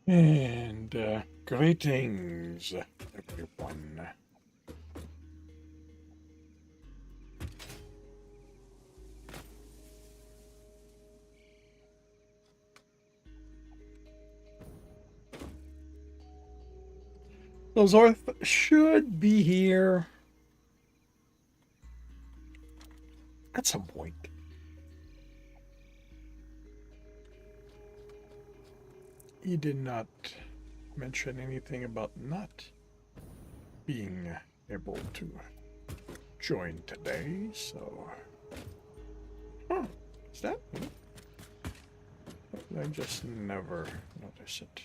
And greetings, everyone. So Zorth should be here at some point. He did not mention anything about not being able to join today, so... Huh, is that? I just never notice it.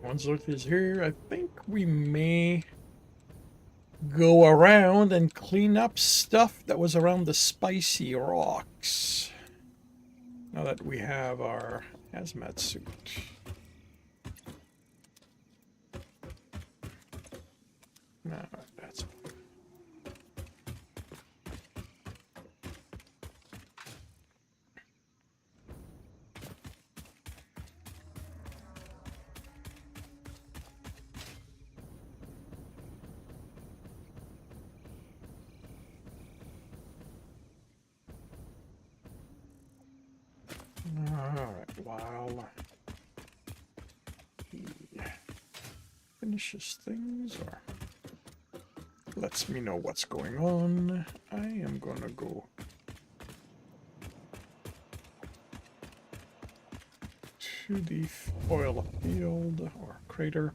Once Zorth is here, I think we may go around and clean up stuff that was around the spicy rocks. Now that we have our hazmat suit. No, that's fine. Alright, while he finishes things or lets me know what's going on, I am gonna go to the oil field or crater.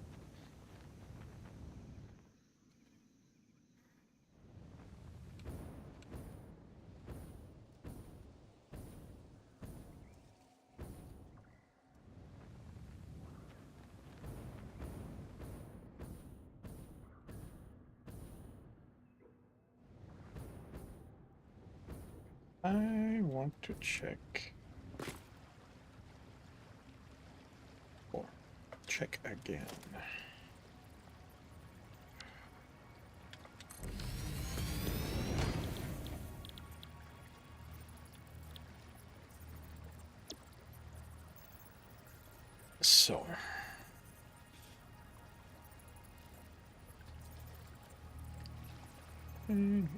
I want to check or check again. So things.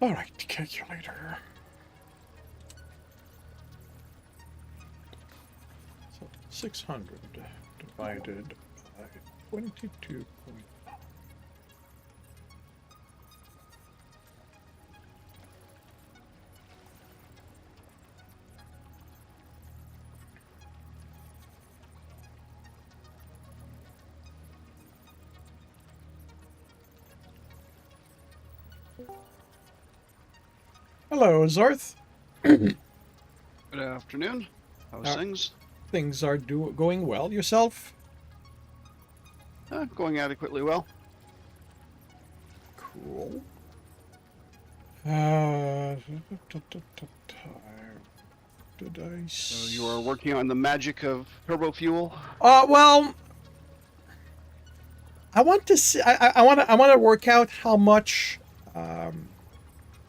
All right, calculator. So 600 divided by 22. Hello, Zarth. Good afternoon. How's things? Things are going well. Yourself? Going adequately well. Cool. Did I? So you are working on the magic of turbo fuel. Well, I want to see. I want to work out how much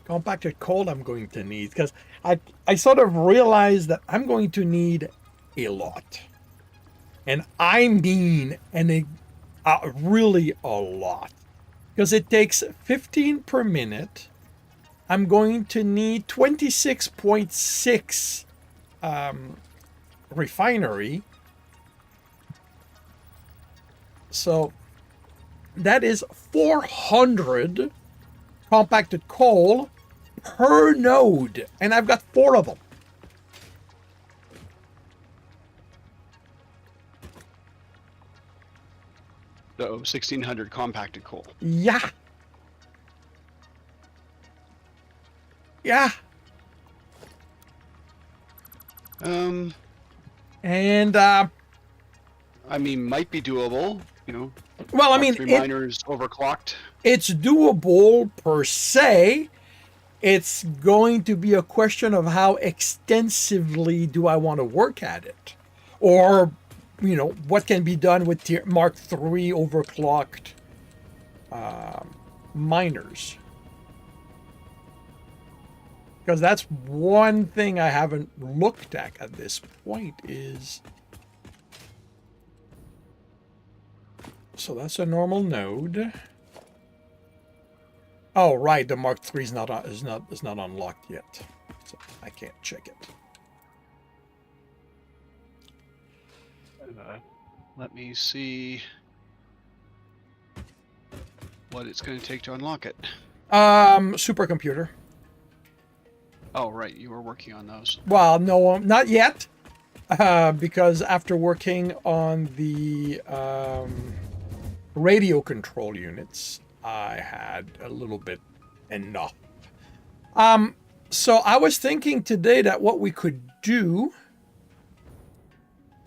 compacted coal I'm going to need, because I sort of realized that I'm going to need a lot, and I mean really a lot. because it takes 15 per minute. I'm going to need 26.6 refinery. So that is 400 compacted coal per node. And I've got 4 of them. So 1,600 compacted coal. Yeah. Yeah. And I mean, might be doable. You know, well, I Mark mean, III miners overclocked. it's doable per se. It's going to be a question of how extensively do I want to work at it, or what can be done with Mark III overclocked miners. Because that's one thing I haven't looked at this point is. So that's a normal node. Oh right, the Mark III is not unlocked yet, so I can't check it. Let me see what it's going to take to unlock it. Supercomputer. Oh right, you were working on those. Well, no, not yet, because after working on the radio control units, I had a little bit enough. So I was thinking today that what we could do,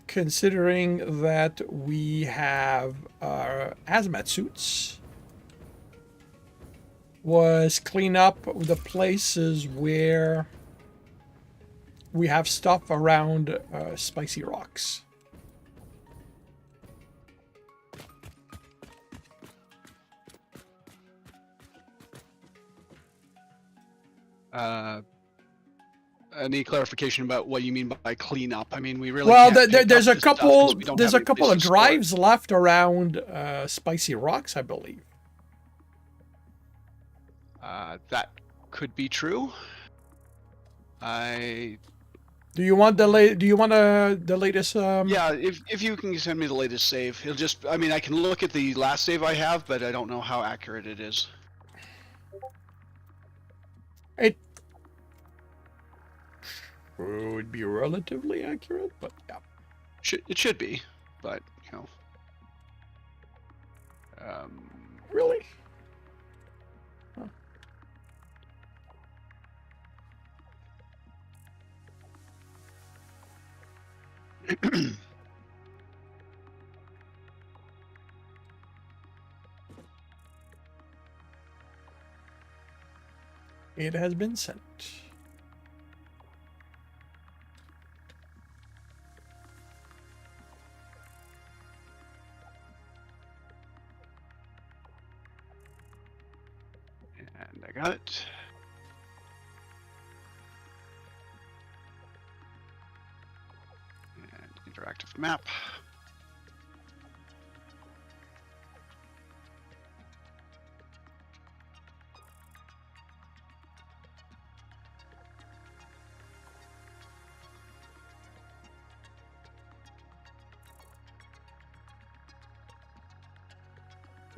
considering that we have hazmat suits, was clean up the places where we have stuff around spicy rocks. Any clarification about what you mean by clean up? I mean, we really Well, can't pick there's up a this stuff 'cause couple. we don't There's have a any couple place of to store it. drives left around spicy rocks, I believe. That could be true. Do you want the latest? Yeah, if you can send me the latest save, it'll just. I mean, I can look at the last save I have, but I don't know how accurate it is. It would be relatively accurate, but yeah. It should be, but you know. Really? Huh. It has been sent. And I got it. And interactive map.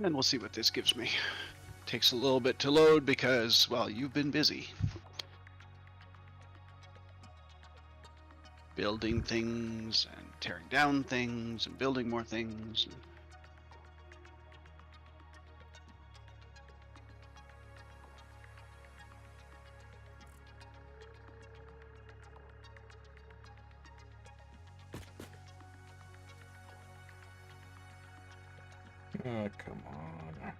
And we'll see what this gives me. Takes a little bit to load because, well, you've been busy. Building things and tearing down things and building more things. Oh, come on.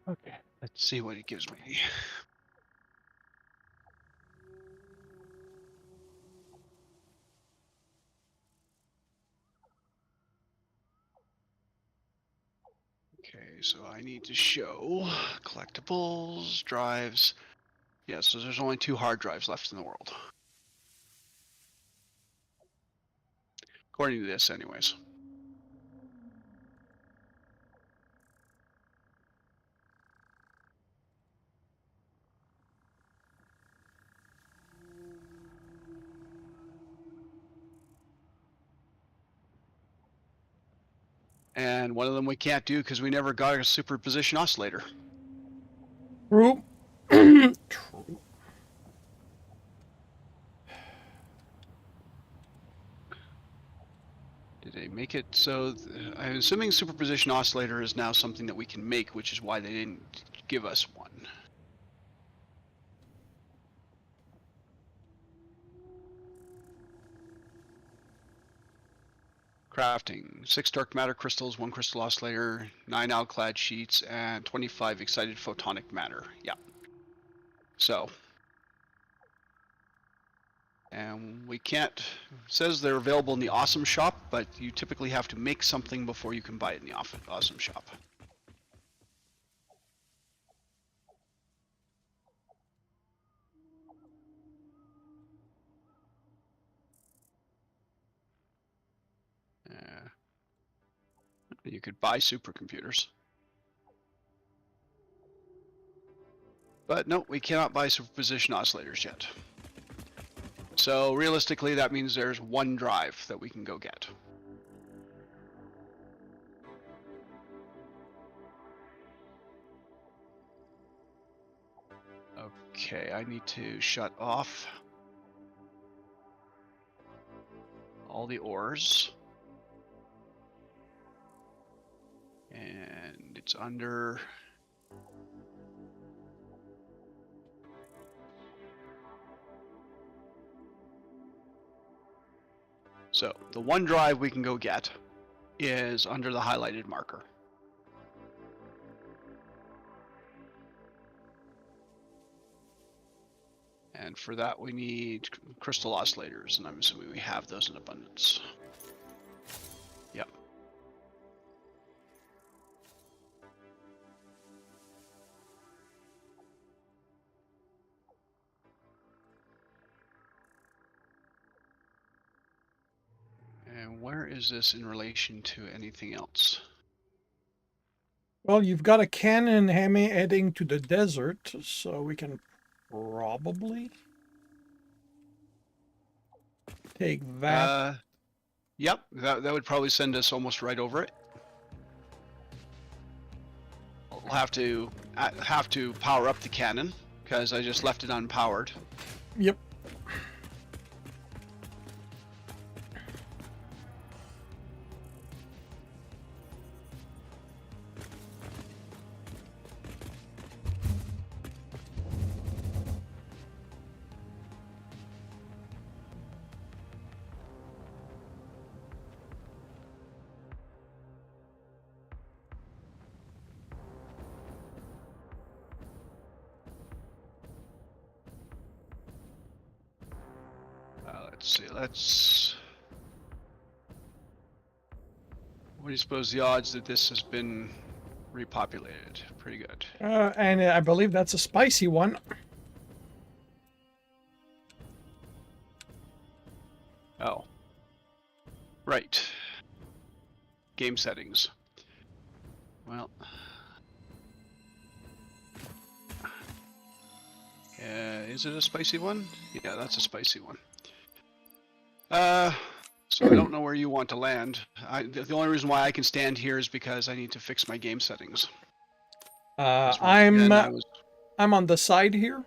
Okay, let's see what it gives me. Okay, so I need to show collectibles, drives. Yeah, so there's only 2 hard drives left in the world. According to this, anyways. And one of them we can't do because we never got a superposition oscillator. True. True. Did they make it so? I'm assuming superposition oscillator is now something that we can make, which is why they didn't give us one. Crafting: 6 dark matter crystals, 1 crystal oscillator, 9 alclad sheets, and 25 excited photonic matter. Yeah. So, and we can't. It says they're available in the Awesome Shop, but you typically have to make something before you can buy it in the Awesome Shop. You could buy supercomputers. But no, we cannot buy superposition oscillators yet. So realistically, that means there's 1 drive that we can go get. Okay, I need to shut off all the ores. And it's under... So the 1 drive we can go get is under the highlighted marker. And for that we need crystal oscillators, and I'm assuming we have those in abundance. Yep. And where is this in relation to anything else? Well, you've got a cannon heading to the desert, so we can probably take that. Yep, that would probably send us almost right over it. We'll have to power up the cannon because I just left it unpowered. Yep. Let's see. What do you suppose the odds that this has been repopulated? Pretty good. And I believe that's a spicy one. Oh. Right. Game settings. Well. Is it a spicy one? Yeah, that's a spicy one. So I don't know where you want to land. The only reason why I can stand here is because I need to fix my game settings. I'm on the side here,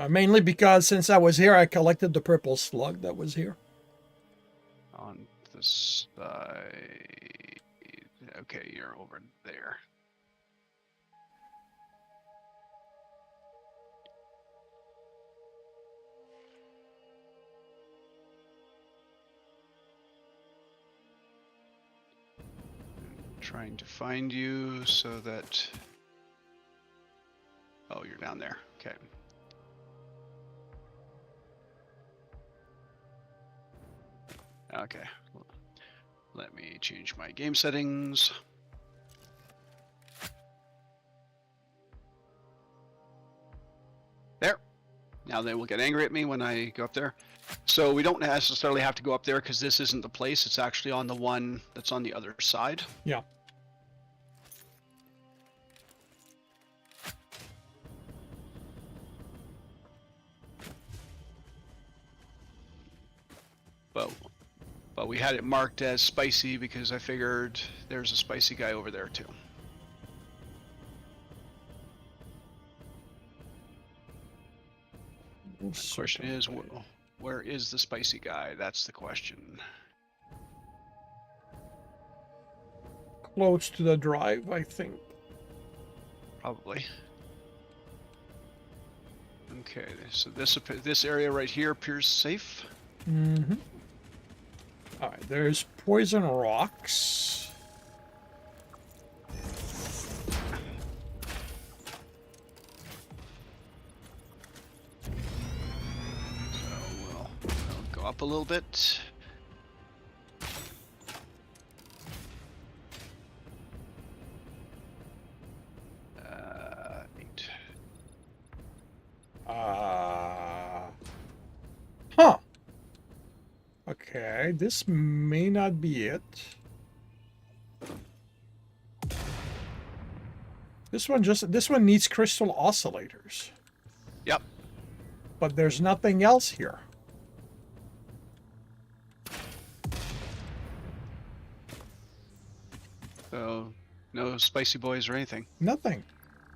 mainly because since I was here, I collected the purple slug that was here. On the side. Okay, you're over there. Trying to find you so that... Oh, you're down there. Okay. Okay. Let me change my game settings. now they will get angry at me when I go up there. So we don't necessarily have to go up there because this isn't the place. It's actually on the one that's on the other side. Yeah. But we had it marked as spicy because I figured there's a spicy guy over there too. The question is, where is the spicy guy? That's the question. Close to the drive, I think. Probably. Okay, so this area right here appears safe. Mm-hmm. All right, there's poison rocks. So we'll go up a little bit. Huh. Okay, this may not be it. This one needs crystal oscillators. Yep. But there's nothing else here. So no spicy boys or anything. Nothing.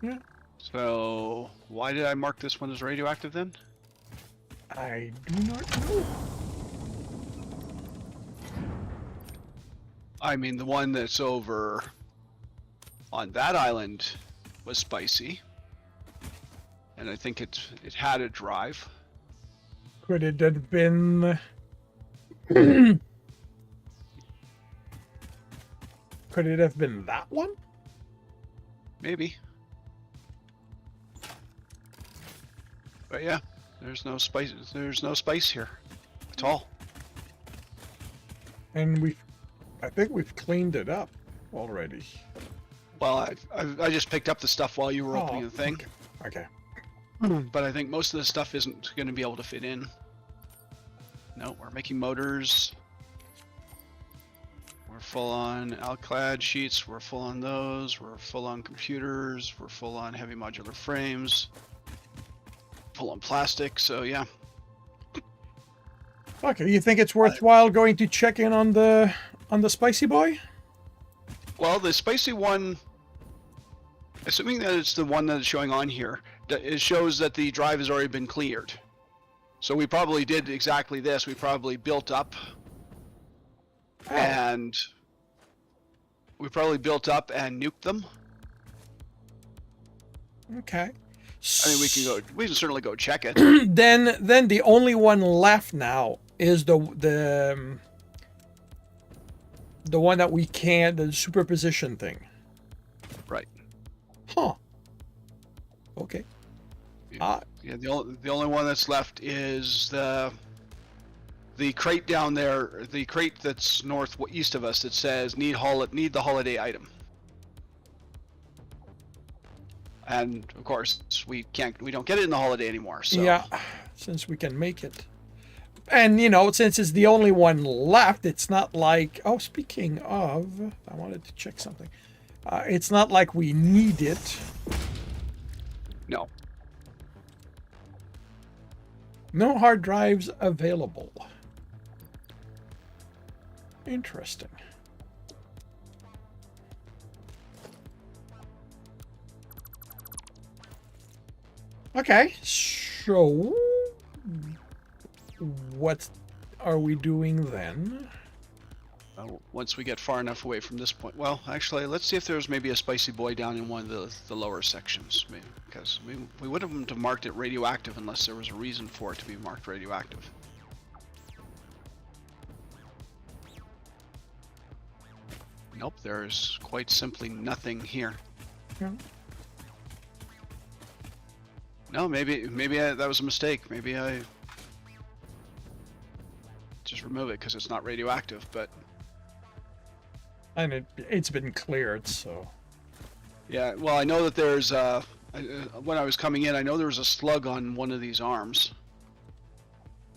Yeah. So why did I mark this one as radioactive then? I do not know. I mean, the one that's over on that island was spicy, and I think it had a drive. Could it have been? Could it have been that one? Maybe. But yeah, there's no spice. There's no spice here at all. And I think we've cleaned it up already. Well, I just picked up the stuff while you were opening the thing. Okay. But I think most of the stuff isn't going to be able to fit in. No, we're making motors. We're full on alclad sheets. We're full on those. We're full on computers. We're full on heavy modular frames. Full on plastic. So yeah. Okay, you think it's worthwhile going to check in on the spicy boy? Well, the spicy one, assuming that it's the one that's showing on here, it shows that the drive has already been cleared. So we probably did exactly this. We probably built up and nuked them. Okay. I mean, we can certainly go check it. Then the only one left now is the one that we can't, the superposition thing. Right. Huh. Okay. Yeah, the only one that's left is the crate down there, the crate that's northeast of us that says need the holiday item. And of course, we don't get it in the holiday anymore. So yeah, since we can make it. And, since it's the only one left, it's not like... Oh, speaking of... I wanted to check something. It's not like we need it. No. No hard drives available. Interesting. Okay, so... What are we doing then? Once we get far enough away from this point. Well, actually, let's see if there's maybe a spicy boy down in one of the lower sections. Because we wouldn't have marked it radioactive unless there was a reason for it to be marked radioactive. Nope, there's quite simply nothing here. Yeah. No, maybe that was a mistake. Maybe I just remove it because it's not radioactive, but... And it's been cleared, so... Yeah, well, I know that there's When I was coming in, I know there was a slug on one of these arms,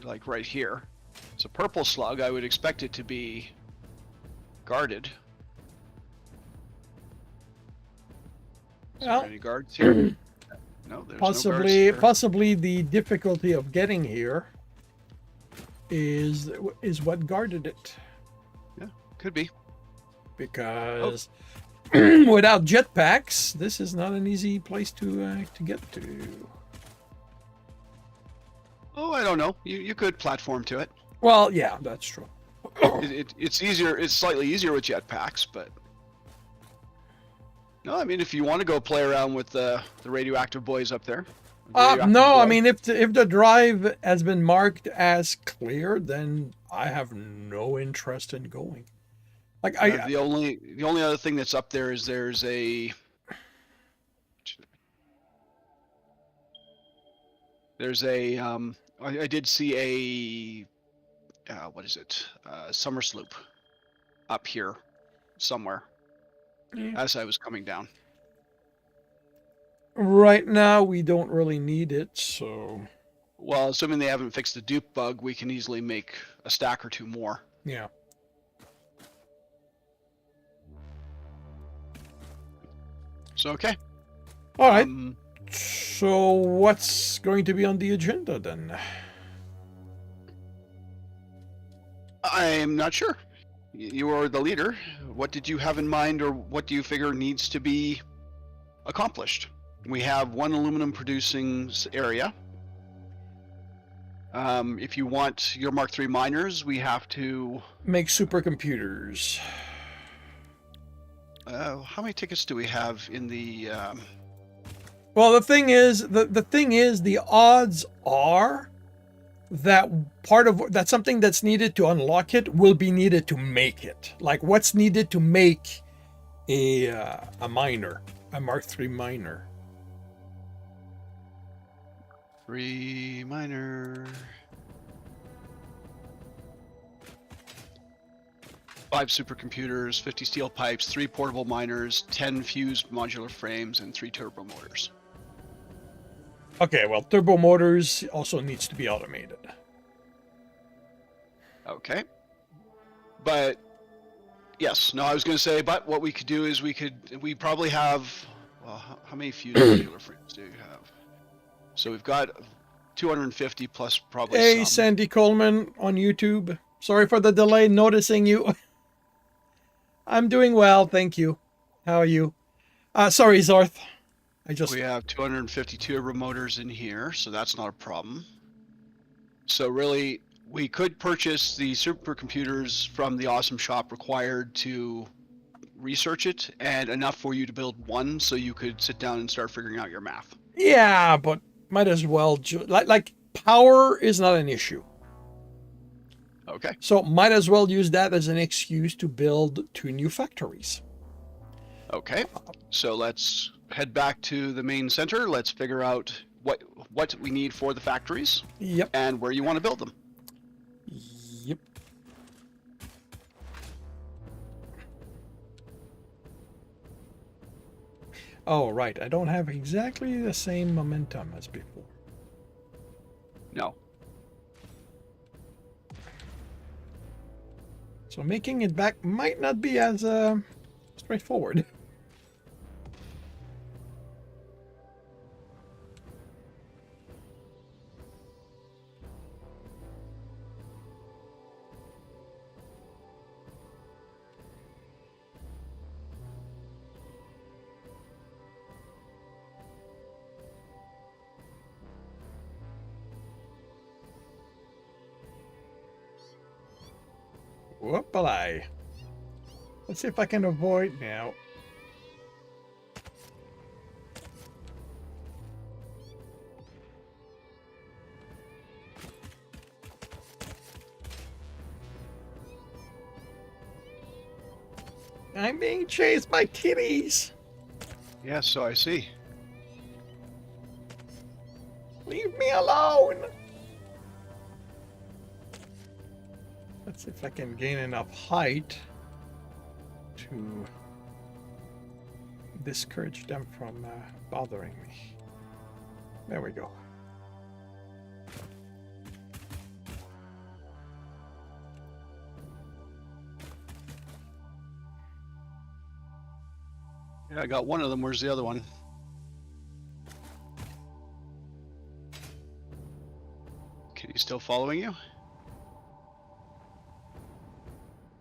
like right here. It's a purple slug. I would expect it to be guarded. Is there Well, any guards here? No, there's no guards here. possibly the difficulty of getting here is what guarded it, Yeah, could be. because without jetpacks, this is not an easy place to get to. Oh, I don't know. You could platform to it. Well, yeah, that's true. It's easier. It's slightly easier with jetpacks, but no. I mean, if you want to go play around with the radioactive boys up there. No, I mean, if the drive has been marked as clear, then I have no interest in going. Like the only other thing that's up there is there's a I did see a what is it, summer sloop up here somewhere as I was coming down. Right now, we don't really need it, so... Well, assuming they haven't fixed the dupe bug, we can easily make a stack or two more. Yeah. So, okay. All right. So what's going to be on the agenda then? I'm not sure. You are the leader. What did you have in mind, or what do you figure needs to be accomplished? We have one aluminum producing area. If you want your Mark III miners, we have to make supercomputers. How many tickets do we have in the? Well, the thing is, the odds are that that's something that's needed to unlock it will be needed to make it. Like what's needed to make a miner, a Mark III miner. 3 miner. 5 supercomputers, 50 steel pipes, 3 portable miners, 10 fused modular frames, and 3 turbo motors. Okay, well, turbo motors also needs to be automated. Okay. But, yes, no, I was going to say, but what we could do is we probably have, well, how many fused modular frames do you have? So we've got 250 plus probably Hey, some. Sandy Coleman on YouTube. Sorry for the delay noticing you. I'm doing well, thank you. How are you? Sorry, Zarth. We have 250 turbo motors in here, so that's not a problem. So really, we could purchase the supercomputers from the Awesome Shop required to research it, and enough for you to build one, so you could sit down and start figuring out your math. Yeah, but might as well like power is not an issue. Okay. So might as well use that as an excuse to build 2 new factories. Okay. So let's head back to the main center. Let's figure out what we need for the factories. Yep. And where you want to build them. Yep. Oh, right. I don't have exactly the same momentum as before. No. So making it back might not be as straightforward. Whoop-a-lay. Let's see if I can avoid now. I'm being chased by kitties. Yeah, so I see. Leave me alone. Let's see if I can gain enough height to discourage them from bothering me. There we go. Yeah, I got one of them. Where's the other one? Kitty's still following you?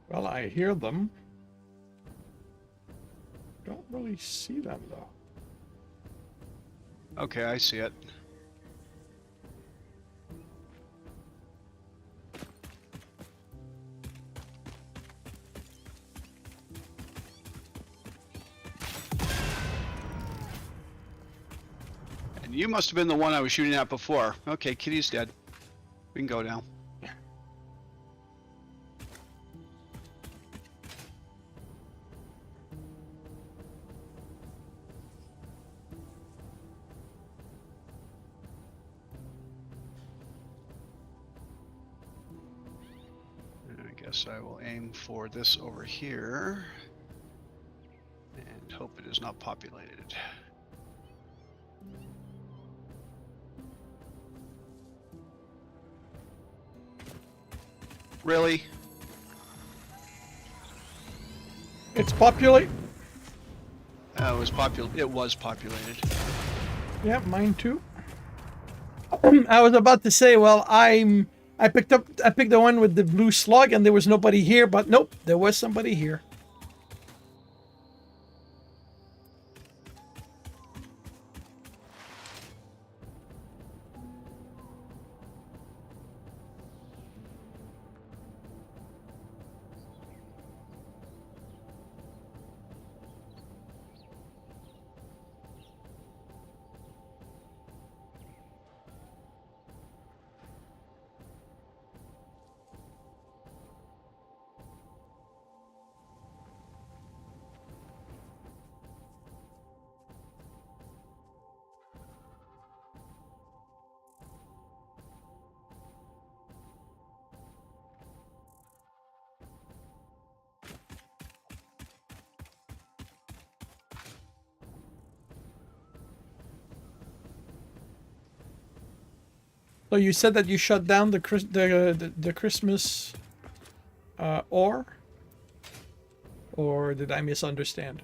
Well, I hear them. Don't really see them, though. Okay, I see it. And you must have been the one I was shooting at before. Okay, Kitty's dead. We can go now. I guess I will aim for this over here and hope it is not populated. Really? It's populate. It was populated. Yeah, mine too. I was about to say, well, I picked the one with the blue slug, and there was nobody here. But nope, there was somebody here. So you said that you shut down the Christmas ore, or did I misunderstand?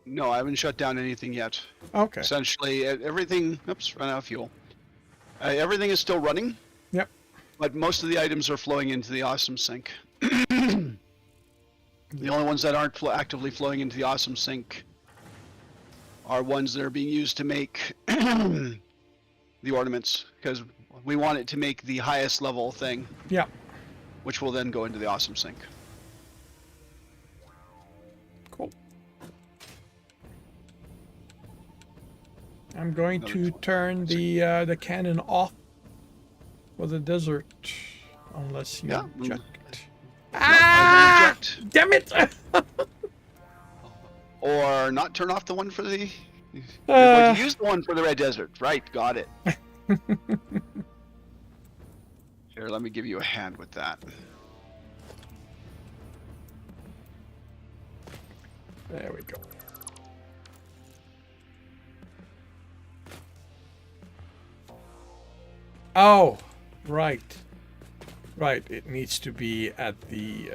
No, I haven't shut down anything yet. Okay. Essentially, everything... Oops, ran out of fuel. Everything is still running. Yep. But most of the items are flowing into the awesome sink. The only ones that aren't actively flowing into the awesome sink are ones that are being used to make the ornaments, because we want it to make the highest level thing. Yeah. Which will then go into the awesome sink. Cool. I'm going to turn the cannon off for the desert, unless you eject. Ah! Damn it! Or not turn off the one for the... You're going to use the one for the red desert. Right, got it. Here, let me give you a hand with that. There we go. Oh, right. Right, it needs to be at the...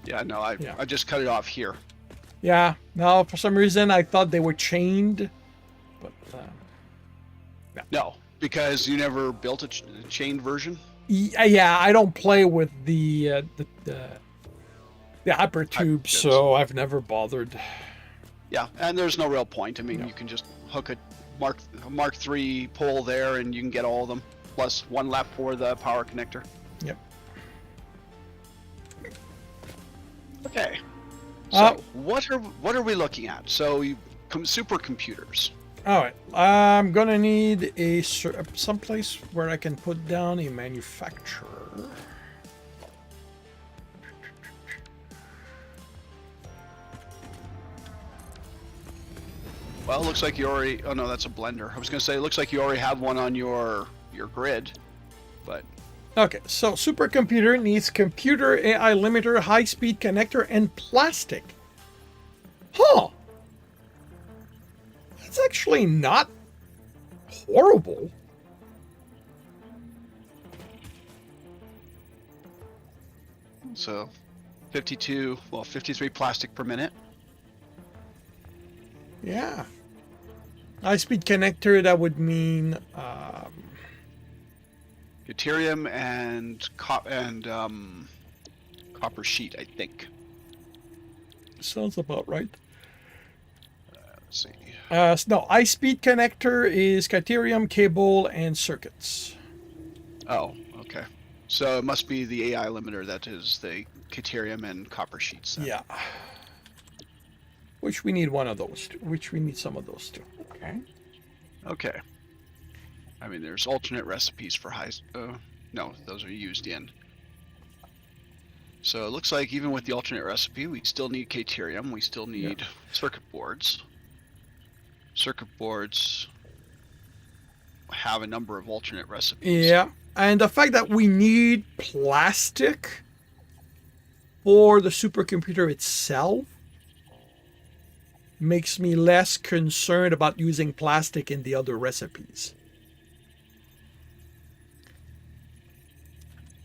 Yeah, no, I just cut it off here. Yeah, no, for some reason I thought they were chained, but... No, because you never built a chained version? Yeah, I don't play with the hypertube, so I've never bothered. Yeah, and there's no real point. I mean, you can just hook a Mark III pole there, and you can get all of them, plus one left for the power connector. Yep. Okay. So what are we looking at? So supercomputers. All right, I'm gonna need a someplace where I can put down a manufacturer. Well, it looks like you already... Oh, no, that's a blender. I was going to say, it looks like you already have one on your grid, but... Okay, so supercomputer needs computer, AI limiter, high-speed connector, and plastic. Huh. That's actually not horrible. So 53 plastic per minute. Yeah. High-speed connector, that would mean Deuterium and copper sheet, I think. sounds about right. Let's see. No, high-speed connector is Caterium, cable, and circuits. Oh, okay. So it must be the AI limiter that is the Deuterium and copper sheets. Then. Yeah. Which we need one of those. Which we need some of those too. Okay. Okay. I mean, there's alternate recipes for no, those are used in. So it looks like even with the alternate recipe, we still need Caterium. We still need circuit boards. Circuit boards have a number of alternate recipes. Yeah. And the fact that we need plastic for the supercomputer itself makes me less concerned about using plastic in the other recipes.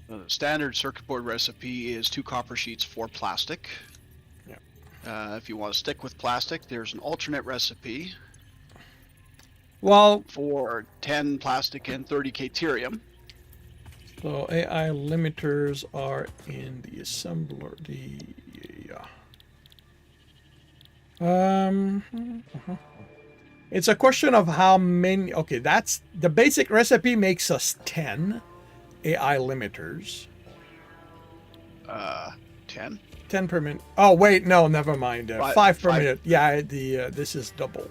The standard circuit board recipe is 2 copper sheets, 4 plastic. Yeah. If you want to stick with plastic, there's an alternate recipe. Well, for 10 plastic and 30 Caterium. So AI limiters are in the assembler. It's a question of how many. Okay, that's the basic recipe makes us 10 AI limiters. 10? 10 per minute. Oh wait, no, never mind. 5 per 5. minute. Yeah, this is doubled.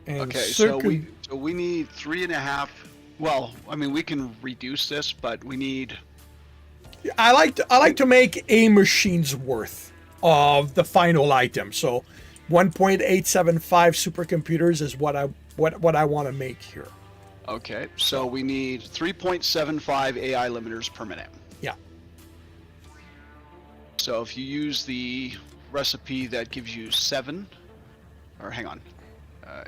And okay, so we need 3.5. Well, I mean, we can reduce this, but we need. I like to make a machine's worth of the final item. So 1.875 supercomputers is what I want to make here. Okay, so we need 3.75 AI limiters per minute. Yeah. So if you use the recipe that gives you 7, or hang on,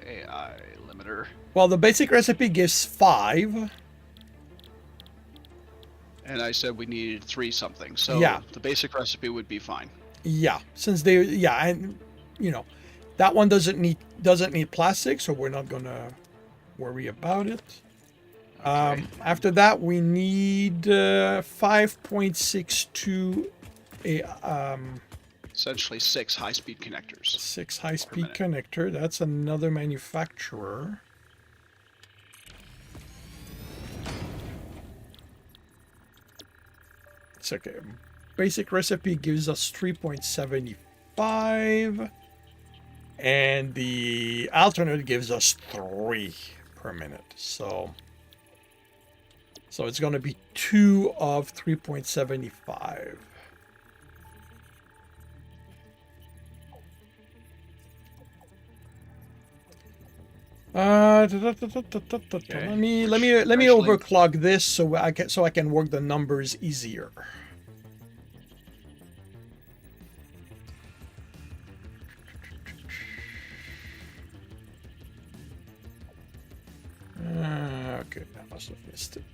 AI limiter. Well, the basic recipe gives 5. And I said we needed 3 something. So yeah, the basic recipe would be fine. Yeah, since and that one doesn't need plastic, so we're not gonna worry about it. Okay. After that, we need 5.62 essentially 6 high-speed connectors. 6 high-speed connector. That's another manufacturer. It's okay. Basic recipe gives us 3.75, and the alternate gives us 3 per minute. So it's going to be 2 of 3.75. Let me overclock this so I can work the numbers easier. Okay, I must have missed it.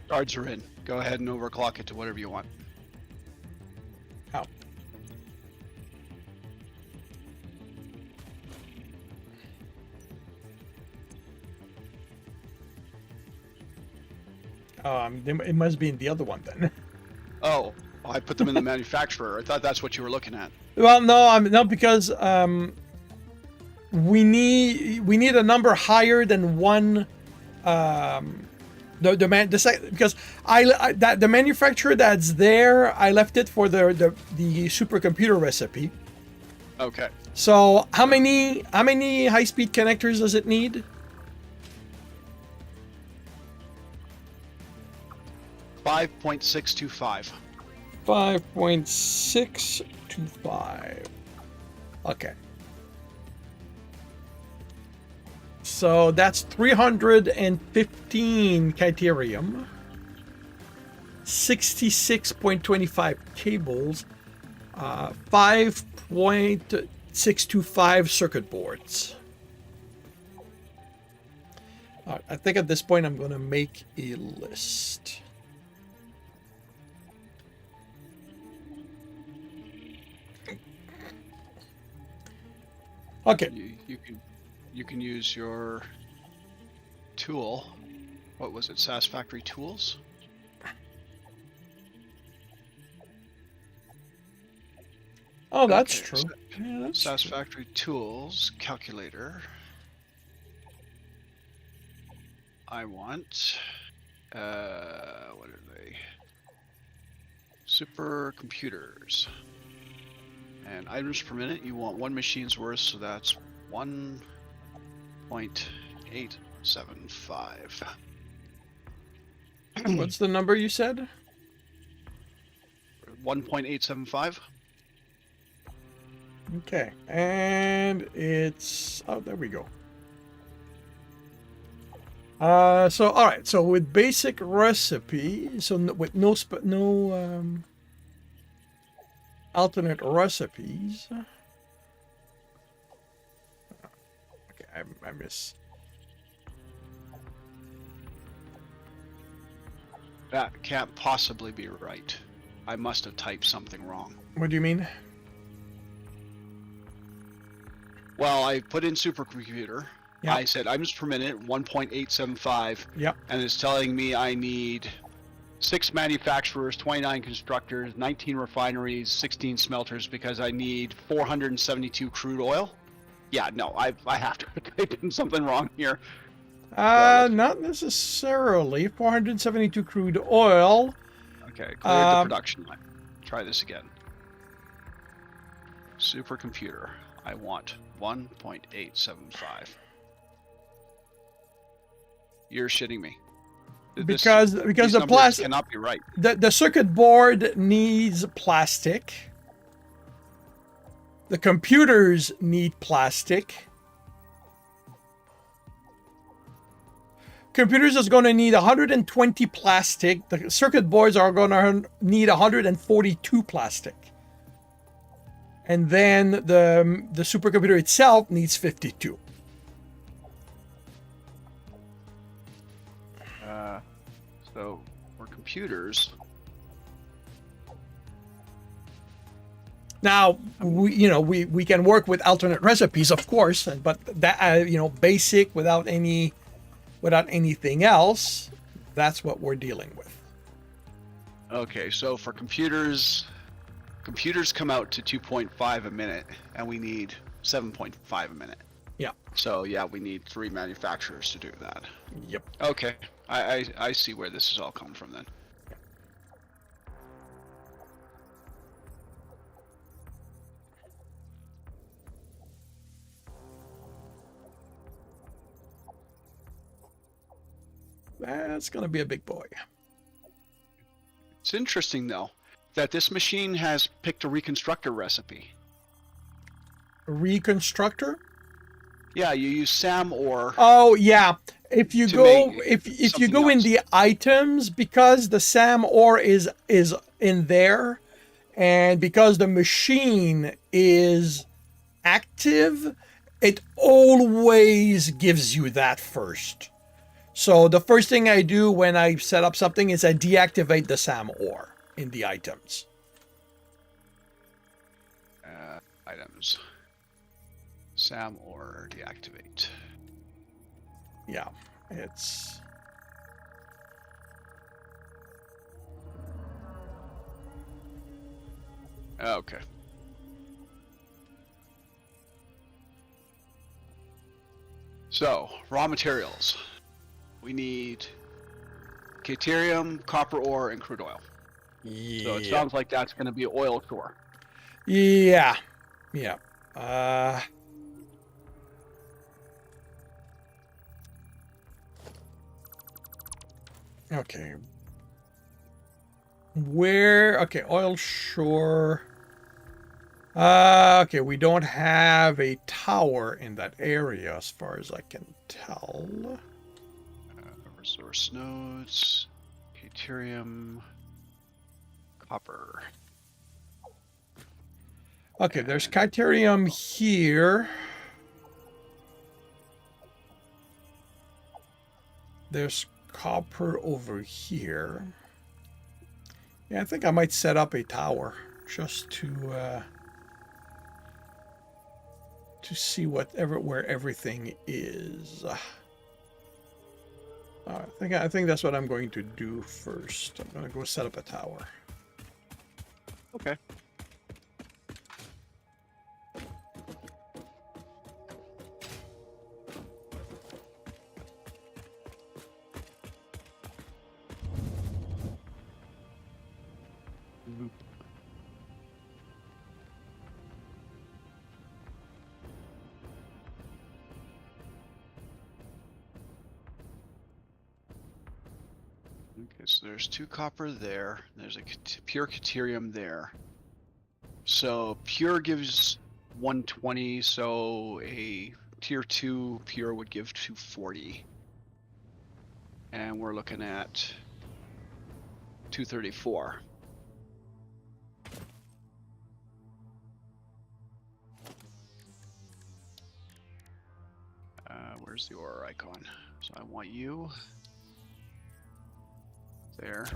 Cards are in. Go ahead and overclock it to whatever you want. How? It must be in the other one then. Oh, I put them in the manufacturer. I thought that's what you were looking at. Well, no, because we need a number higher than one Because the manufacturer that's there, I left it for the supercomputer recipe. Okay. So how many high speed connectors does it need? 5.625. 5.625. Okay. So that's 315 Kytherium, 66.25 cables, 5.625 circuit boards. I think at this point I'm going to make a list. Okay. You can use your tool. What was it? Satisfactory tools? Oh, that's Okay, true. Yeah, that's Satisfactory tools calculator. I want what are they? Supercomputers. And items per minute, you want one machine's worth, so that's 1.875. What's the number you said? 1.875. Okay, and it's there we go. So all right, so with basic recipe, so with no alternate recipes. Okay, I miss. That can't possibly be right. I must have typed something wrong. What do you mean? Well, I put in supercomputer. Yep. I said items per minute, 1.875. Yep. And it's telling me I need 6 manufacturers, 29 constructors, 19 refineries, 16 smelters because I need 472 crude oil. Yeah, no, I have to type in something wrong here. Not necessarily. 472 crude oil. Okay, cleared the production line. Try this again. Supercomputer. I want 1.875. You're shitting me. Because the plastic cannot be right. The circuit board needs plastic. The computers need plastic. Computers is going to need 120 plastic. The circuit boards are going to need 142 plastic. And then the supercomputer itself needs 52. So for computers. Now we can work with alternate recipes, of course, but that basic without anything else, that's what we're dealing with. Okay, so for computers come out to 2.5 a minute, and we need 7.5 a minute. Yeah. So yeah, we need 3 manufacturers to do that. Yep. Okay, I see where this is all coming from then. That's going to be a big boy. It's interesting though that this machine has picked a reconstructor recipe. Reconstructor? Yeah, you use SAM ore. Oh yeah. If you go in the items, because the SAM ore is in there, and because the machine is active, it always gives you that first. So the first thing I do when I set up something is I deactivate the SAM ore in the items. Items. SAM ore deactivate. Yeah, it's... Okay. So, raw materials. We need Deuterium, copper ore, and crude oil. So it Yeah. sounds like that's going to be oil shore. Yeah. Yeah. Okay. Where? Okay, oil shore. Okay, we don't have a tower in that area as far as I can tell. Resource nodes, Deuterium, copper. Okay, there's Kyterium here. There's copper over here. Yeah, I think I might set up a tower just to see where everything is. I think that's what I'm going to do first. I'm going to go set up a tower. Okay. Okay, so there's 2 copper there. There's a pure Deuterium there. So pure gives 120, so a tier 2 pure would give 240. And we're looking at 234. Where's the ore icon? So I want you there.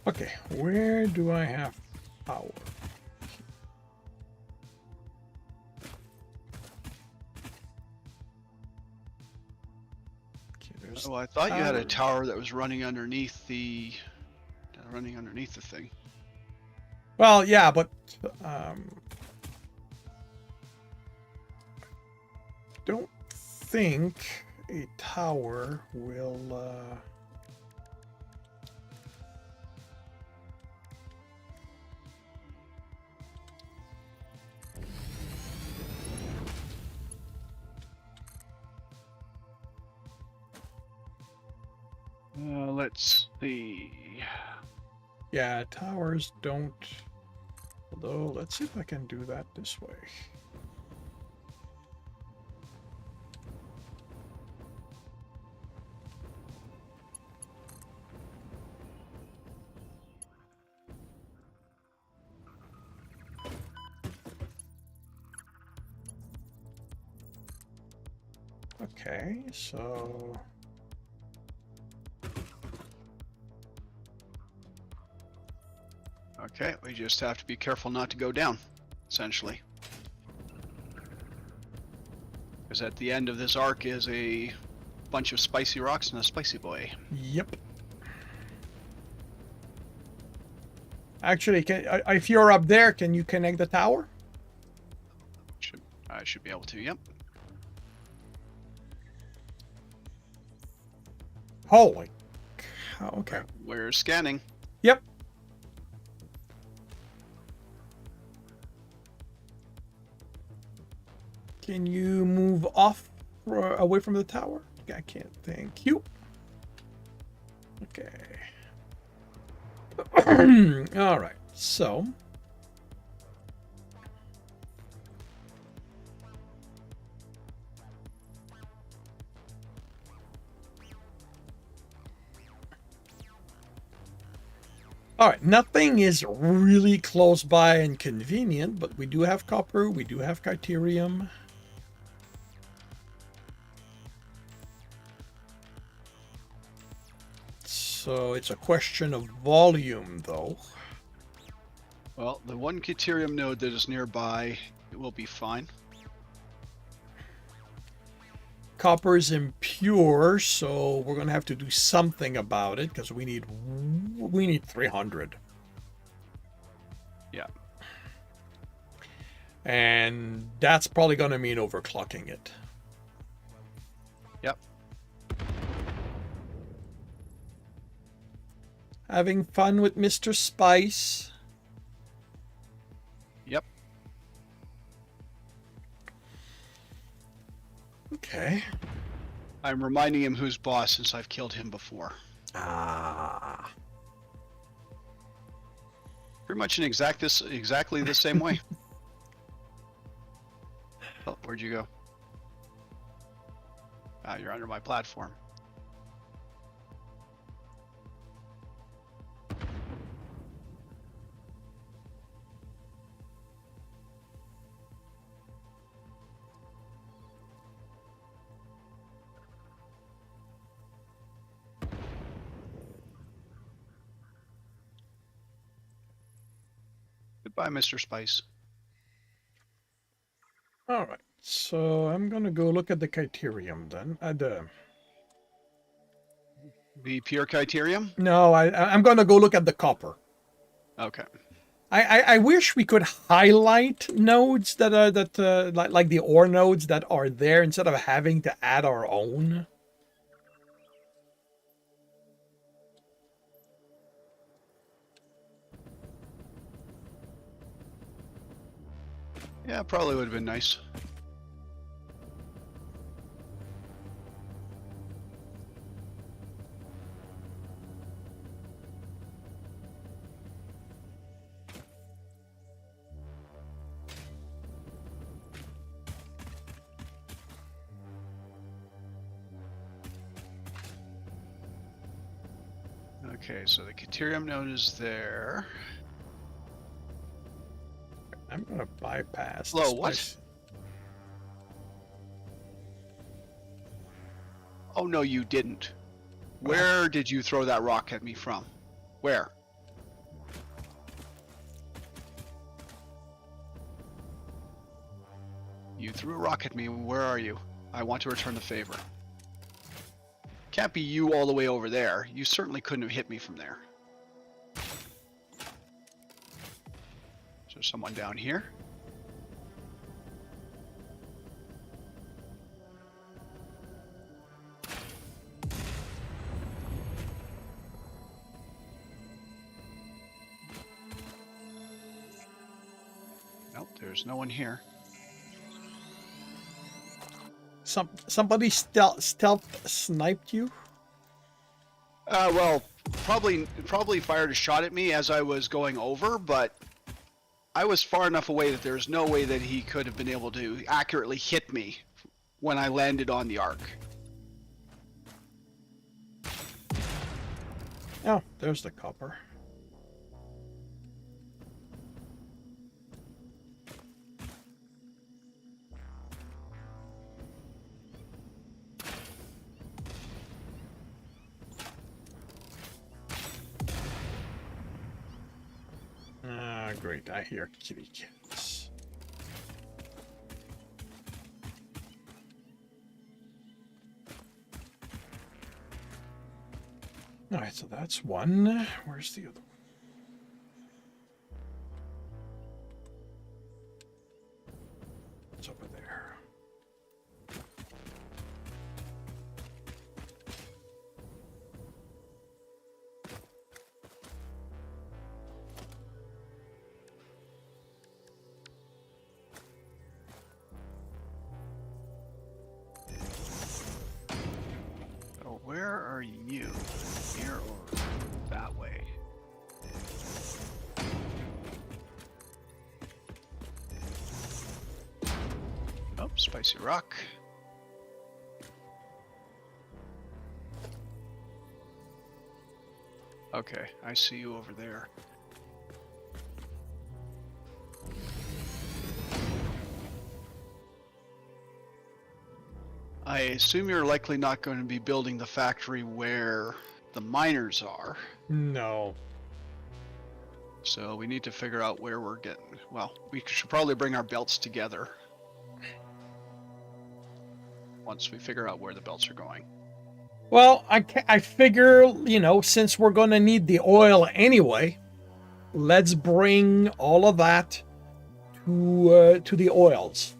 Okay, where do I have power? Okay, Oh, I thought you had a tower that was running underneath the thing. Well, yeah, but don't think a tower will. Let's see. Yeah, towers don't. Although, let's see if I can do that this way. Okay, so Okay, we just have to be careful not to go down, essentially. Because at the end of this arc is a bunch of spicy rocks and a spicy boy. yep. Actually, if you're up there, can you connect the tower? I should be able to, yep. Holy cow, okay. We're scanning. Yep. Can you move off away from the tower? I can't. Thank you. Okay. All right. So. All right. Nothing is really close by and convenient, but we do have copper. We do have Kyterium. So it's a question of volume, though. Well, the one Deuterium node that is nearby, it will be fine. copper's impure, so we're gonna have to do something about it because we need 300. Yeah. And that's probably gonna mean overclocking it. Yep. Having fun with Mr. Spice. Yep. Okay. I'm reminding him who's boss since I've killed him before. Ah. Pretty much in exactly the same way. Oh, where'd you go? Ah, you're under my platform. Goodbye, Mr. Spice. All right. So I'm gonna go look at the criterium then. The pure Criterium? No, I'm gonna go look at the copper. Okay. I wish we could highlight nodes that are like the ore nodes that are there instead of having to add our own. Yeah, probably would have been nice. Okay, so the Criterium node is there. I'm gonna bypass. Hello, the what? spice. Oh, no, you didn't. Where did you throw that rock at me from? Where? You threw a rock at me. Where are you? I want to return the favor. Can't be you all the way over there. You certainly couldn't have hit me from there. Is there someone down here? Nope, there's no one here. Somebody stealth sniped you. Well, probably fired a shot at me as I was going over, but I was far enough away that there's no way that he could have been able to accurately hit me when I landed on the arc. Oh, there's the copper. Ah, great. I hear kitty cats. All right, so that's one. Where's the other one? It's over there. So where are you? Here or that way? Oh, spicy rock. Okay, I see you over there. I assume you're likely not going to be building the factory where the miners are. No. So we need to figure out where we're getting. Well, we should probably bring our belts together. once we figure out where the belts are going. Well, I figure, since we're going to need the oil anyway, let's bring all of that to the oils.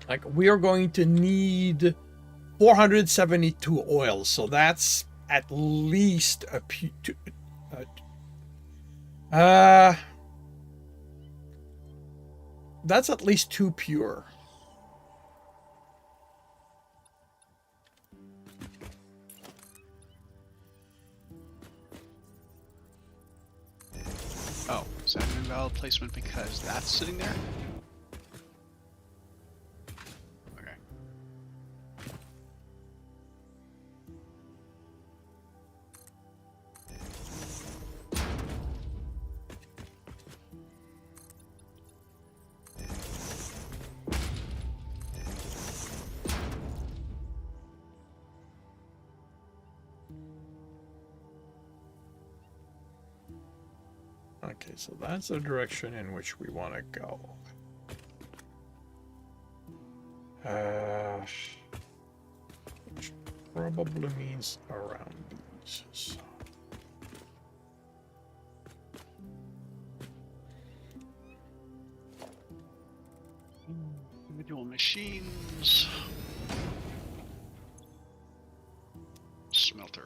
Like, we are going to need 472 oils, so that's at least that's at least 2 pure. Oh, is that an invalid placement because that's sitting there? Okay. Okay, so that's the direction in which we want to go. Which probably means around these. So. Individual machines. Smelter.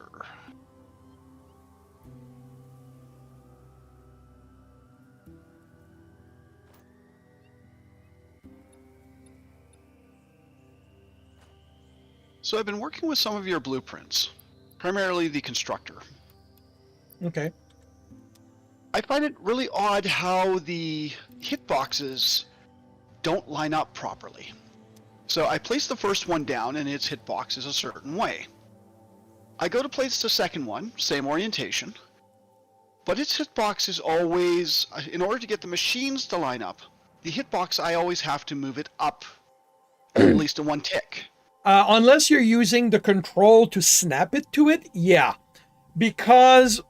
So I've been working with some of your blueprints, primarily the constructor. Okay. I find it really odd how the hitboxes don't line up properly. So I place the first one down and its hitbox is a certain way. I go to place the second one, same orientation, but its hitbox is always, in order to get the machines to line up, the hitbox, I always have to move it up at least a 1 tick. Unless you're using the control to snap it to it, yeah. Because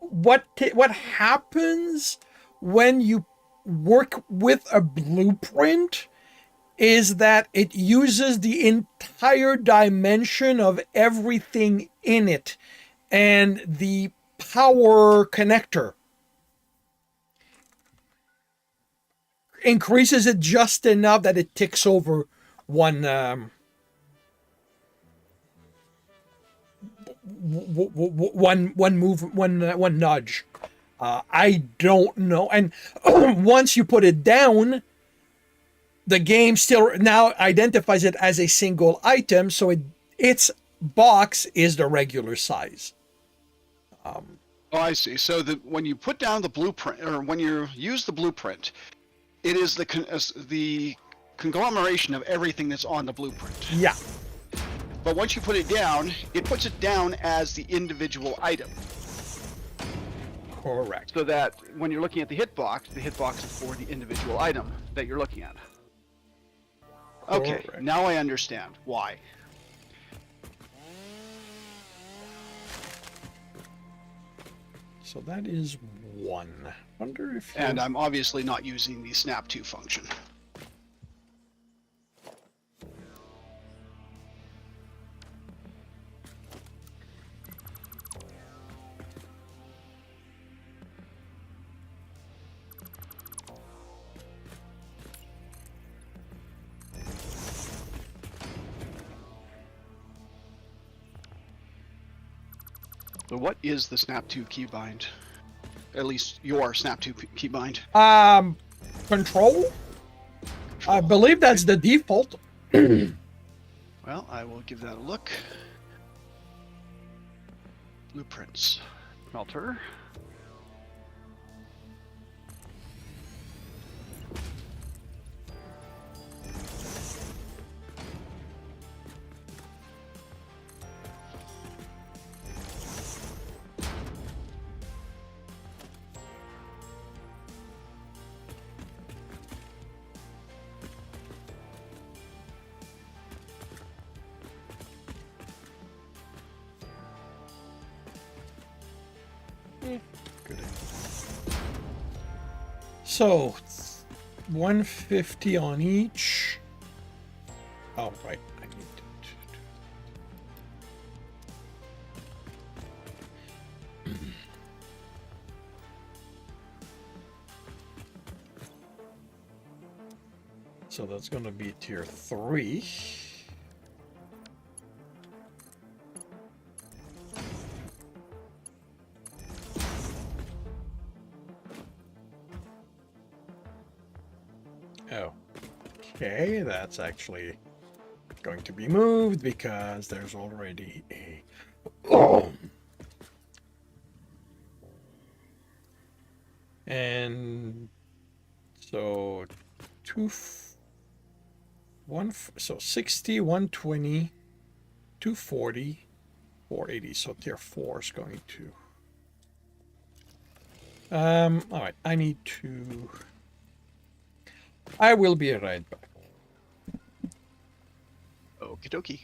what happens when you work with a blueprint is that it uses the entire dimension of everything in it, and the power connector increases it just enough that it ticks over one one nudge. I don't know. And once you put it down, the game still now identifies it as a single item, so its box is the regular size. Oh, I see. So when you put down the blueprint, or when you use the blueprint, it is the conglomeration of everything that's on the blueprint. Yeah. But once you put it down, it puts it down as the individual item. Correct. So that when you're looking at the hitbox is for the individual item that you're looking at. Okay, Correct. now I understand why. So that is 1. Wonder if you... And I'm obviously not using the snap to function. So what is the snap to keybind? At least your snap to keybind. Control? I believe that's the default. Well, I will give that a look. Blueprints. Smelter. So 150 on each. Oh, right. I need to. So that's going to be tier 3. Oh, okay. That's actually going to be moved because there's already a. Oh. And so so 60, 120, 240, 480. So tier 4 is going to. All right. I will be right back. Okie dokie.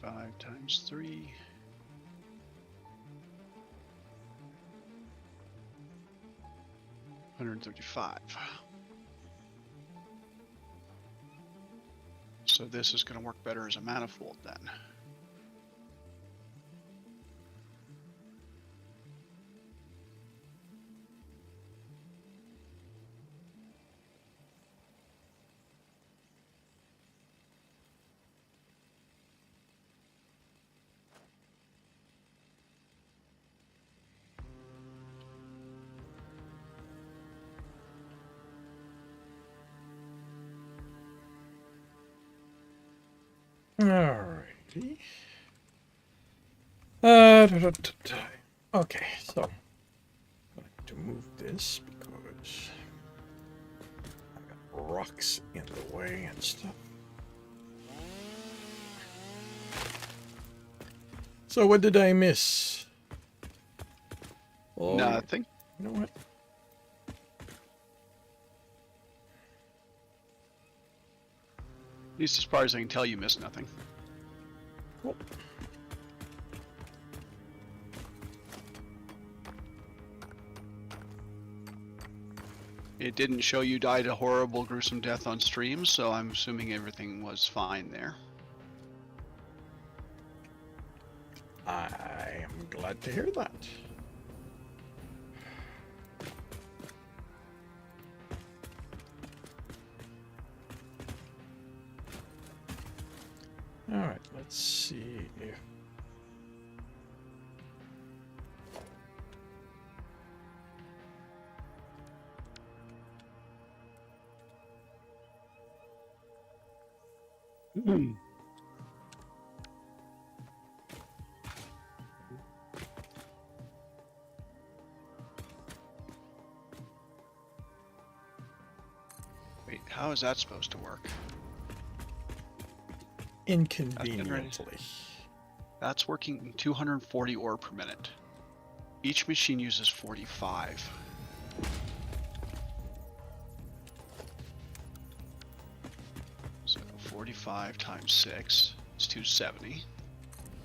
5 times 3. $135. So this is going to work better as a manifold then. Alrighty. Okay, so I'm going to move this because I got rocks in the way and stuff. So what did I miss? Oh, Nothing. you know what? At least as far as I can tell, you missed nothing. Cool. It didn't show you died a horrible, gruesome death on stream, so I'm assuming everything was fine there. I am glad to hear that. All right, let's see if Wait, how is that supposed to work? inconveniently. That's working 240 ore per minute. Each machine uses 45. So 45 times 6 is 270.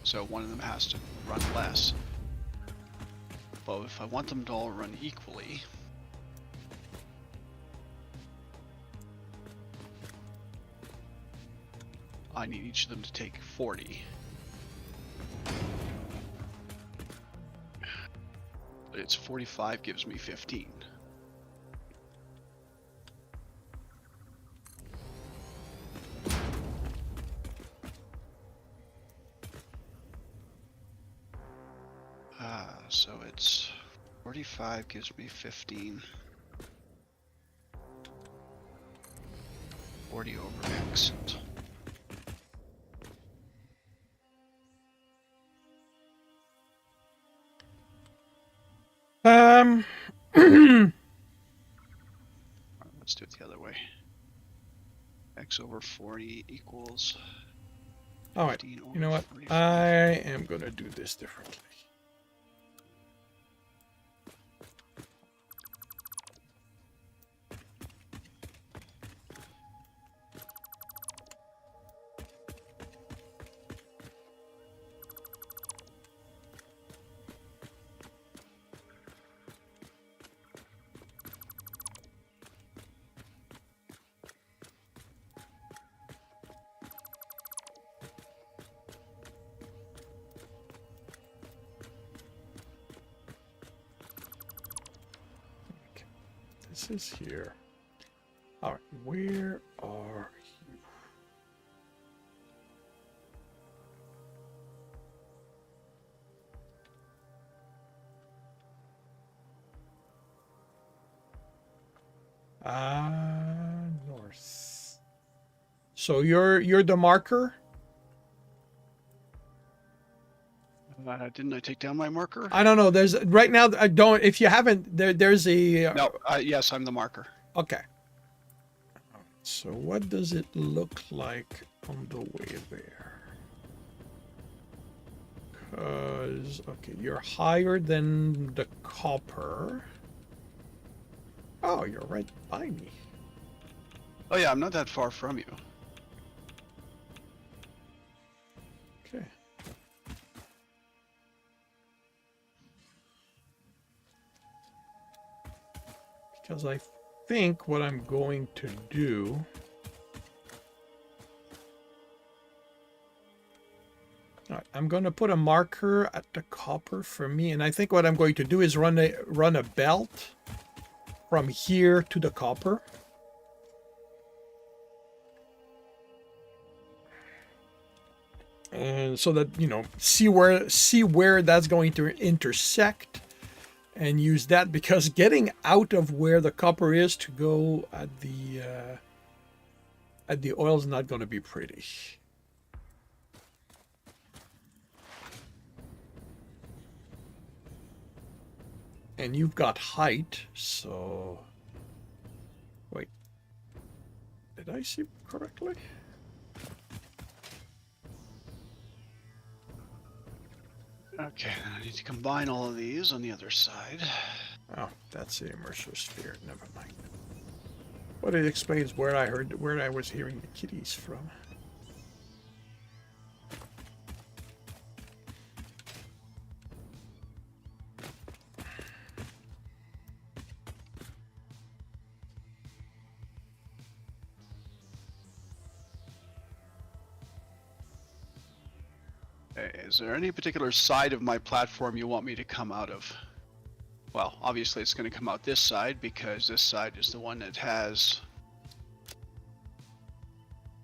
So one of them has to run less. But if I want them to all run equally, I need each of them to take 40. But it's 45 gives me 15. So it's 45 gives me 15. 40 over X. Let's do it the other way. X over 40 equals. All right, 15 over you know what? 45. I am going to do this differently. This is here. All right, where are you? North. So you're the marker? Didn't I take down my marker? I don't know. There's right now. I don't. If you haven't, there's a. No. Yes, I'm the marker. Okay. So what does it look like on the way there? Because okay, you're higher than the copper. Oh, you're right by me. Oh yeah, I'm not that far from you. Okay. Because I think what I'm going to do... All right, I'm going to put a marker at the copper for me, and I think what I'm going to do is run a belt from here to the copper. And so that, you know, see where that's going to intersect and use that, because getting out of where the copper is to go at the oil is not going to be pretty. And you've got height, so wait, did I see correctly? Okay, I need to combine all of these on the other side. Oh, that's the immersive sphere. Never mind. But it explains where I was hearing the kitties from. Is there any particular side of my platform you want me to come out of? Well, obviously it's going to come out this side because this side is the one that has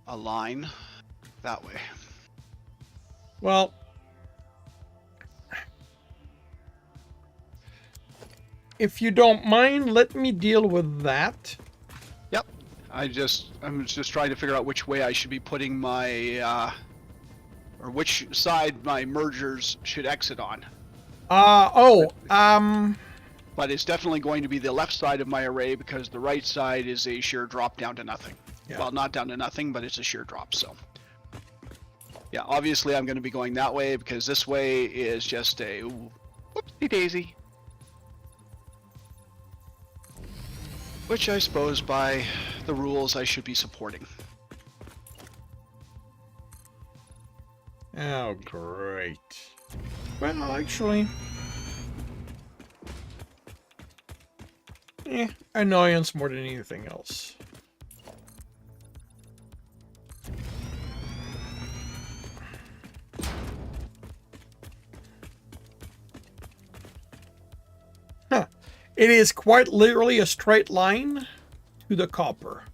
a line that way. Well, if you don't mind, let me deal with that. Yep. I'm just trying to figure out which way I should be putting my or which side my mergers should exit on. But it's definitely going to be the left side of my array because the right side is a sheer drop down to nothing. Yeah. Well, not down to nothing, but it's a sheer drop, so. Yeah, obviously I'm going to be going that way because this way is just a whoopsie daisy. Which I suppose by the rules I should be supporting. Oh, great. Well, actually... annoyance more than anything else. Huh. It is quite literally a straight line to the copper.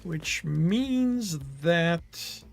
Which means that...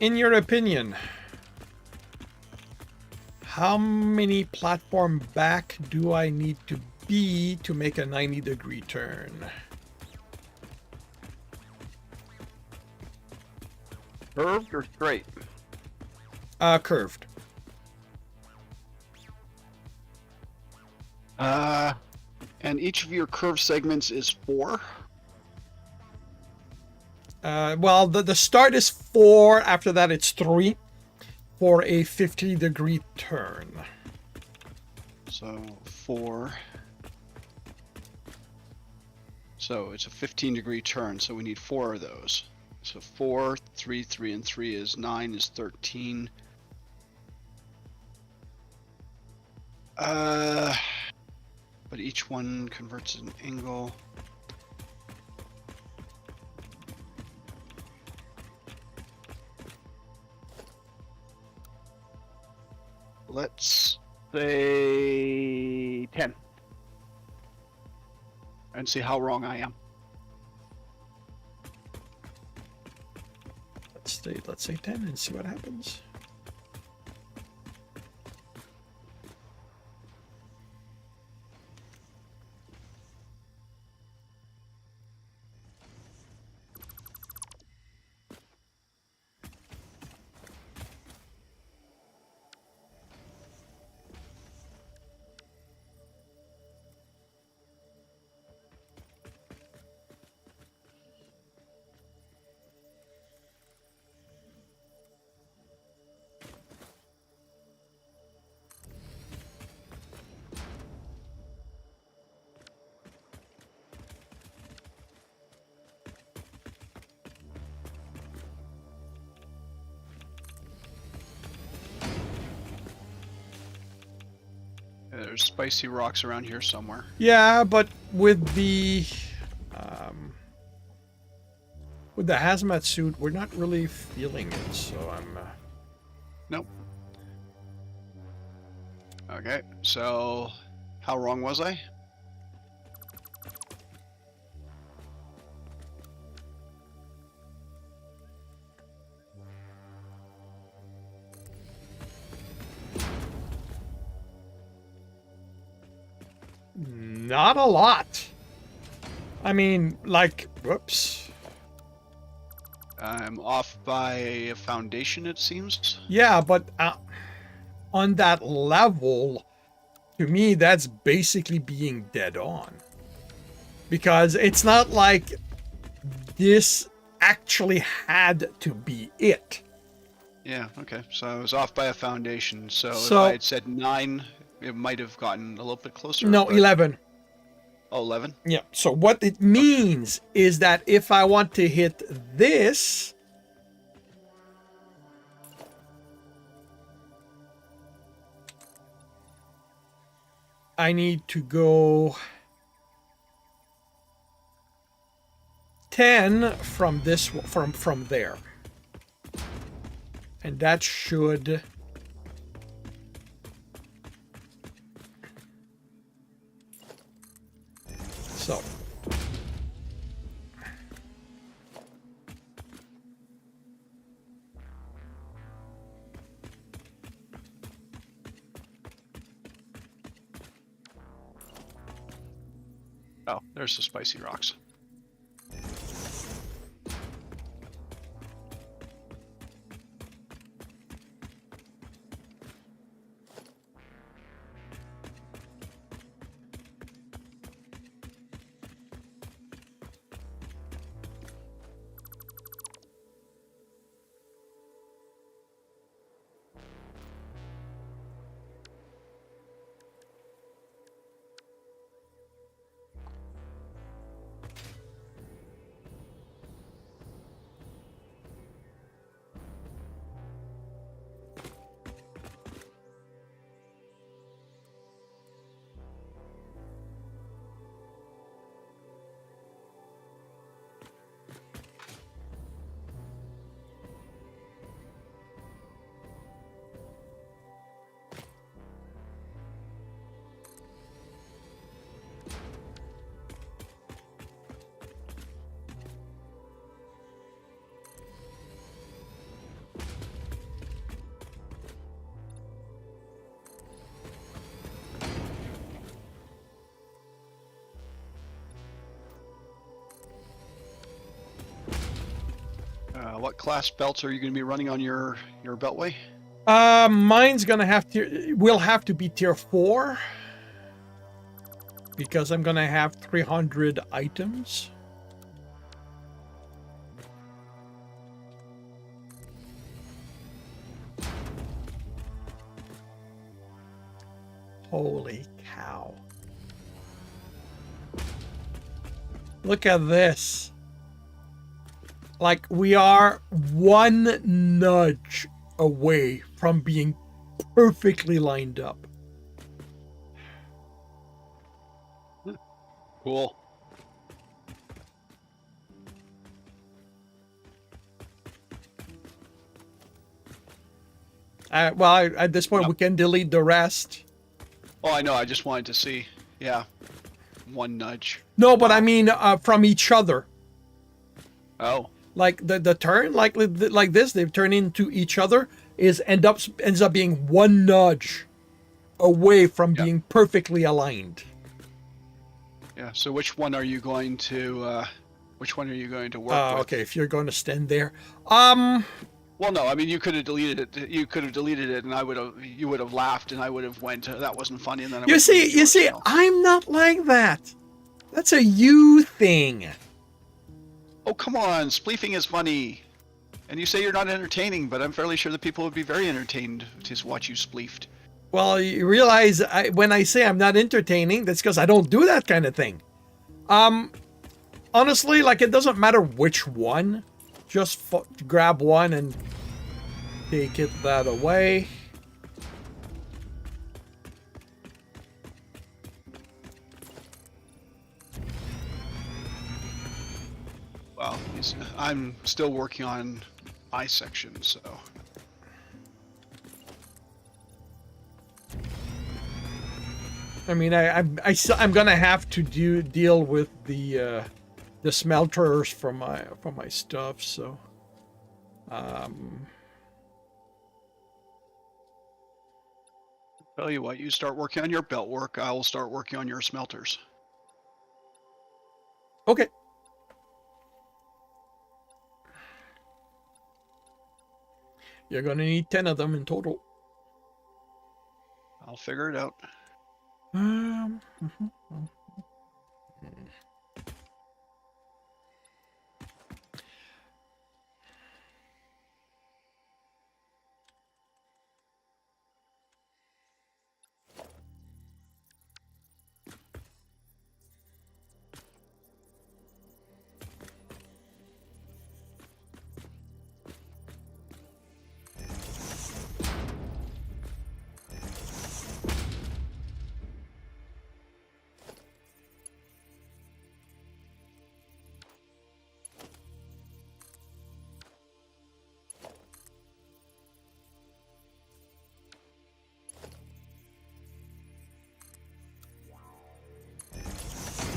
in your opinion, how many platform back do I need to be to make a 90-degree turn? Curved or straight? Curved. And each of your curved segments is 4? Well, the start is 4, after that it's 3 for a 50-degree turn. So 4. So it's a 15-degree turn, so we need 4 of those. So 4, 3, 3, and 3 is 9, is 13. But each one converts an angle. Let's say 10. And see how wrong I am. Let's say 10 and see what happens. There's spicy rocks around here somewhere. Yeah, but with the hazmat suit, we're not really feeling it. So I'm. Nope. Okay, so how wrong was I? Not a lot. I mean, like, whoops. I'm off by a foundation, it seems. Yeah, but on that level, to me, that's basically being dead on. Because it's not like this actually had to be it. Yeah, okay. So I was off by a foundation. So if So- I had said 9, it might have gotten a little bit closer. No, but... 11. Oh, 11? Yeah, so what it means is that if I want to hit this, I need to go 10 from this from there. And that should so Oh, there's the spicy rocks. What class belts are you going to be running on your beltway? mine's gonna will have to be tier 4 because I'm gonna have 300 items. Holy cow. Look at this. Like, we are one nudge away from being perfectly lined up. Cool. Well, at this point, Yep. we can delete the rest. Oh, I know. I just wanted to see. Yeah, one nudge. No, but I Wow. mean from each other. Oh, Like the turn, like this, they've turned into each other. Ends up being one nudge away from yeah, being perfectly aligned. yeah. So which one are you going to? Which one are you going to work with? Okay, if you're going to stand there, Well, no. I mean, you could have deleted it. You could have deleted it, and I would have. You would have laughed, and I would have went. That wasn't funny, and then I would you have see, deleted you yours. see, So. I'm not like that. That's a you thing. Oh, come on. Spleefing is funny. And you say you're not entertaining, but I'm fairly sure that people would be very entertained to watch you spleefed. Well, you realize when I say I'm not entertaining, that's because I don't do that kind of thing. Honestly, like it doesn't matter which one. Just grab one and take it that away. Well, I'm still working on my section, so. I mean, I'm gonna have to deal with the smelters from my stuff. So, Tell you what, you start working on your belt work, I will start working on your smelters. okay. You're gonna need 10 of them in total. I'll figure it out. Um,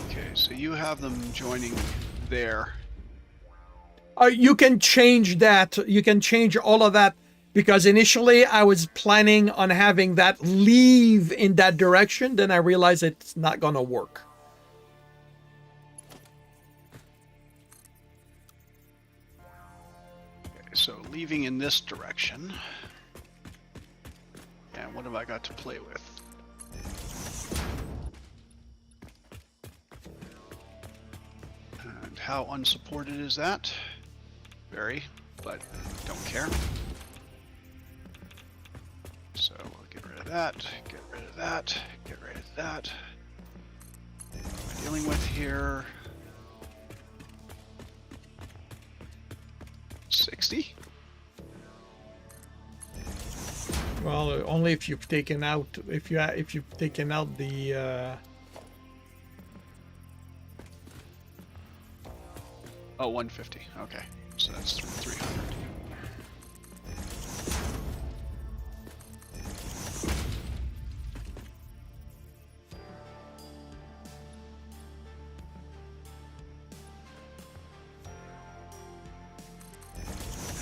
Okay, so you have them joining there. you can change that. You can change all of that because initially I was planning on having that leave in that direction. Then I realized it's not gonna work. Okay, so leaving in this direction. And what have I got to play with? And how unsupported is that? Very, but don't care. So we'll get rid of that, get rid of that, get rid of that. What am I dealing with here? 60? Well, only if you've taken out if you've taken out the. Oh, 150. Okay, so that's 300.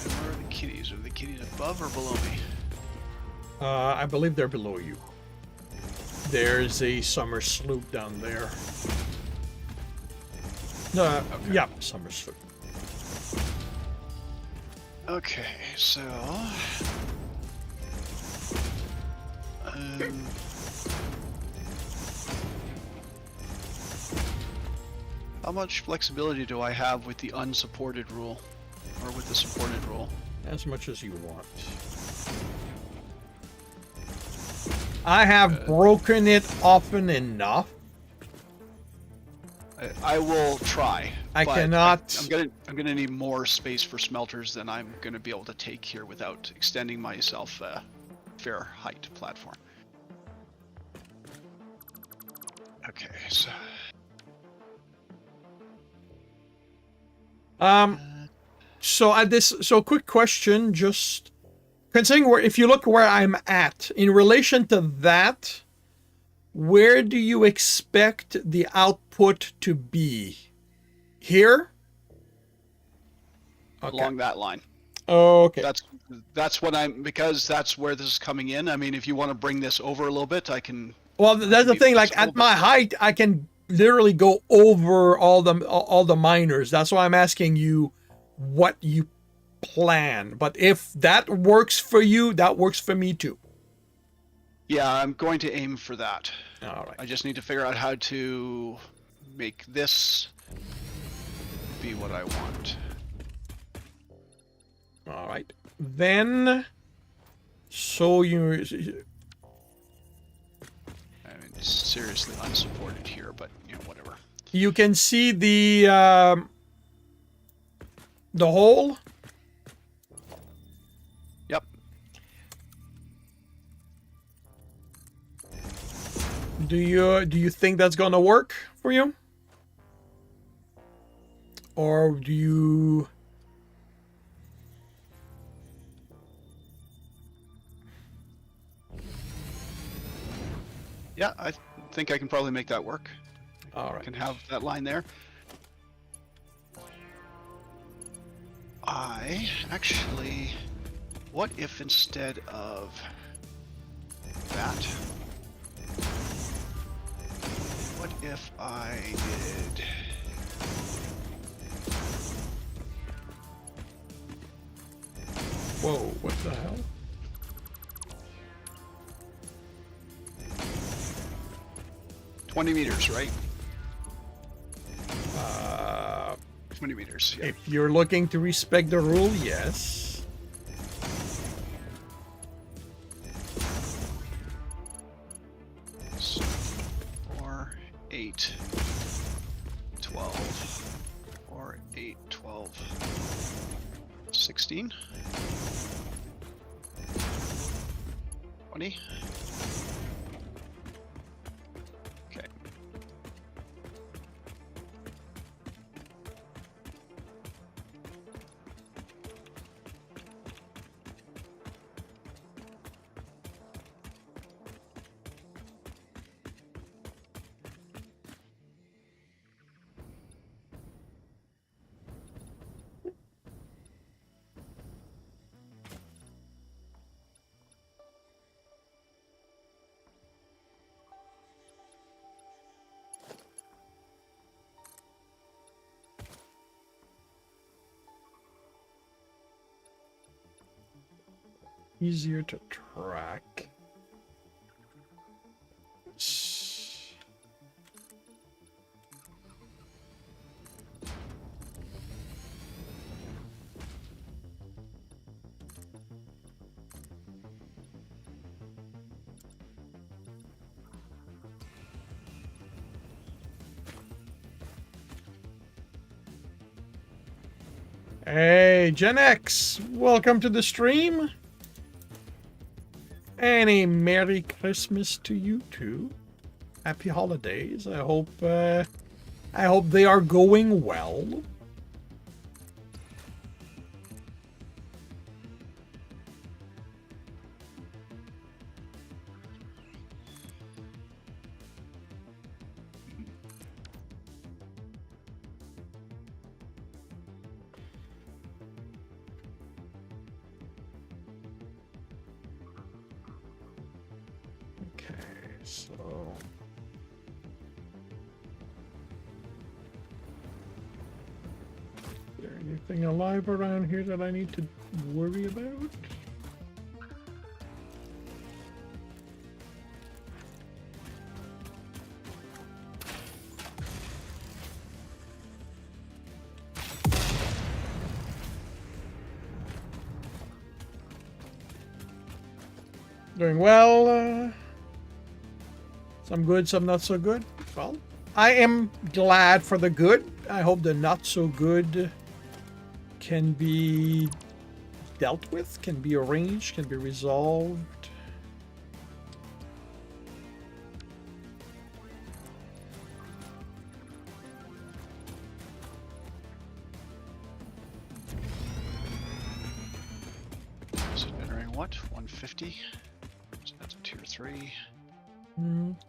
And where are the kitties? Are the kitties above or below me? I believe they're below you. There's a summer sloop down there. No, Okay. yeah, summer sloop. Okay, so um, how much flexibility do I have with the unsupported rule, or with the supported rule? As much as you want. I have broken it often enough. I will try. I but cannot. I'm gonna need more space for smelters than I'm gonna be able to take here without extending myself a fair height platform. Okay, so So at this, so quick question, just considering where, if you look where I'm at in relation to that, where do you expect the output to be? Here? Okay. Along that line. Okay. That's what I'm, because that's where this is coming in. I mean, if you want to bring this over a little bit, I can. Well, that's the thing. Like at my height, I can literally go over all the miners. That's why I'm asking you what you plan. But if that works for you, that works for me too. Yeah, I'm going to aim for that. All right. I just need to figure out how to make this be what I want. All right. Then, so you. I mean, it's seriously unsupported here, but you know, whatever. You can see the hole. Yep. Do you think that's gonna work for you? Or do you? Yeah, I think I can probably make that work. All right. I can have that line there. What if instead of that, what if I did Whoa, what the hell? $20, right? 20 meters, yeah. If you're looking to respect the rule, yes. So 4, 8, 12, 4, 8, 12, 16, 20. Okay. Easier to track. Hey, Gen X, welcome to the stream. And a Merry Christmas to you too. Happy holidays. I hope they are going well. So is there anything alive around here that I need to worry about? Doing well. Some good, some not so good. Well, I am glad for the good. I hope the not so good can be dealt with, can be arranged, can be resolved. So generating what? 150? So that's a tier 3.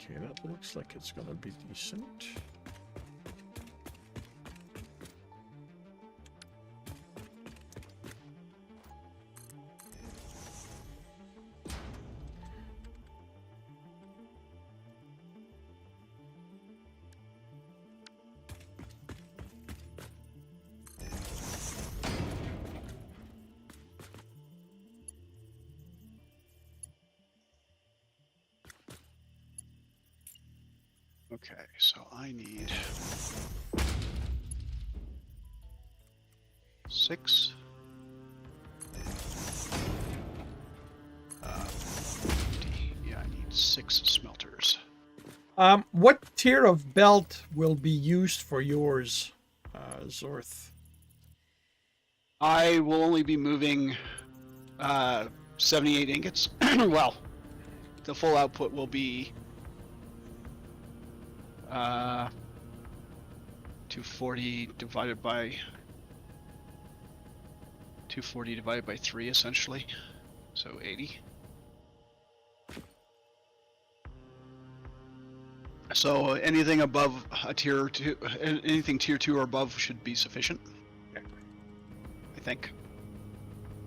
Okay, that looks like it's gonna be decent. Okay, so I need 6. 50. Yeah, I need 6 smelters. What tier of belt will be used for yours, Zorth? I will only be moving 78 ingots. Well, the full output will be 240 divided by 3 essentially, so 80. So anything above a tier 2, anything tier 2 or above should be sufficient, I think.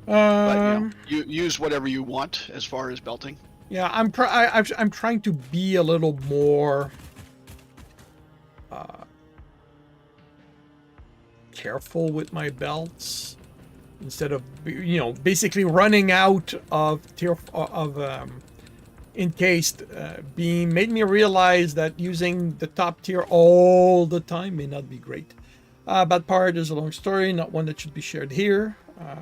But you use whatever you want as far as belting. Yeah, I'm trying to be a little more careful with my belts instead of basically running out of encased beam. Made me realize that using the top tier all the time may not be great. Bad part is a long story, not one that should be shared here.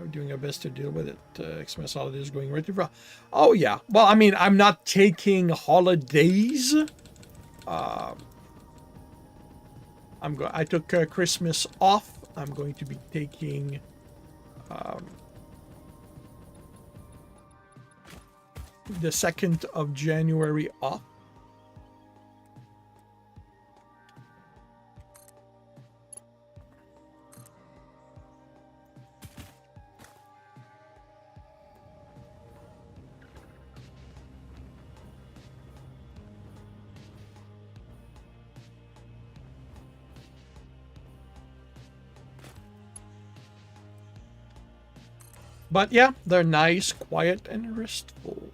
Doing our best to deal with it. Xmas holidays going right through. Oh yeah. Well, I mean, I'm not taking holidays. I took Christmas off. I'm going to be taking the 2nd of January off. But yeah, they're nice, quiet, and restful.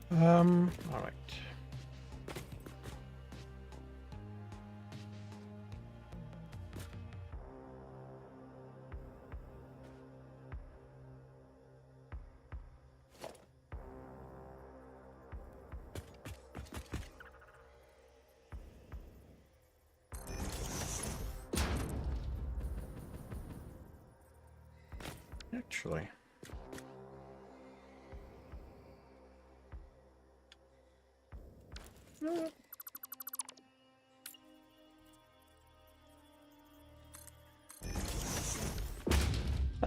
All right. Actually.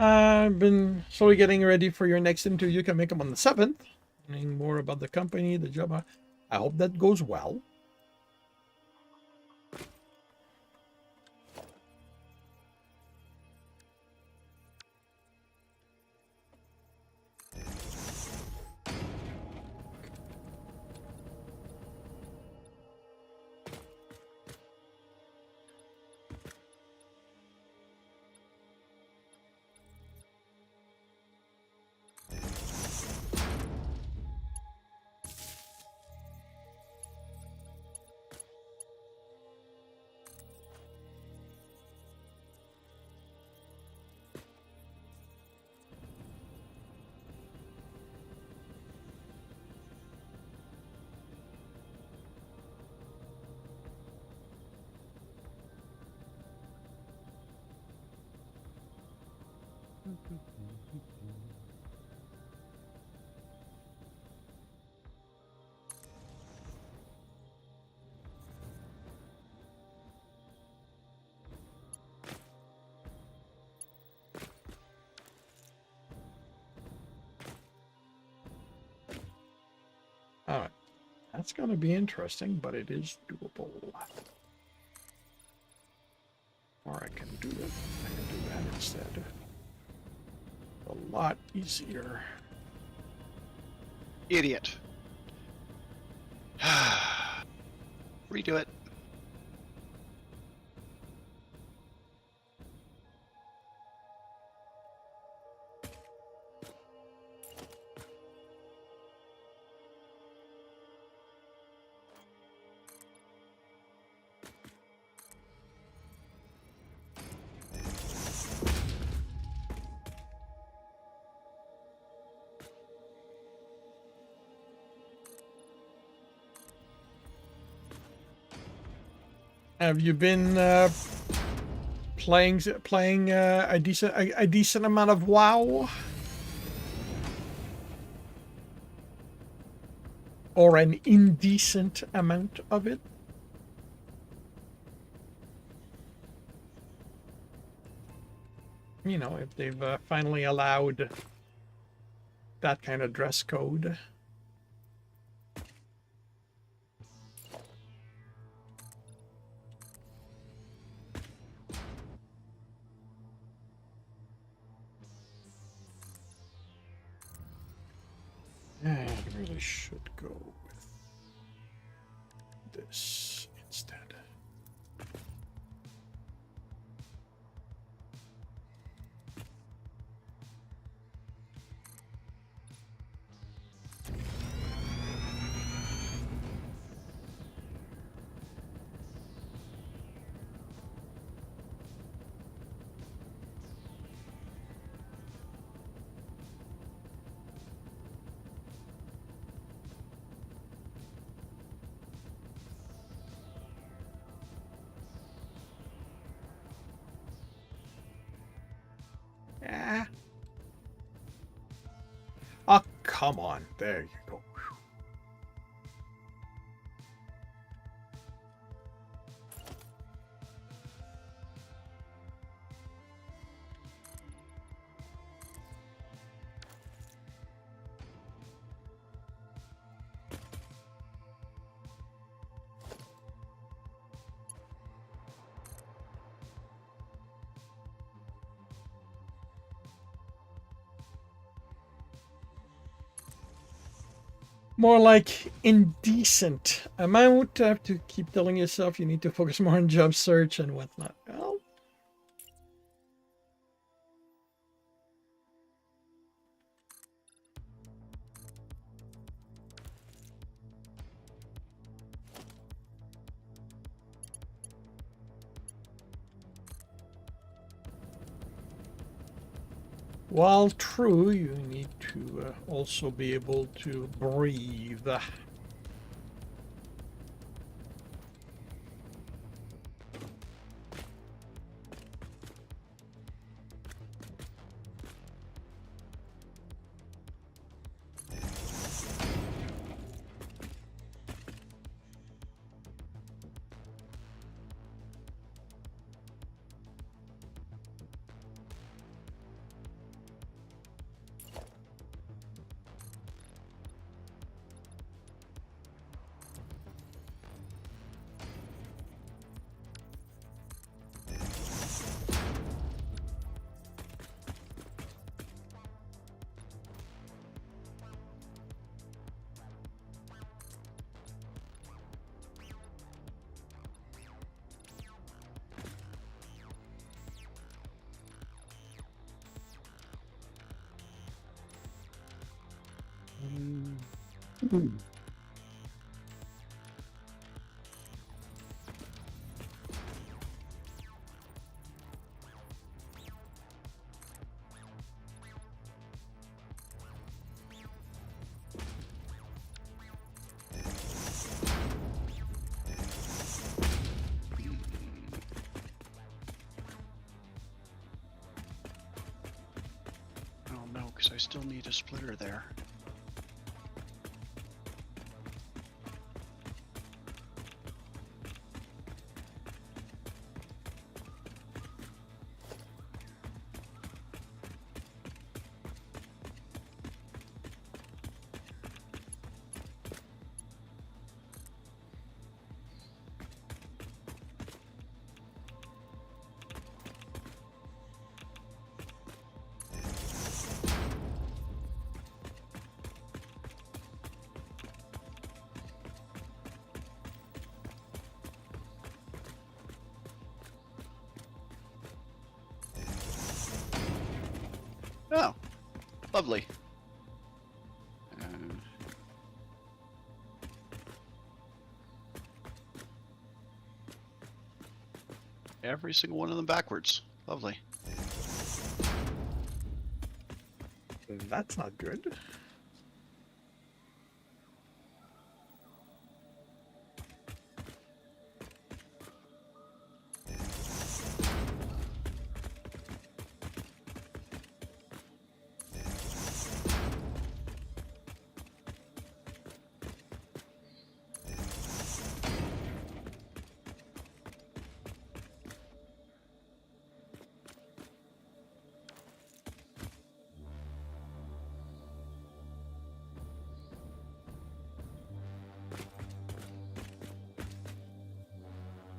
I've been slowly getting ready for your next interview. You can make them on the 7th. Learning more about the company, the job. I hope that goes well. All right. That's going to be interesting, but it is doable. Or I can do it. I can do that instead. A lot easier. Idiot. Redo it. Have you been playing a decent amount of WoW? Or an indecent amount of it? You know, if they've finally allowed that kind of dress code. I really should go with this instead. Ah. Oh, come on. There you go. More like indecent amount. Have to keep telling yourself you need to focus more on job search and whatnot. Well, while true, you need to also be able to breathe. Oh no, because I still need a splitter there. Lovely. Every single one of them backwards. Lovely. That's not good.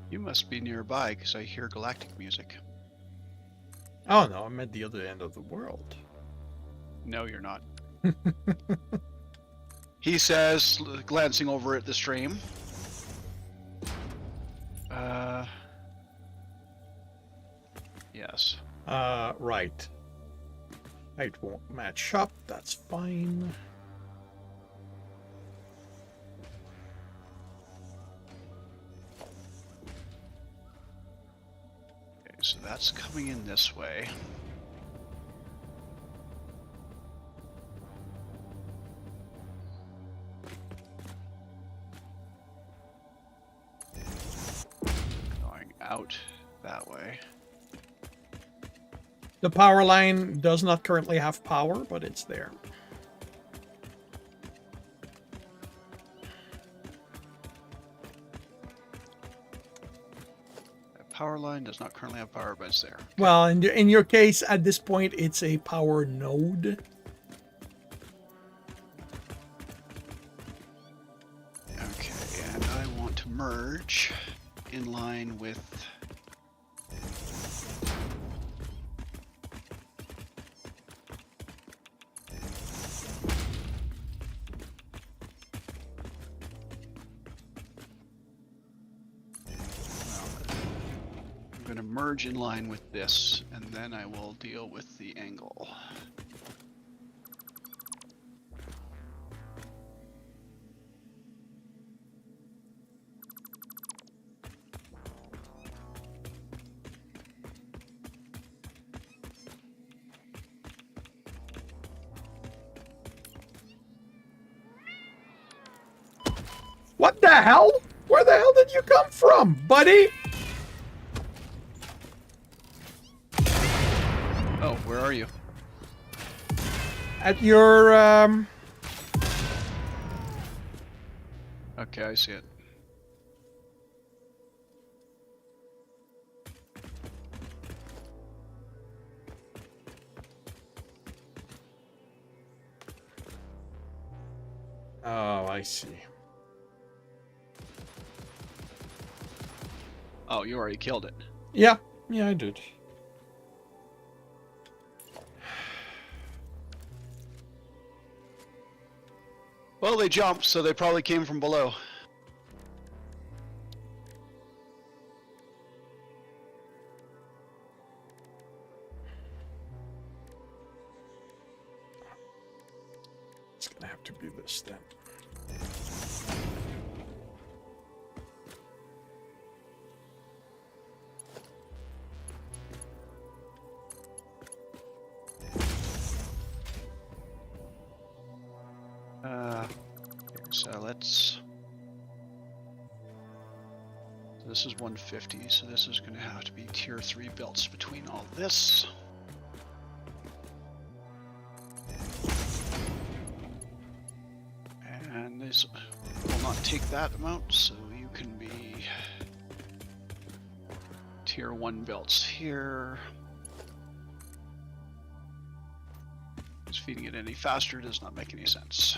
You must be nearby because I hear galactic music. Oh no, I'm at the other end of the world. No, you're not. He says, glancing over at the stream. Yes. Right. It won't match up, that's fine. Okay, so that's coming in this way. Going out that way. The power line does not currently have power, but it's there. That power line does not currently have power, but it's there. Okay. Well, in your case, at this point, it's a power node. Okay, and I want to merge in line with... I'm going to merge in line with this, and then I will deal with the angle. What the hell? Where the hell did you come from, buddy? Oh, where are you? At your, Okay, I see it. Oh, I see. Oh, you already killed it. Yeah, I did. Well, they jumped, so they probably came from below. It's gonna have to be this then. So let's... This is 150, so this is going to have to be tier 3 belts between all this. And this will not take that amount, so you can be tier 1 belts here. Just feeding it any faster does not make any sense.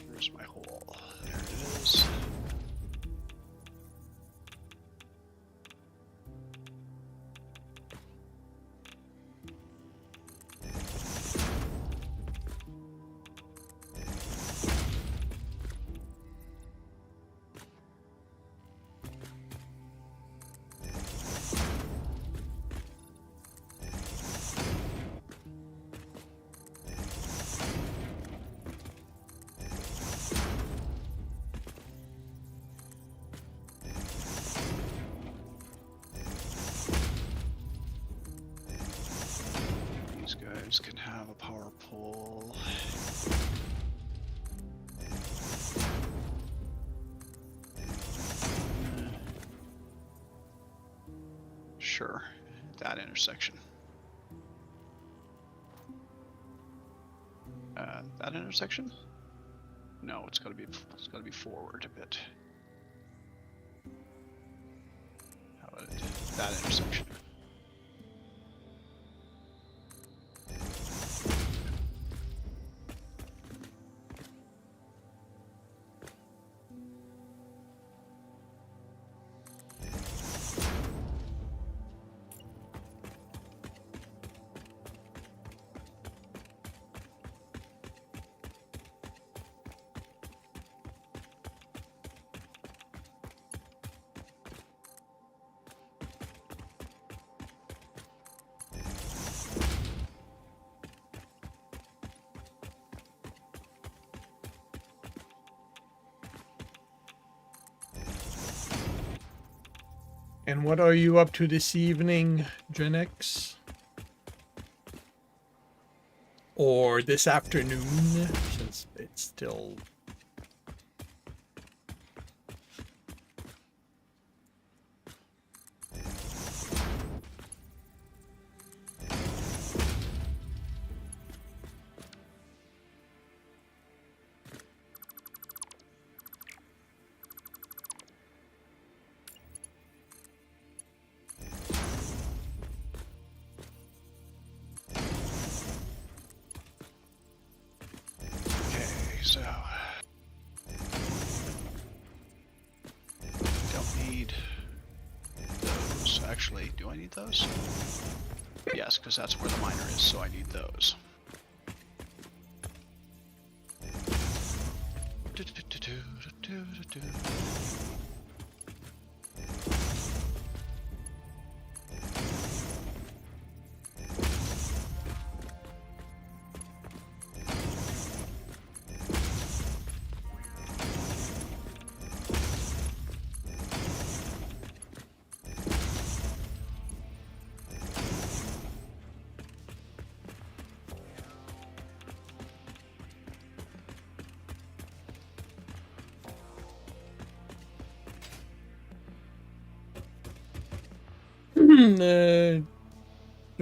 Where's my hole? There it is. these can have a power pole. Sure, that intersection. That intersection? No, it's gotta be forward a bit. How about that intersection? And what are you up to this evening, Gen X? Or this afternoon, since it's still... So, don't need those. Actually, do I need those? Yes, because that's where the miner is, so I need those.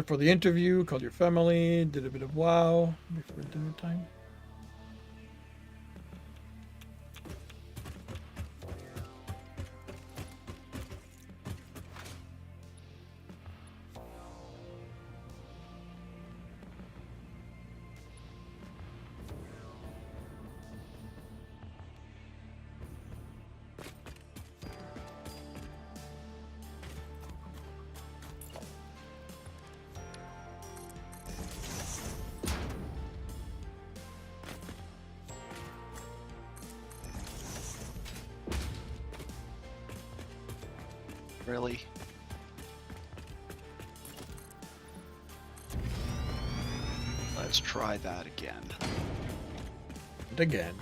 For the interview, called your family, did a bit of WoW before dinner time. Really? Let's try that again. And again.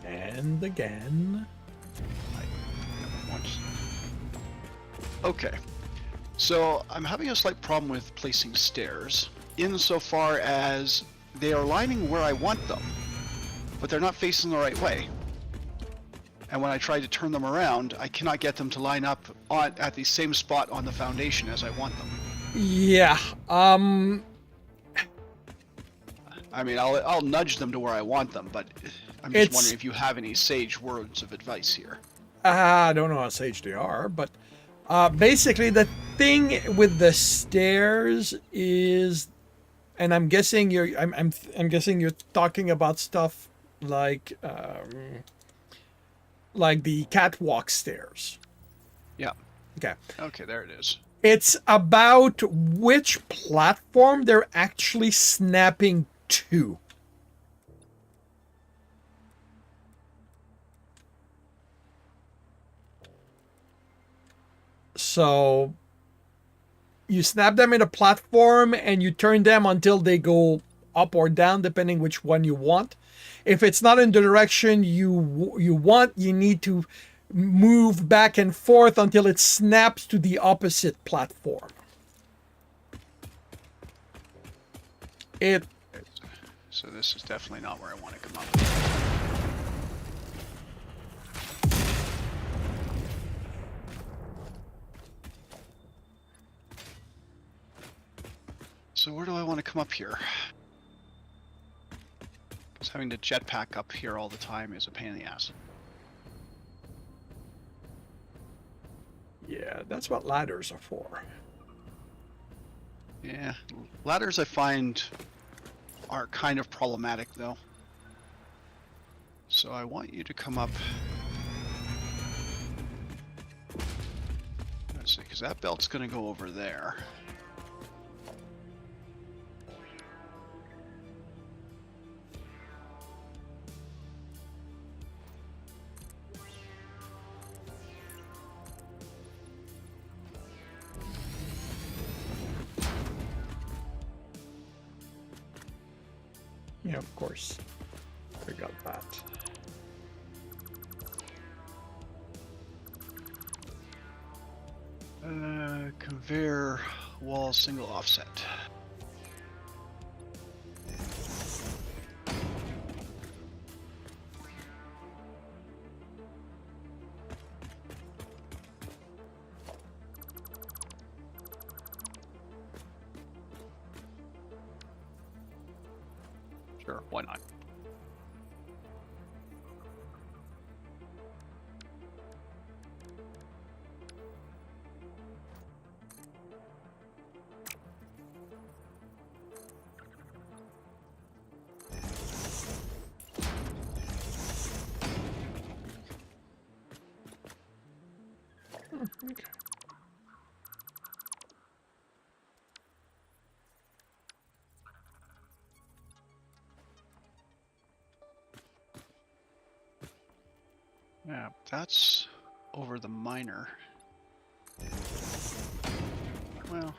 And again. Okay. So I'm having a slight problem with placing stairs, insofar as they are lining where I want them, but they're not facing the right way. And when I try to turn them around, I cannot get them to line up at the same spot on the foundation as I want them. Yeah. I mean, I'll nudge them to where I want them, but I'm just wondering if you have any sage words of advice here. I don't know how sage they are, but basically the thing with the stairs is, and I'm guessing I'm guessing you're talking about stuff like the catwalk stairs. Yeah. Okay. Okay, there it is. It's about which platform they're actually snapping to. So you snap them in a platform and you turn them until they go up or down, depending which one you want. If it's not in the direction you want, you need to move back and forth until it snaps to the opposite platform. It So this is definitely not where I want to come up. So where do I want to come up here? Because having to jetpack up here all the time is a pain in the ass. Yeah, that's what ladders are for. Yeah, ladders I find are kind of problematic though. So I want you to come up. Let's see, because that belt's going to go over there. Yeah, of course. Forgot that. Conveyor wall single offset. Sure, why not? Okay. Yeah, that's over the miner. Well,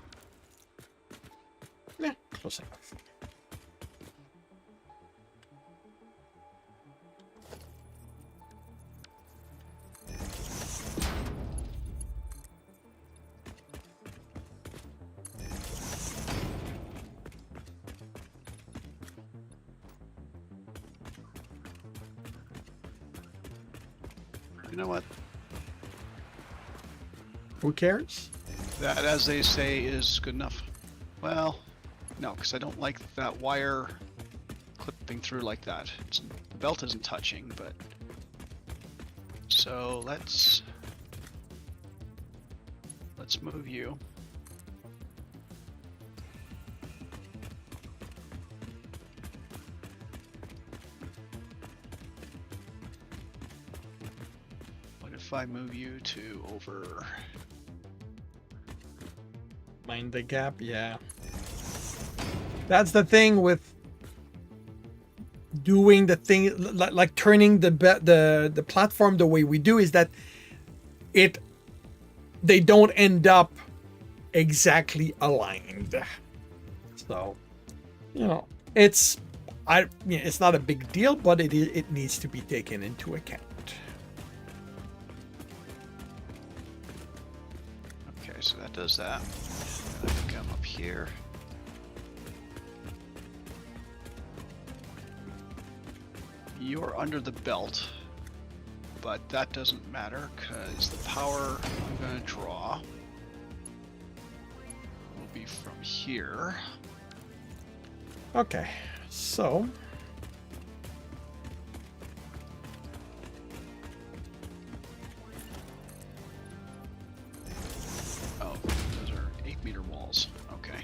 Yeah, close enough. you know what? Who cares? That, as they say, is good enough. Well, no, because I don't like that wire clipping through like that. The belt isn't touching, but... So let's move you. What if I move you to over... Mind the gap, yeah. That's the thing with doing the thing, like turning the platform the way we do, is that they don't end up exactly aligned. So, it's it's not a big deal, but it needs to be taken into account. Okay, so that does that. And I can come up here. You're under the belt, but that doesn't matter because the power I'm going to draw will be from here. Okay, so Oh, those are 8-meter walls. Okay.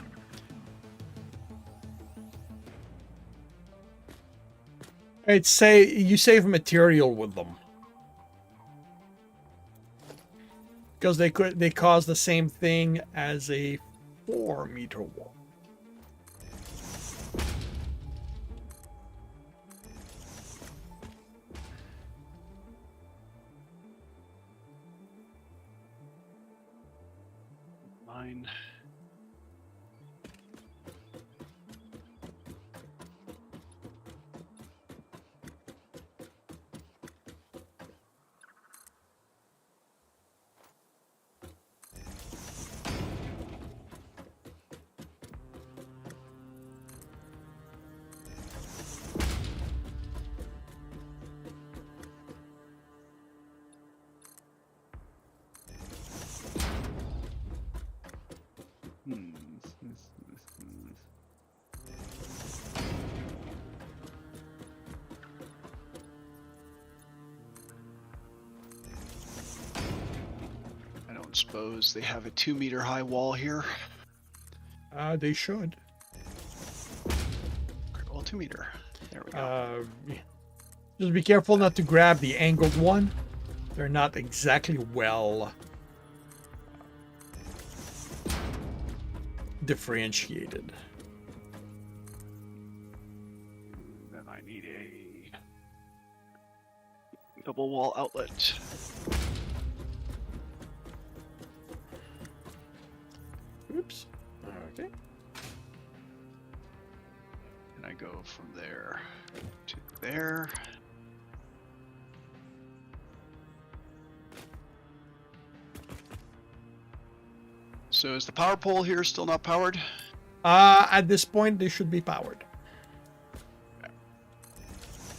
I'd say you save material with them, because they cause the same thing as a 4-meter wall. Mine. suppose they have a 2-meter high wall here. They should. Well, 2-meter. There we go. Just be careful not to grab the angled one. They're not exactly well differentiated. Then I need a double wall outlet. Oops. Okay. And I go from there to there. So is the power pole here still not powered? At this point, they should be powered.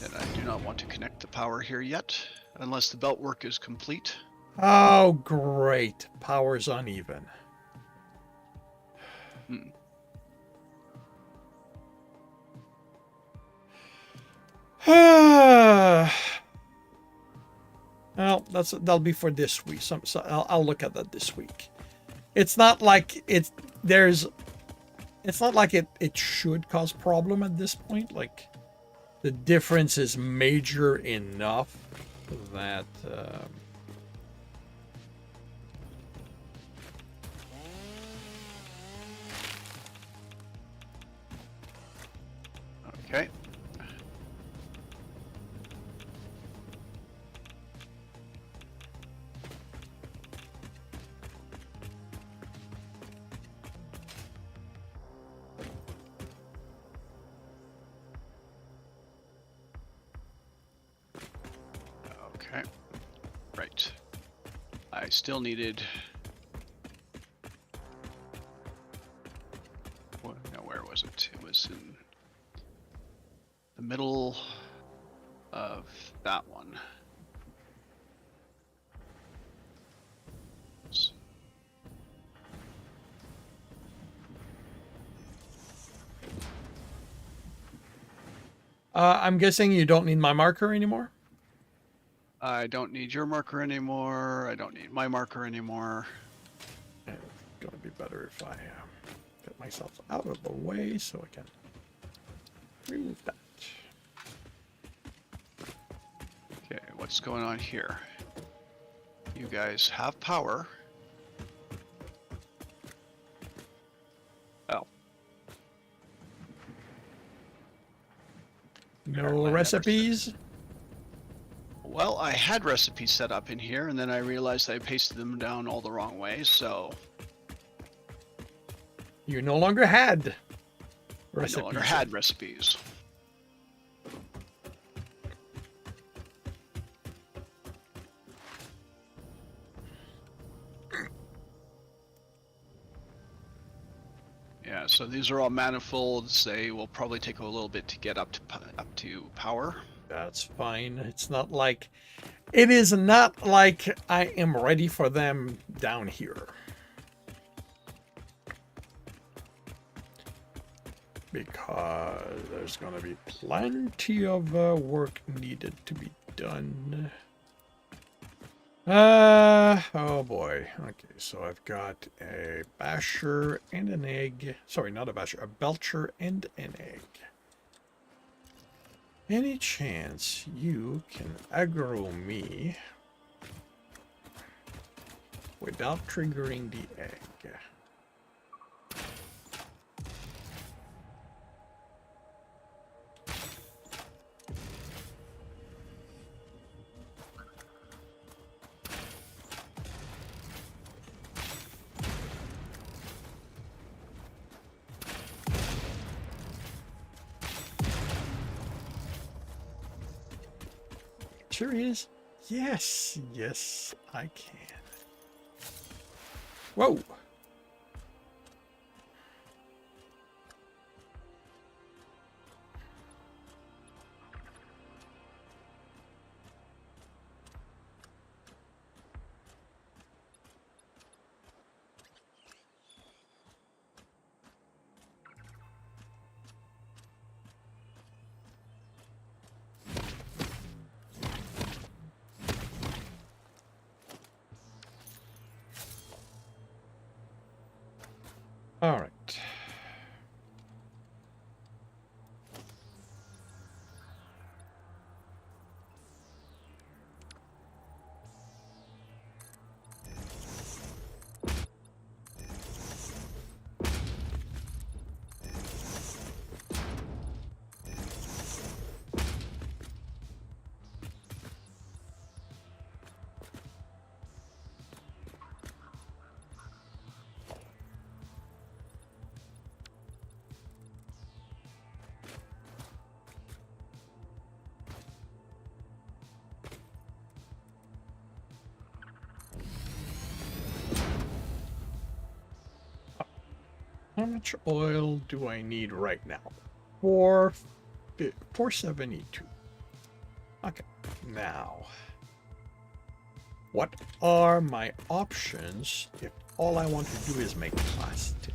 And I do not want to connect the power here yet, unless the belt work is complete. Oh, great. Power's uneven. Well, that'll be for this week. So I'll look at that this week. It's not like it's not like it should cause problem at this point. Like the difference is major enough that Okay. Okay. Right. I still needed. What? No, where was it? It was in the middle of that one. I'm guessing you don't need my marker anymore. I don't need your marker anymore. I don't need my marker anymore. It's gonna be better if I get myself out of the way so I can remove that. Okay, what's going on here? You guys have power. Oh. No recipes? Well, I had recipes set up in here, and then I realized I pasted them down all the wrong way, so... You no longer had recipes. I no longer had recipes. Yeah, so these are all manifolds. They will probably take a little bit to get up to power. That's fine. It's not like... It is not like I am ready for them down here. Because there's going to be plenty of work needed to be done. Oh boy. Okay, so I've got a basher and an egg. Sorry, not a basher, a belcher and an egg. Any chance you can aggro me without triggering the egg? Sure is. Yes, yes, I can. Whoa. All right. How much oil do I need right now? 472. Okay. Now, what are my options if all I want to do is make plastic?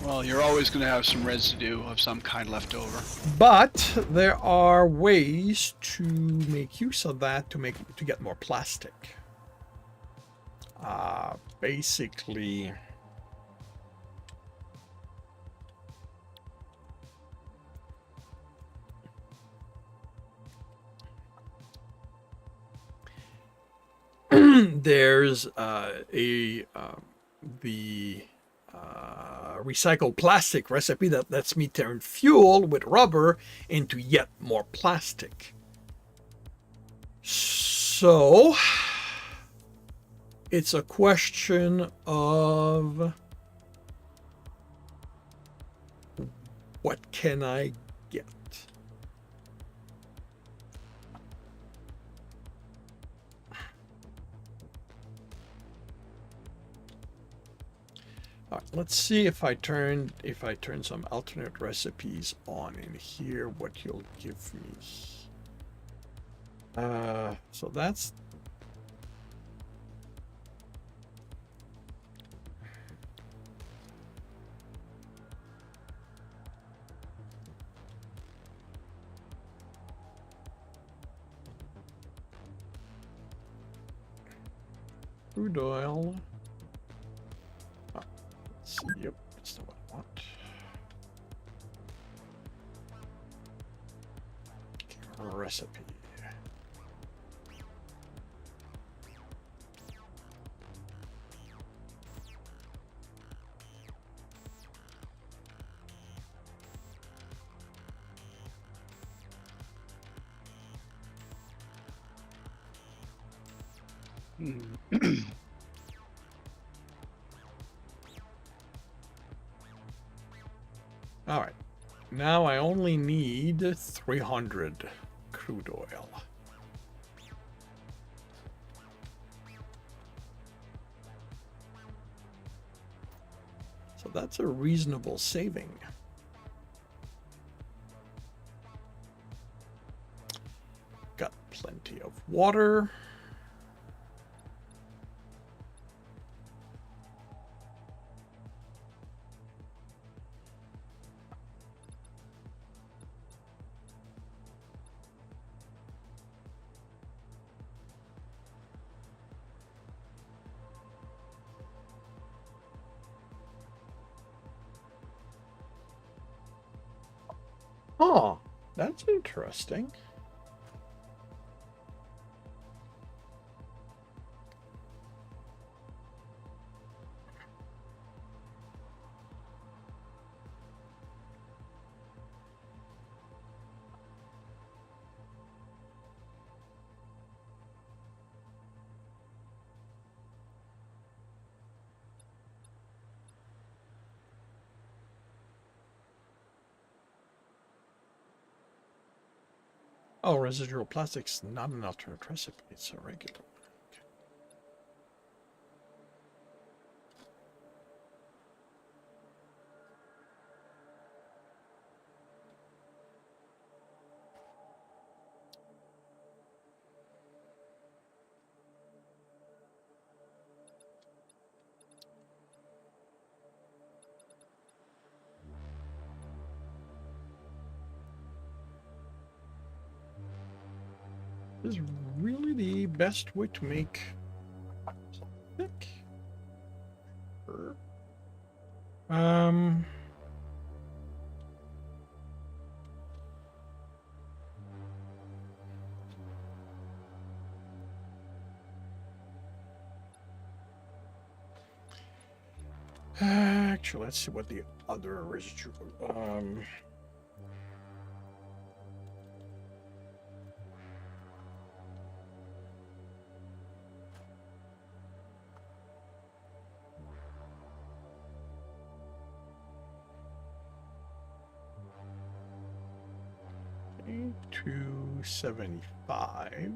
Well, you're always going to have some residue of some kind left over. But there are ways to make use of that to get more plastic. Basically, there's the recycled plastic recipe that lets me turn fuel with rubber into yet more plastic. So it's a question of what can I get? All right, let's see if I turn some alternate recipes on in here, what you'll give me. So that's crude oil. Oh, let's see. Yep, that's not what I want. Okay, recipe. All right. Now I only need 300 crude oil. So that's a reasonable saving. Got plenty of water. Oh, that's interesting. Oh, residual plastic's not an alternate recipe. It's a regular one. Okay. This is really the best way to make plastic. Um. Actually, let's see what the other residual. 275.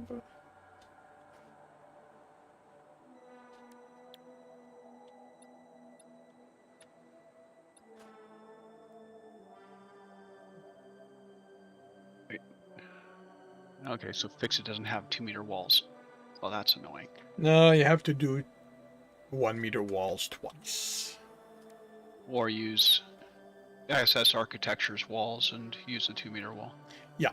Okay, so Fix-It doesn't have 2-meter walls. Well, that's annoying. No, you have to do 1-meter walls twice. Or use ISS Architecture's walls and use the 2-meter wall. Yeah.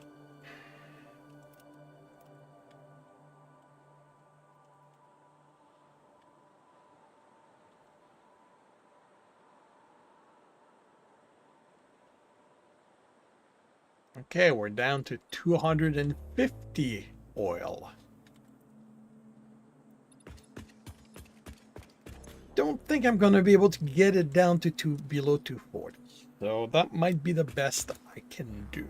Okay, we're down to 250 oil. Don't think I'm going to be able to get it down to below 240. So that might be the best I can do.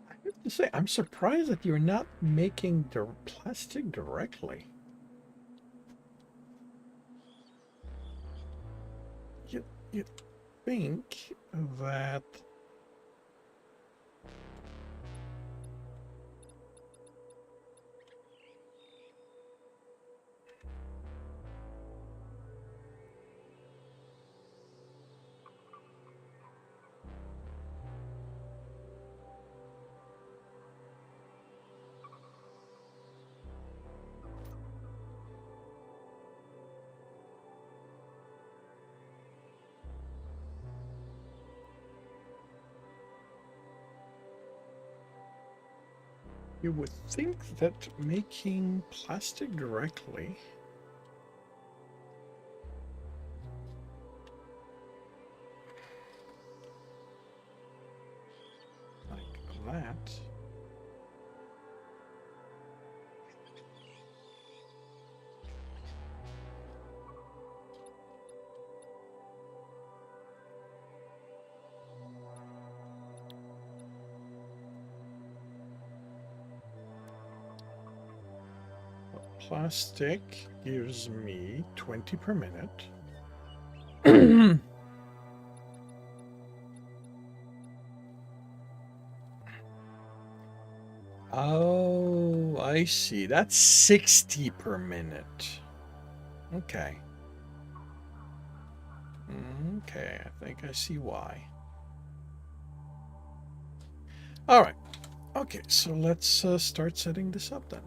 I have to say, I'm surprised that you're not making the plastic directly. You'd think that you would think that making plastic directly like that. Plastic gives me 20 per minute. Oh, I see. That's 60 per minute. Okay. Okay, I think I see why. All right. Okay, so let's start setting this up then.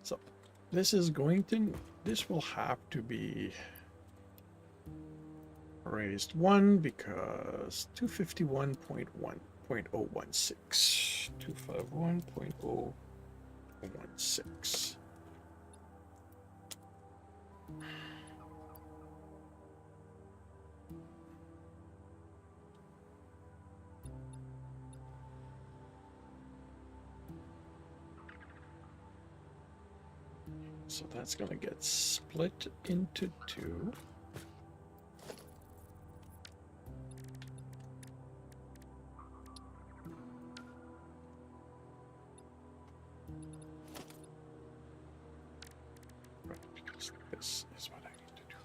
So this will have to be raised 1 because 251.1.016. 251.016. So that's going to get split into 2. Right, because this is what I need to do.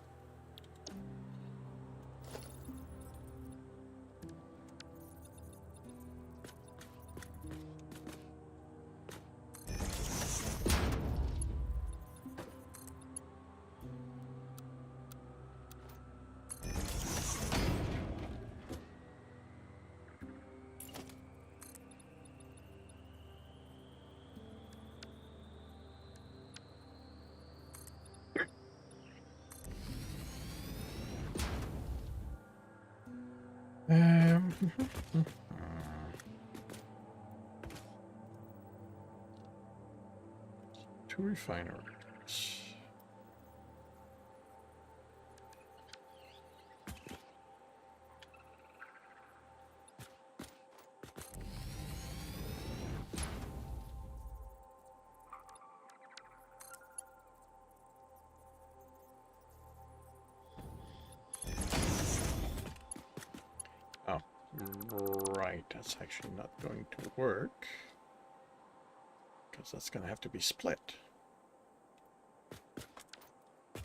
Two refineries. Oh, right. That's actually not going to work. Because that's going to have to be split.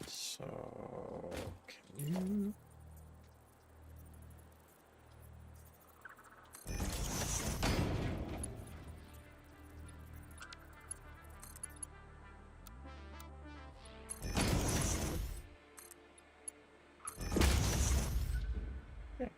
So, can you... Okay.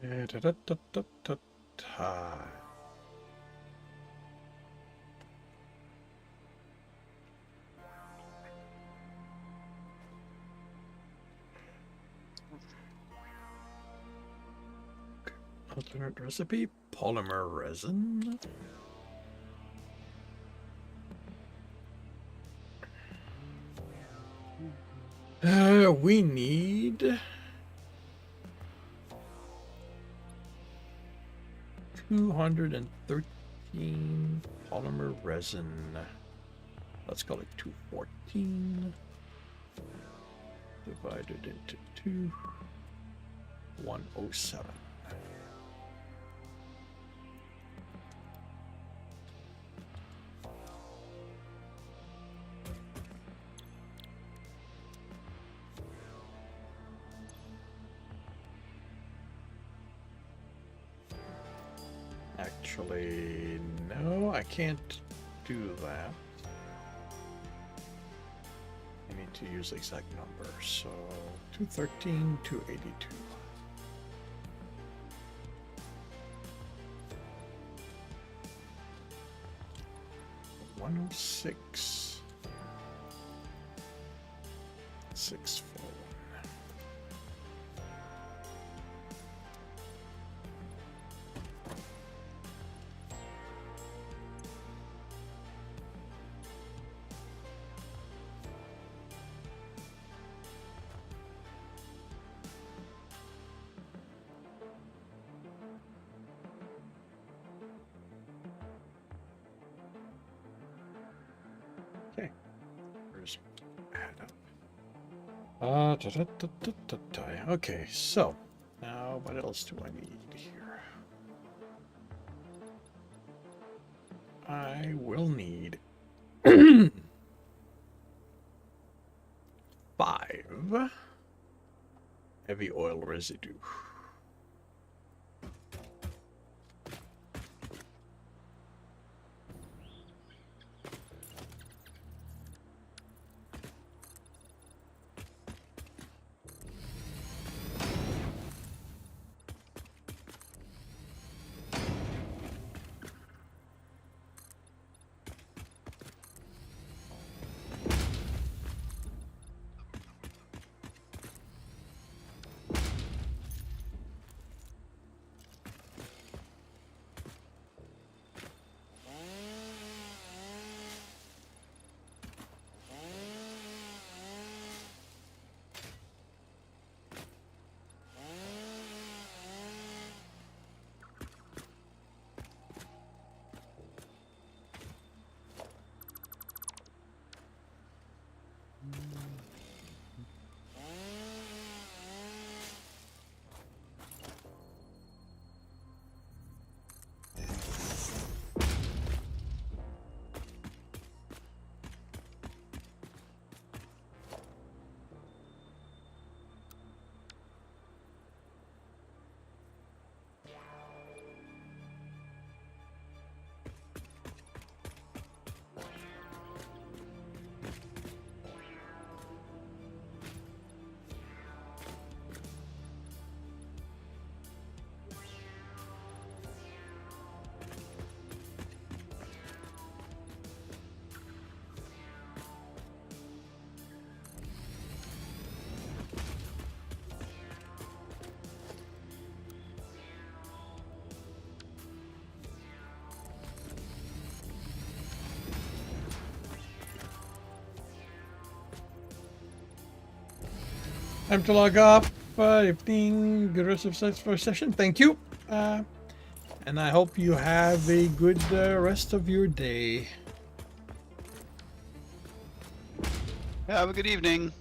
Da-da-da-da-da-da. Alternate recipe, polymer resin. We need 213 polymer resin. Let's call it 214. Divided into 2. 107. Actually, no, I can't do that. I need to use the exact number. So 213, 282. 106. 641. Okay. Where's add up? Okay, so now what else do I need here? I will need 5 heavy oil residue. Time to log off. Evening. Good rest of Satisfactory session. Thank you. And I hope you have a good rest of your day. Have a good evening.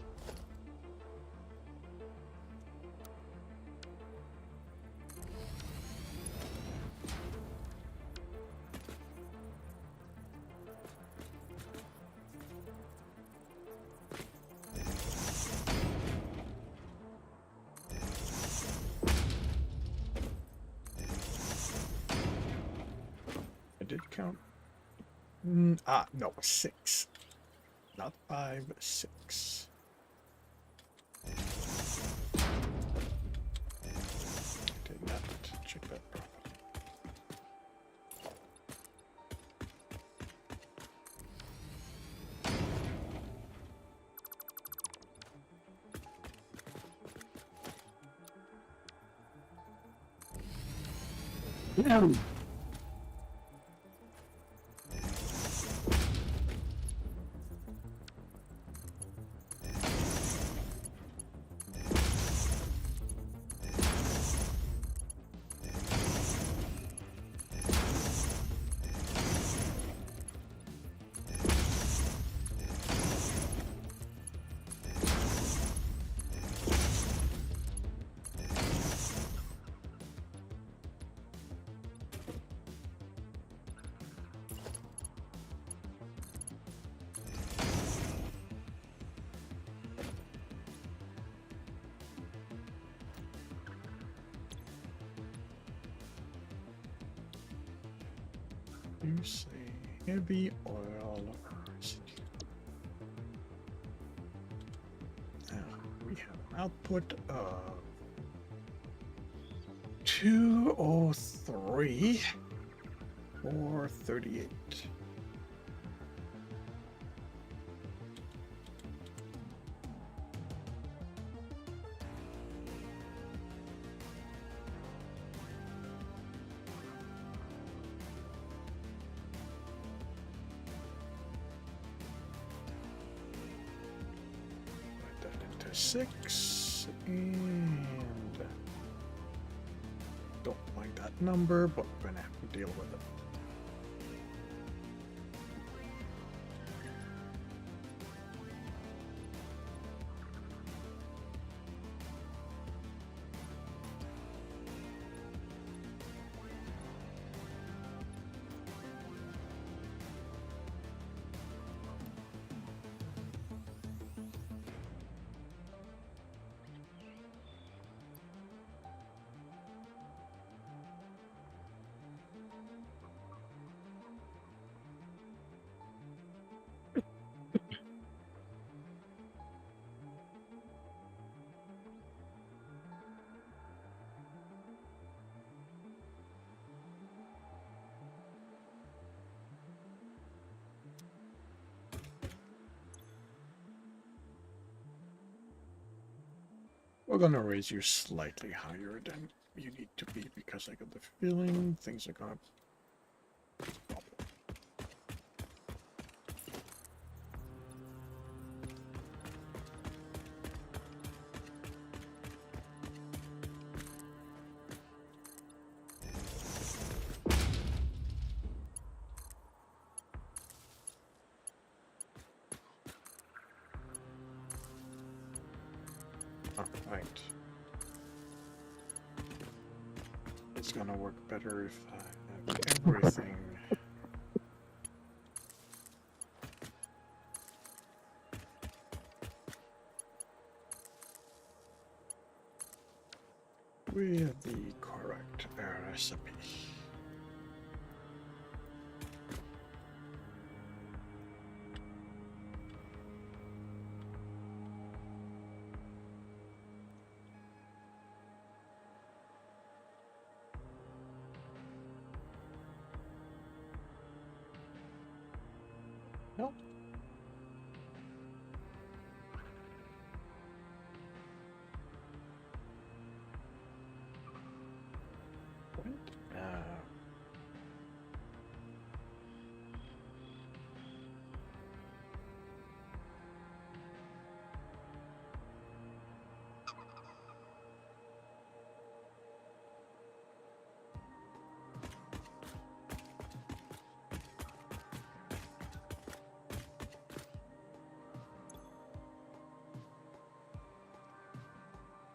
I did count. No, 6. Not 5, 6. Did not check that properly. You say heavy oil residue. Now we have an output of 203 or 38. Put that into 6 and don't like that number, but we're gonna have to deal with it. We're gonna raise you slightly higher than you need to be because I got the feeling things are gonna bubble. Alright. It's gonna work better if I have everything. With the correct recipe. Nope. What?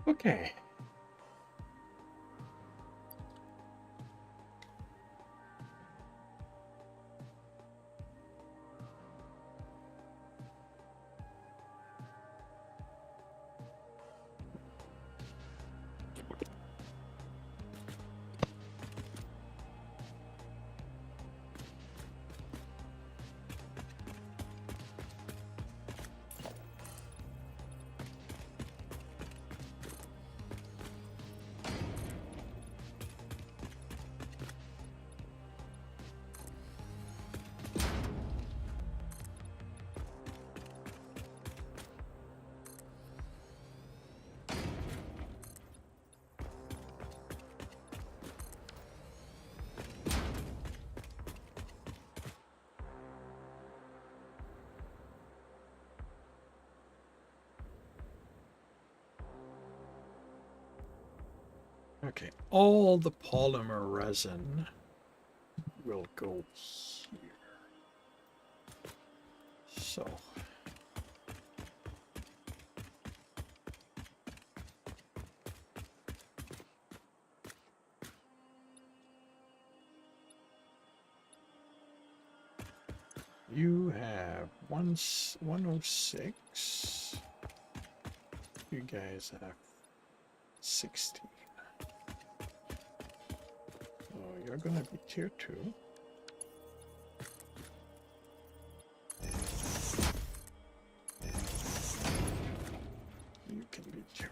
Okay. Okay, all the polymer resin will go here. So you have 106. You guys have 16. So you're gonna be tier 2. You can be tier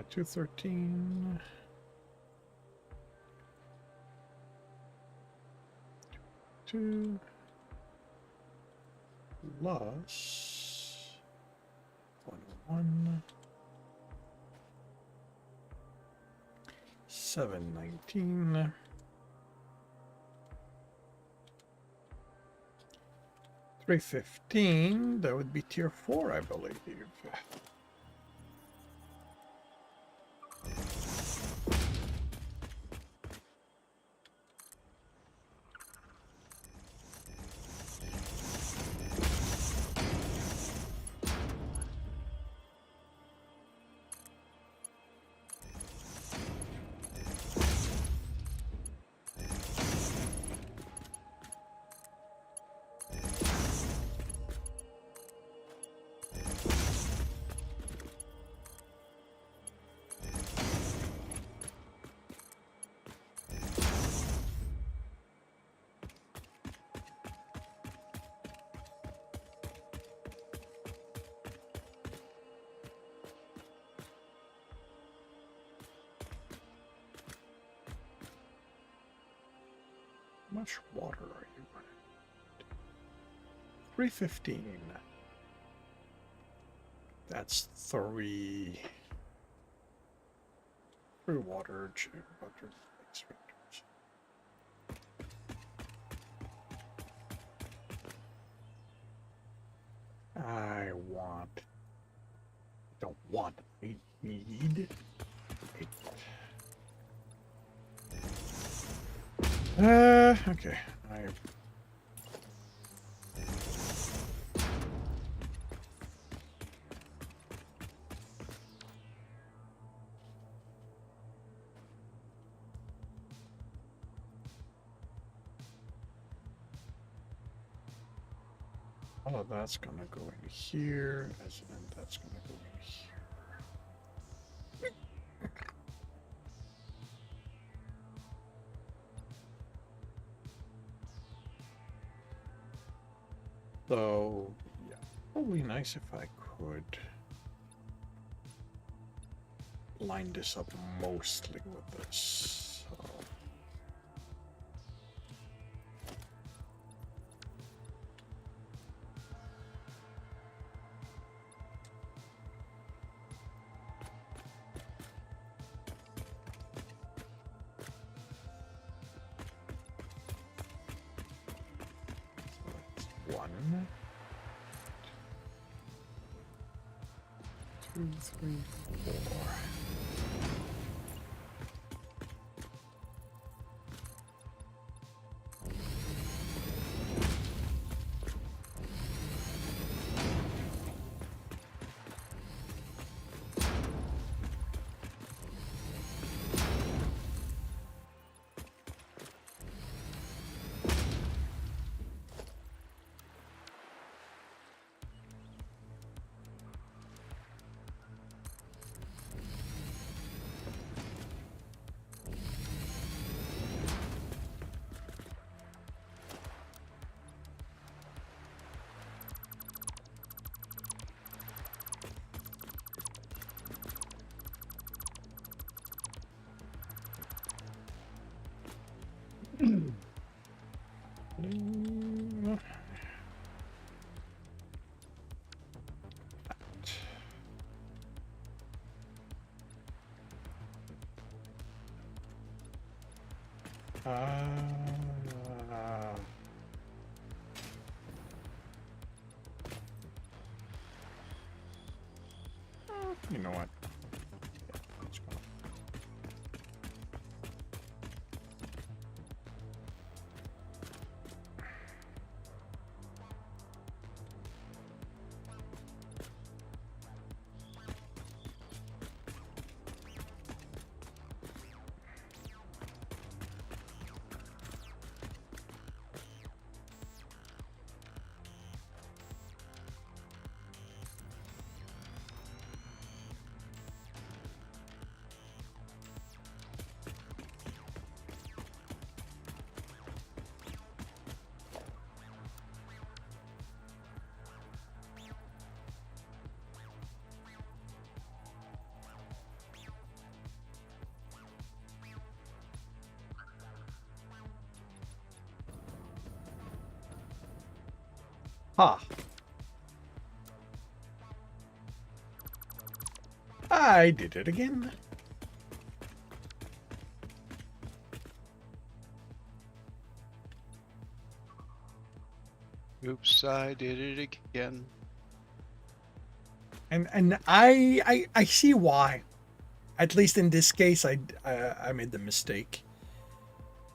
213. 2 plus 101. 719. 315. That would be tier 4, I believe. How much water are you running? 315. That's 3 water, butter, extractors. I need 8. Okay. All of that's gonna go in here, and that's gonna go in here. So, yeah, probably nice if I could line this up mostly with this. So. So that's 1. 2, 3, 4. You know what? Yeah, let's go. Ha! I did it again. Oops, I did it again. And I see why. At least in this case, I made the mistake.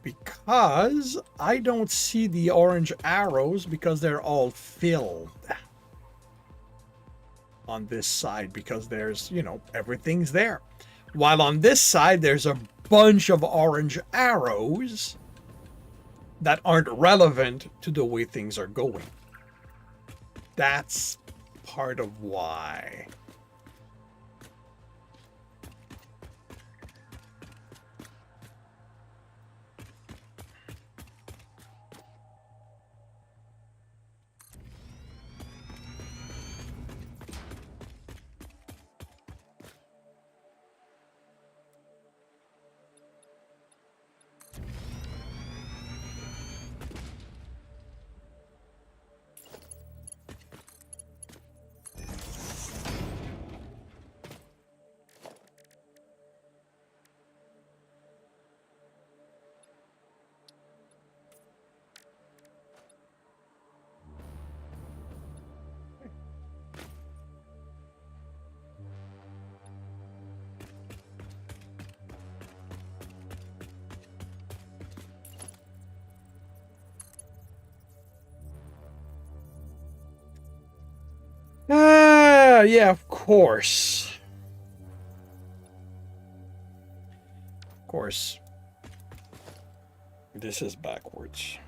Because I don't see the orange arrows because they're all filled on this side because there's, you know, everything's there. While on this side, there's a bunch of orange arrows that aren't relevant to the way things are going. That's part of why. Yeah, of course. Of course. This is backwards.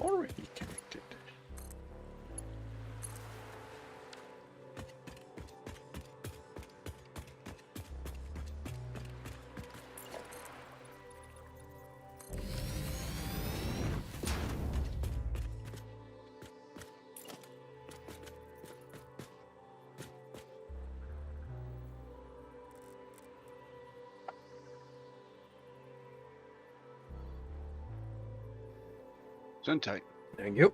Already connected. Send tight. Thank you.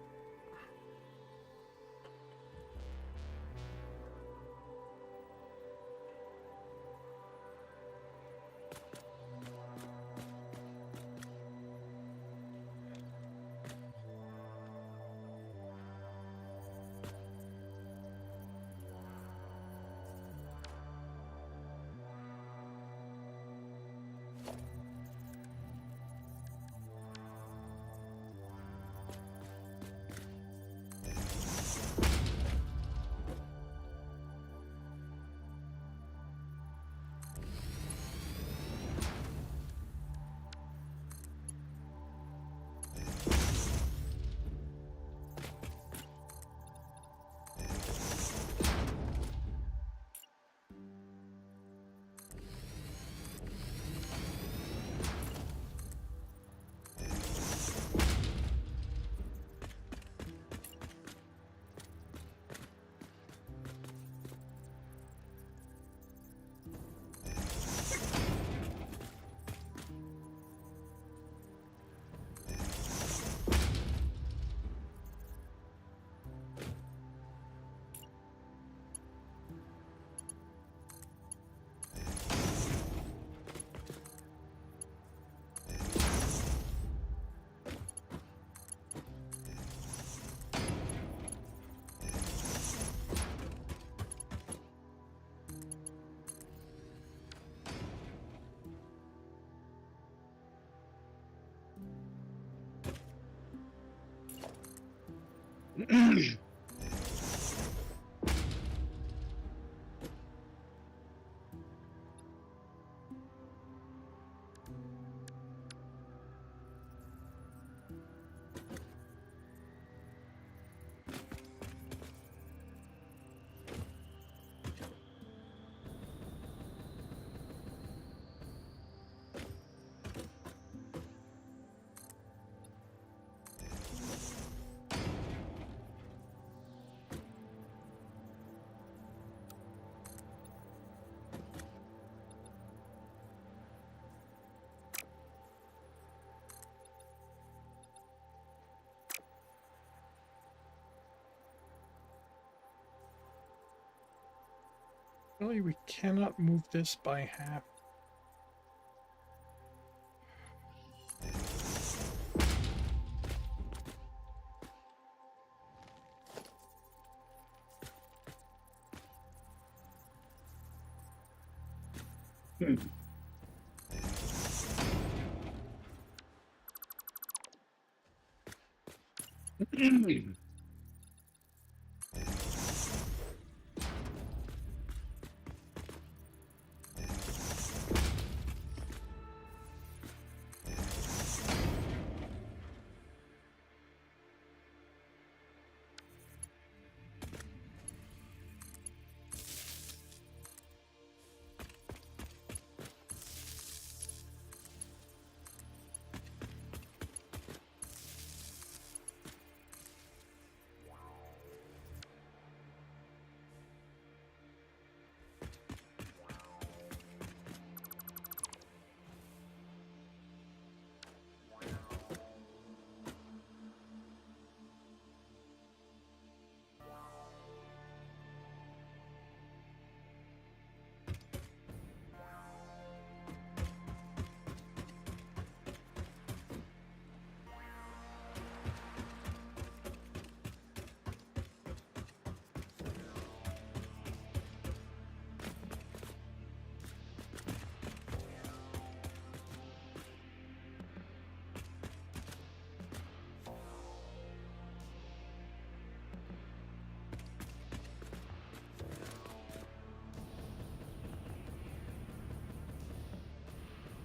Really, we cannot move this by half.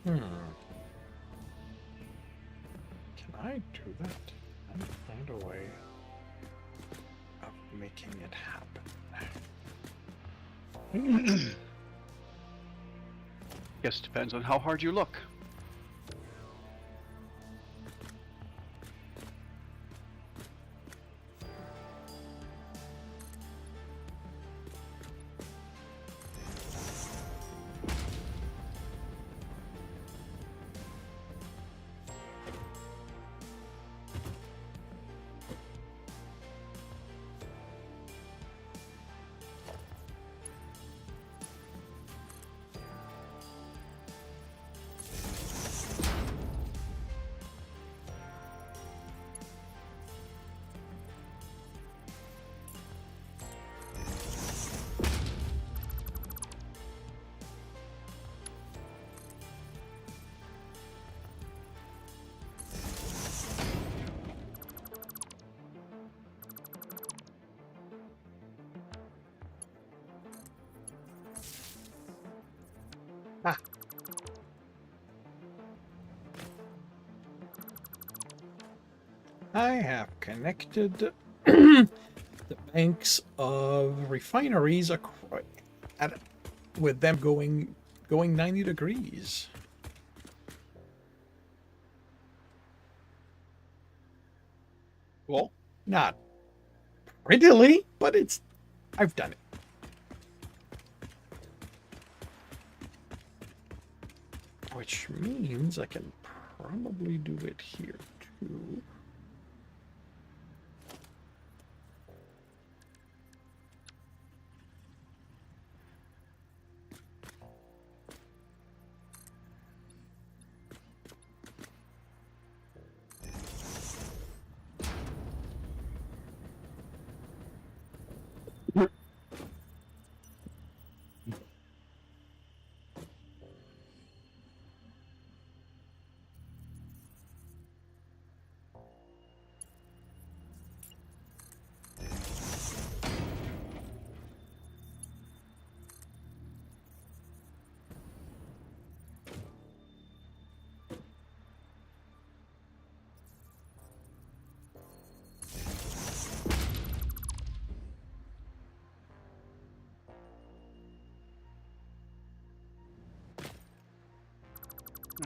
Hmm. Can I do that? Can I find a way of making it happen? Guess it depends on how hard you look. Ah. I have connected the banks of refineries with them going 90 degrees. Well, Not prettily, but I've done it. Which means I can probably do it here too.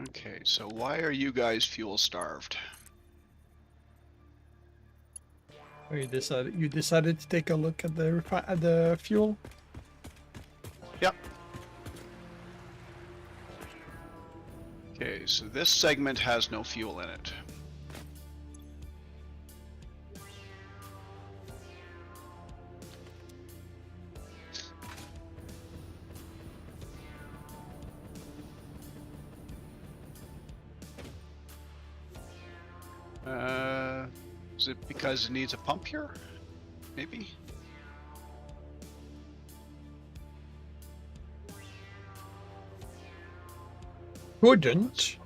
okay, so why are you guys fuel starved? You decided to take a look at the fuel. Yep. Okay, so this segment has no fuel in it. Is it because it needs a pump here? Maybe? Couldn't.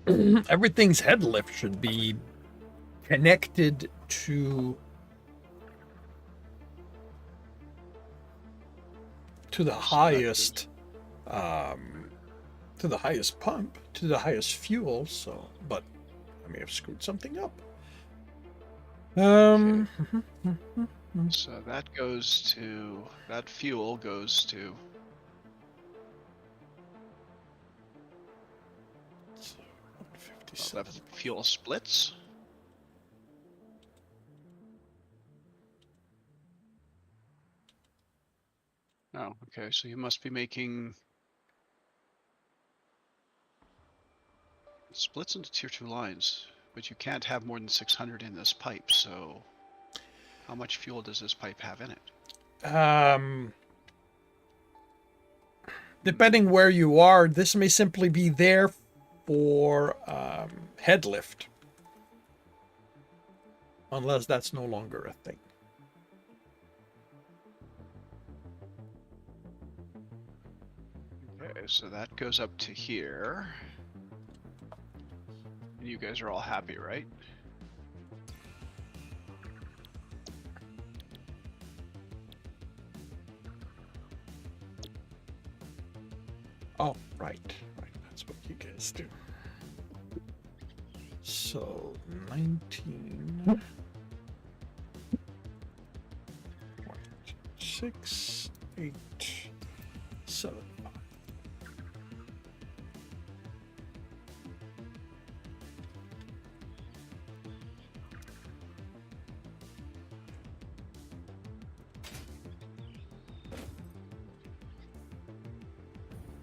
Everything's head lift should be connected to the highest to the highest pump, to the highest fuel. So, but I may have screwed something up. Okay. So that goes to, that fuel goes to, well, that fuel splits. Oh, okay, so you must be making splits into tier 2 lines, but you can't have more than 600 in this pipe, so how much fuel does this pipe have in it? Depending where you are, this may simply be there for head lift, unless that's no longer a thing. Okay, so that goes up to here. And you guys are all happy, right? Oh, Right, that's what you guys do. So 19. 6, 8, 7.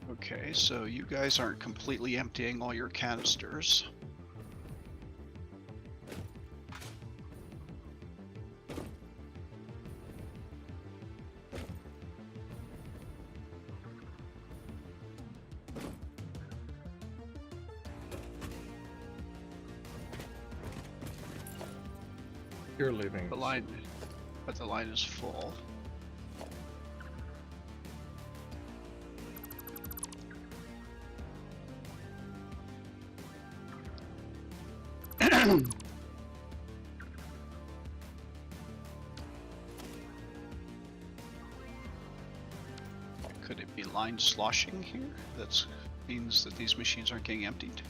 Okay, so you guys aren't completely emptying all your canisters. You're leaving. The line, but the line is full. Could it be line sloshing here? That means that these machines aren't getting emptied.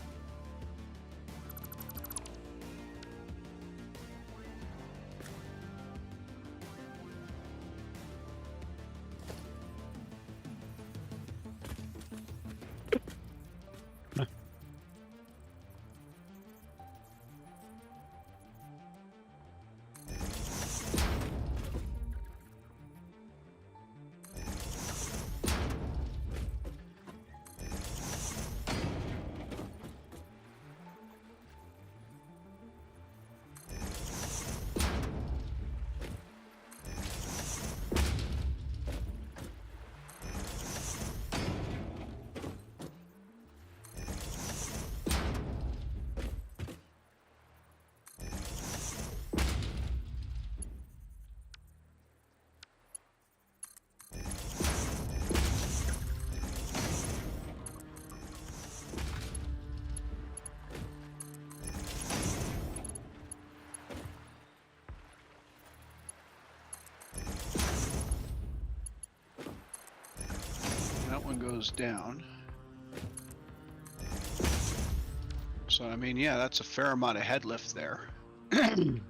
That one goes down. So, I mean, yeah, that's a fair amount of head lift there. What am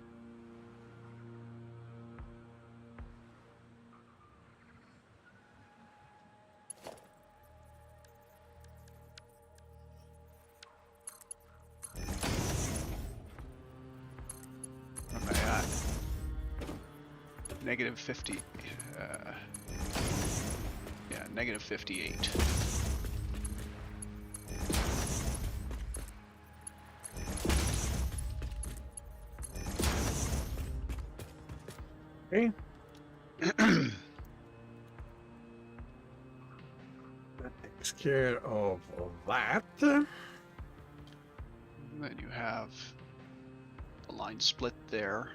I at? Negative 50. Yeah, negative 58. Okay. That takes care of that. And then you have the line split there.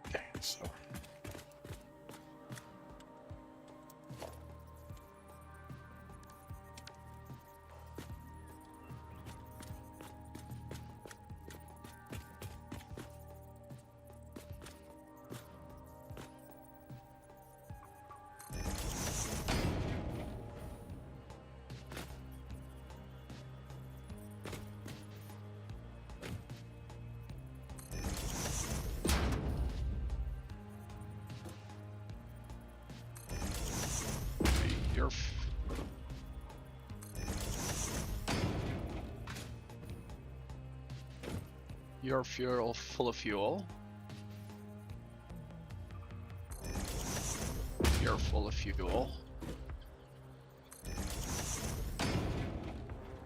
Okay, so You're your fuel full of fuel. You're full of fuel.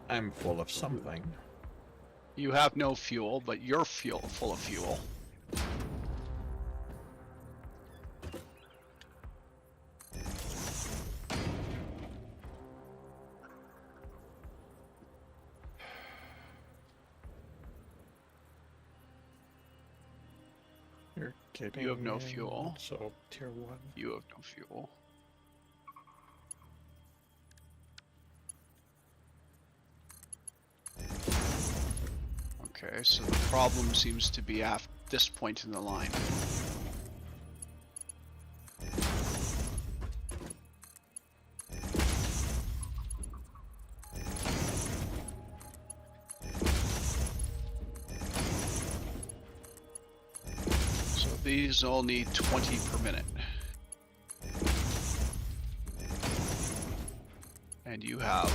I'm full of something. You have no fuel, but you're full of fuel. You're kidding. You have no me. fuel. So tier 1. You have no fuel. Okay, so the problem seems to be at this point in the line. So these all need 20 per minute. And you have...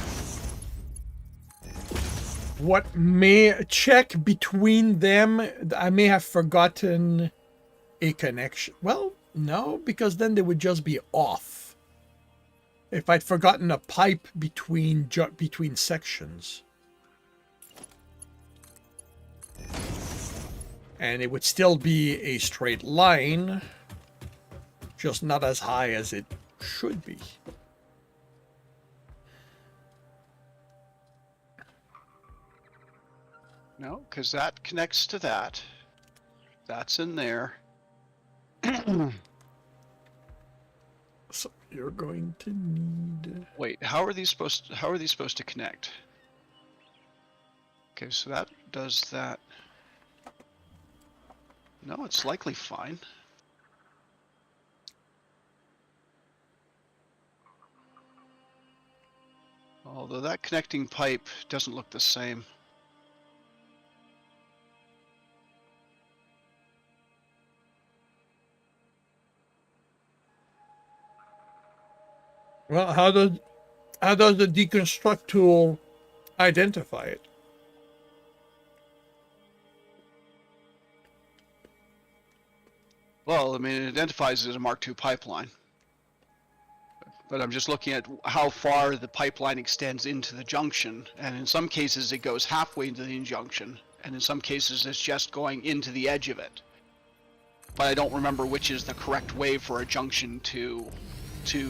What may check between them? I may have forgotten a connection. Well, no, because then they would just be off. If I'd forgotten a pipe between sections. And it would still be a straight line, just not as high as it should be. No, because that connects to that. That's in there. So you're going to need... Wait, how are these supposed to connect? Okay, so that does that. No, it's likely fine. Although that connecting pipe doesn't look the same. Well, how does the deconstruct tool identify it? Well, I mean, it identifies it as a Mark II pipeline. But I'm just looking at how far the pipeline extends into the junction, and in some cases it goes halfway into the junction, and in some cases it's just going into the edge of it. But I don't remember which is the correct way for a junction to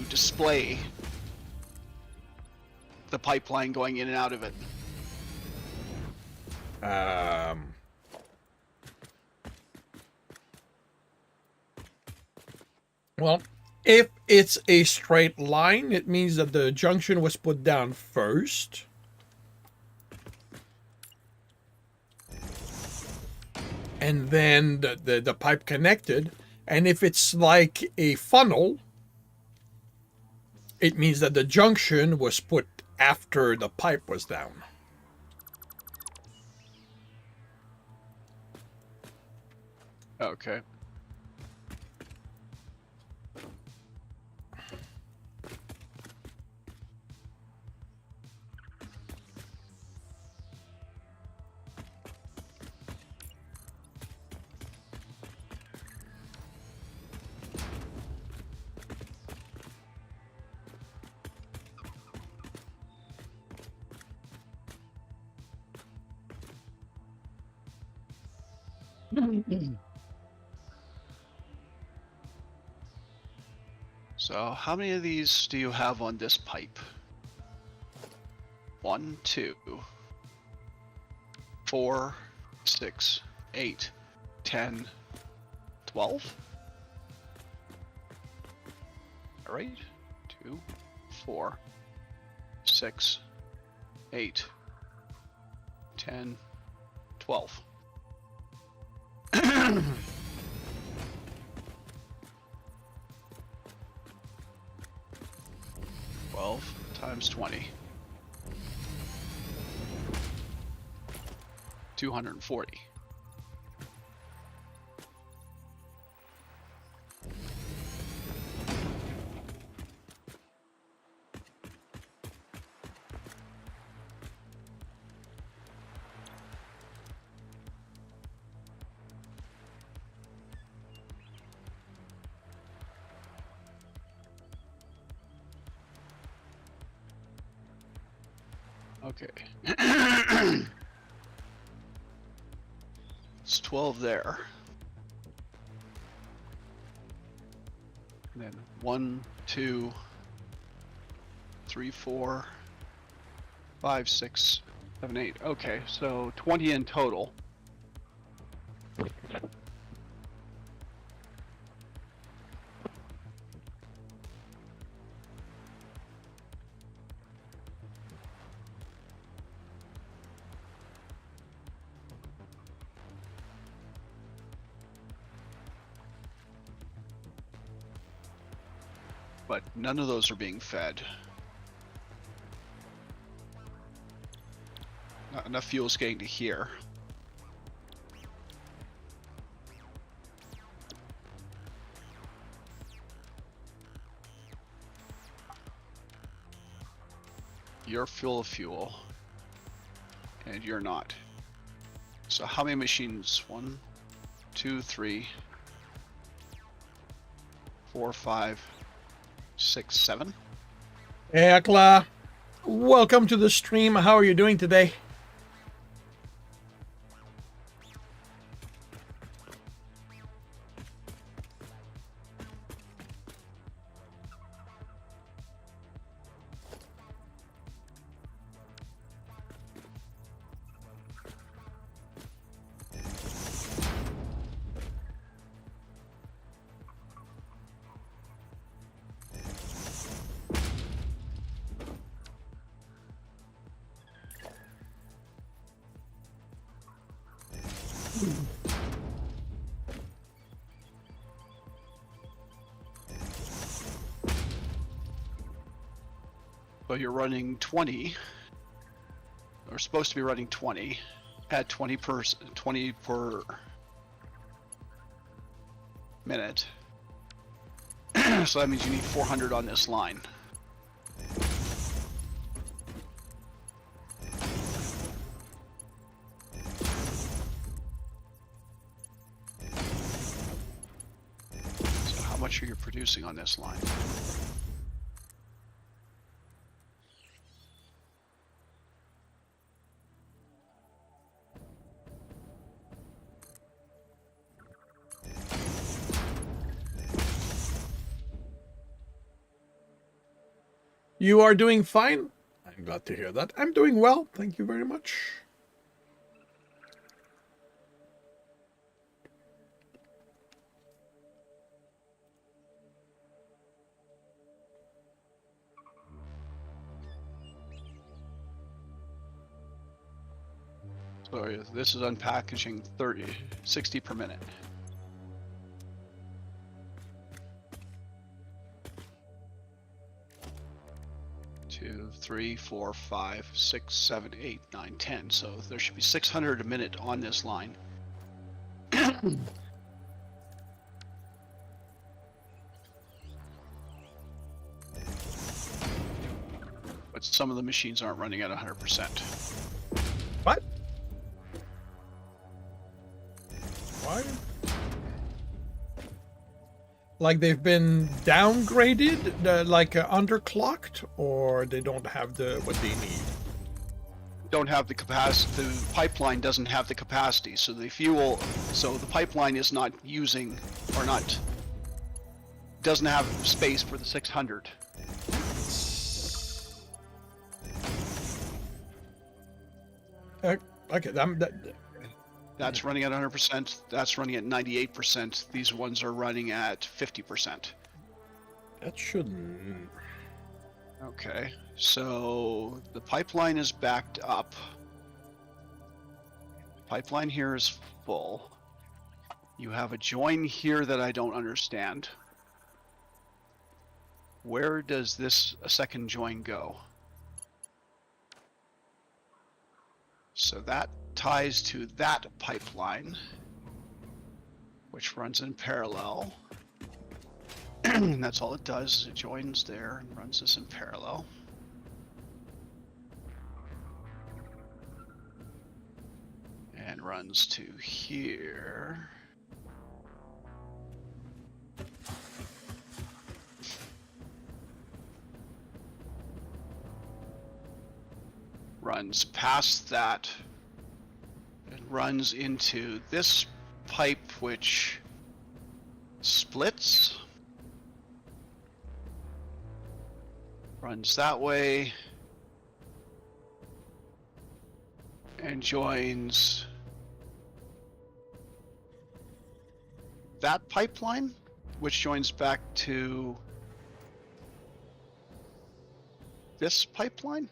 display the pipeline going in and out of it. Well, if it's a straight line, it means that the junction was put down first. And then the pipe connected. And if it's like a funnel, it means that the junction was put after the pipe was down. Okay. So how many of these do you have on this pipe? 1, 2, 4, 6, 8, 10, 12? All right. 2, 4, 6, 8, 10, 12. 12 times 20. 240. Okay. It's 12 there. And then 1, 2, 3, 4, 5, 6, 7, 8. Okay, so 20 in total. but none of those are being fed. Not enough fuel's getting to here. You're full of fuel, and you're not. So how many machines? 1, 2, 3, 4, 5, 6, 7. Ekla, welcome to the stream. How are you doing today? So you're running 20, or supposed to be running 20, at 20 per minute. So that means you need 400 on this line. So how much are you producing on this line? You are doing fine? I'm glad to hear that. I'm doing well. Thank you very much. So this is unpackaging 60 per minute. Two, 3, 4, 5, 6, 7, 8, 9, 10. So there should be 600 a minute on this line. But some of the machines aren't running at 100%. What? Why? Like they've been downgraded, underclocked, or they don't have the what they need? Don't have the capacity. The pipeline doesn't have the capacity, so the fuel, so the pipeline is not using, or not, doesn't have space for the 600. Okay, That's running at 100%. That's running at 98%. These ones are running at 50%. that shouldn't. Okay, so the pipeline is backed up. Pipeline here is full. You have a join here that I don't understand. Where does this second join go? So that ties to that pipeline, which runs in parallel. And that's all it does, is it joins there and runs this in parallel. And runs to here. Runs past that and runs into this pipe, which splits. Runs that way and joins that pipeline, which joins back to this pipeline.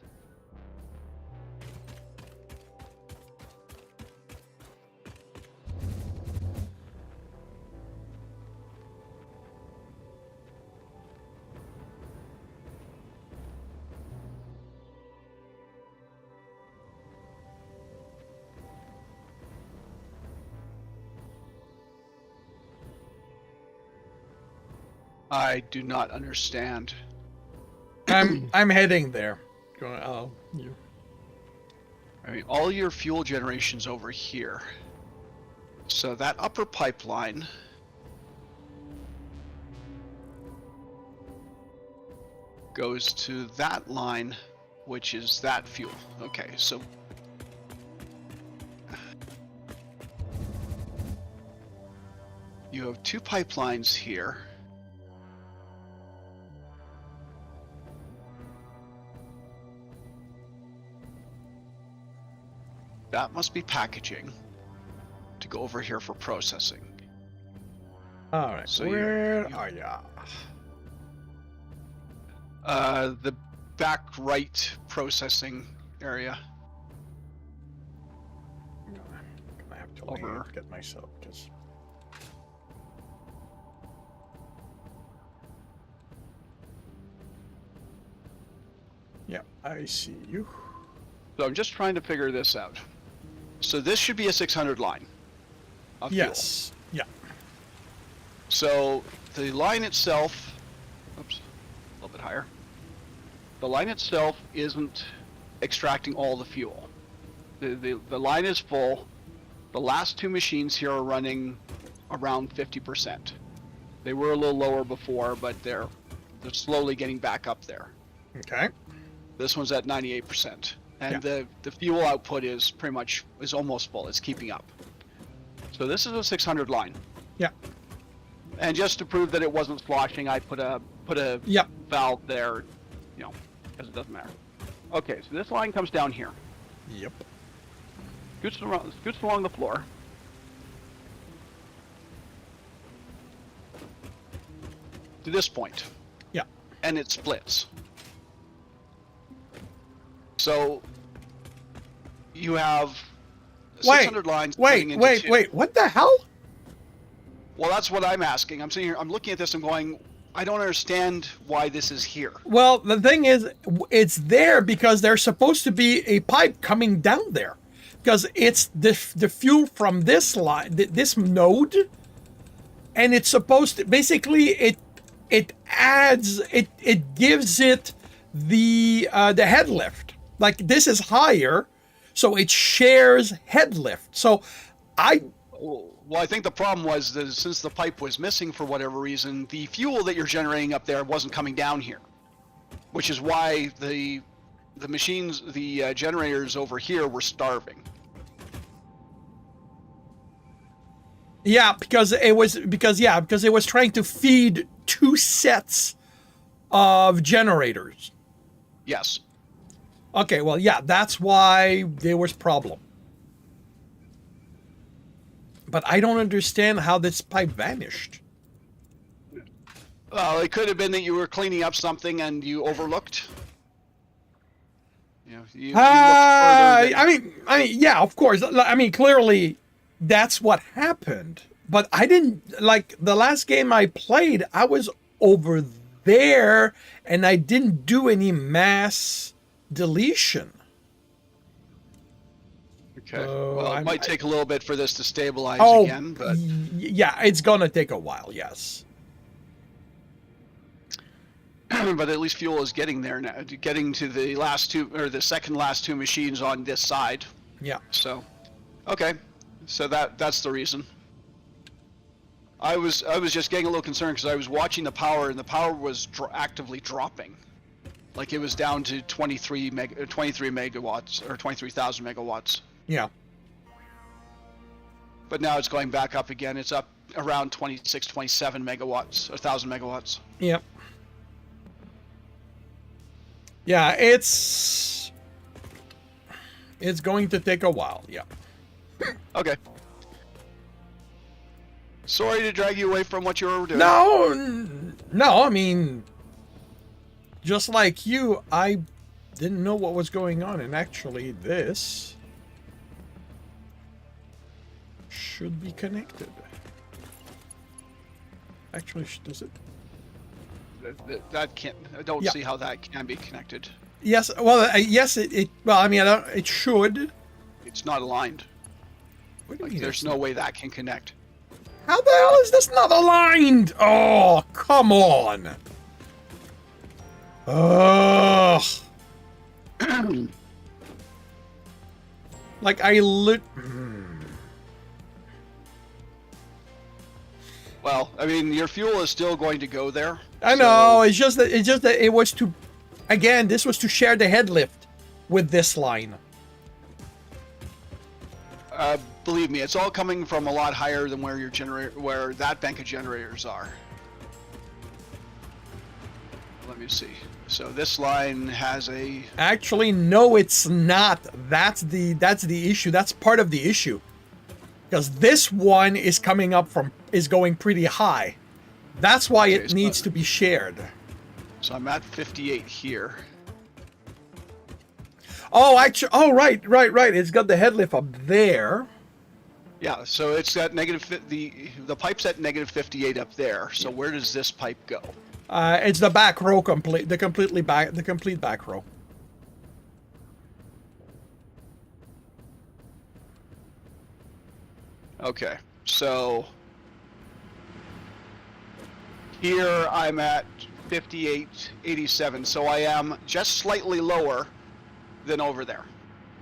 I do not understand. I'm heading there. Going, oh, you. I mean, all your fuel generation's over here. So that upper pipeline goes to that line, which is that fuel. Okay, so you have two pipelines here. That must be packaging to go over here for processing. All right, So where are ya? The back right processing area. I'm gonna have to Over. get myself just. Yeah, I see you. So I'm just trying to figure this out. So this should be a 600 line of fuel. Yes. Yeah. So the line itself, oops, a little bit higher. The line itself isn't extracting all the fuel. The line is full. The last two machines here are running around 50%. They were a little lower before, but they're slowly getting back up there. Okay. This one's at 98%. And Yeah. the fuel output is almost full. It's keeping up. So this is a 600 line. Yeah. And just to prove that it wasn't sloshing, I put a Yep. valve there, because it doesn't matter. Okay, so this line comes down here, Yep. scoots along the floor. To this point. Yeah. And it splits. So you have 600 lines splitting into two. Wait! What the hell? Well, that's what I'm asking. I'm sitting here, I'm looking at this and going, I don't understand why this is here. Well, the thing is, it's there because there's supposed to be a pipe coming down there, because it's the fuel from this line, this node, and it's supposed to basically it adds it gives it the head lift. Like this is higher, so it shares head lift. So Well, I think the problem was that since the pipe was missing for whatever reason, the fuel that you're generating up there wasn't coming down here, which is why the machines, the generators over here were starving. Yeah, because it was trying to feed two sets of generators. Yes. Okay, well, yeah, that's why there was problem. But I don't understand how this pipe vanished. Well, it could have been that you were cleaning up something and you overlooked. You looked further than... I mean, yeah, of course. I mean, clearly, that's what happened. But I didn't like the last game I played. I was over there, and I didn't do any mass deletion. Okay. Well, it might take a little bit for this to stabilize again, but yeah, it's gonna take a while. Yes. but at least fuel is getting there now, getting to the last two or the second last two machines on this side. Yeah. So, okay, so that's the reason. I was just getting a little concerned because I was watching the power and the power was actively dropping, like it was down to 23 megawatts or 23,000 megawatts. Yeah. But now it's going back up again. It's up around 26, 27 megawatts, 1,000 megawatts. Yep. Yeah, it's going to take a while. Yeah. Okay. Sorry to drag you away from what you were doing. No, I mean, just like you, I didn't know what was going on, and actually this should be connected. Actually, does it? That can't. I don't Yeah. see how that can be connected. Yes. Well, yes. Well, I mean, it should. It's not aligned. What do you Like, mean there's it's no not? way that can connect. How the hell is this not aligned? Oh, come on. Ugh. Like, Well, I mean, your fuel is still going to go there. I know, it's just that it was to, again, this was to share the head lift with this line. Believe me, it's all coming from a lot higher than where where that bank of generators are. Let me see. So this line has a. Actually, no, it's not. That's the issue. That's part of the issue. Because this one is going pretty high. That's why it needs to be shared. So I'm at 58 here. Oh, actually, oh, right. It's got the head lift up there. Yeah, so it's at the pipe's at negative 58 up there. So where does this pipe go? It's the back row the complete back row. Okay, so here I'm at 58.87, so I am just slightly lower than over there.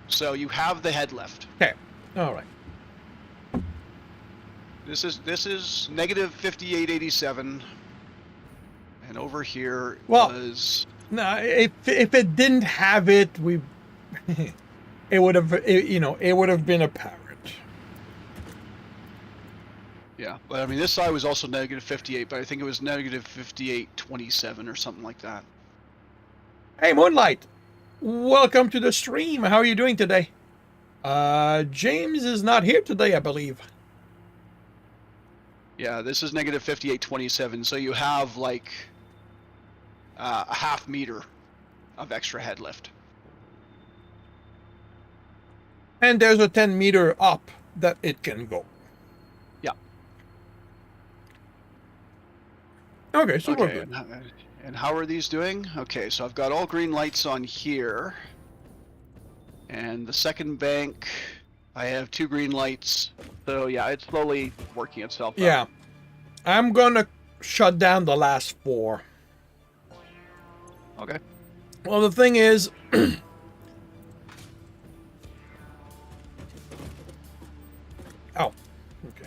So you have the head lift. Okay, all right. This is negative 58.87, and over here was. No, if it didn't have it, it would have been apparent. Yeah, but I mean, this side was also negative 58, but I think it was negative 58.27 or something like that. Hey, Moonlight, welcome to the stream. How are you doing today? James is not here today, I believe. Yeah, this is negative 58.27, so you have like a half meter of extra head lift. And there's a 10-meter up that it can go. Yeah. Okay, so we're good. And how are these doing? Okay, so I've got all green lights on here. And the second bank, I have 2 green lights. So yeah, it's slowly working itself out. Yeah. I'm gonna shut down the last 4. Okay. Well, the thing is, oh, okay.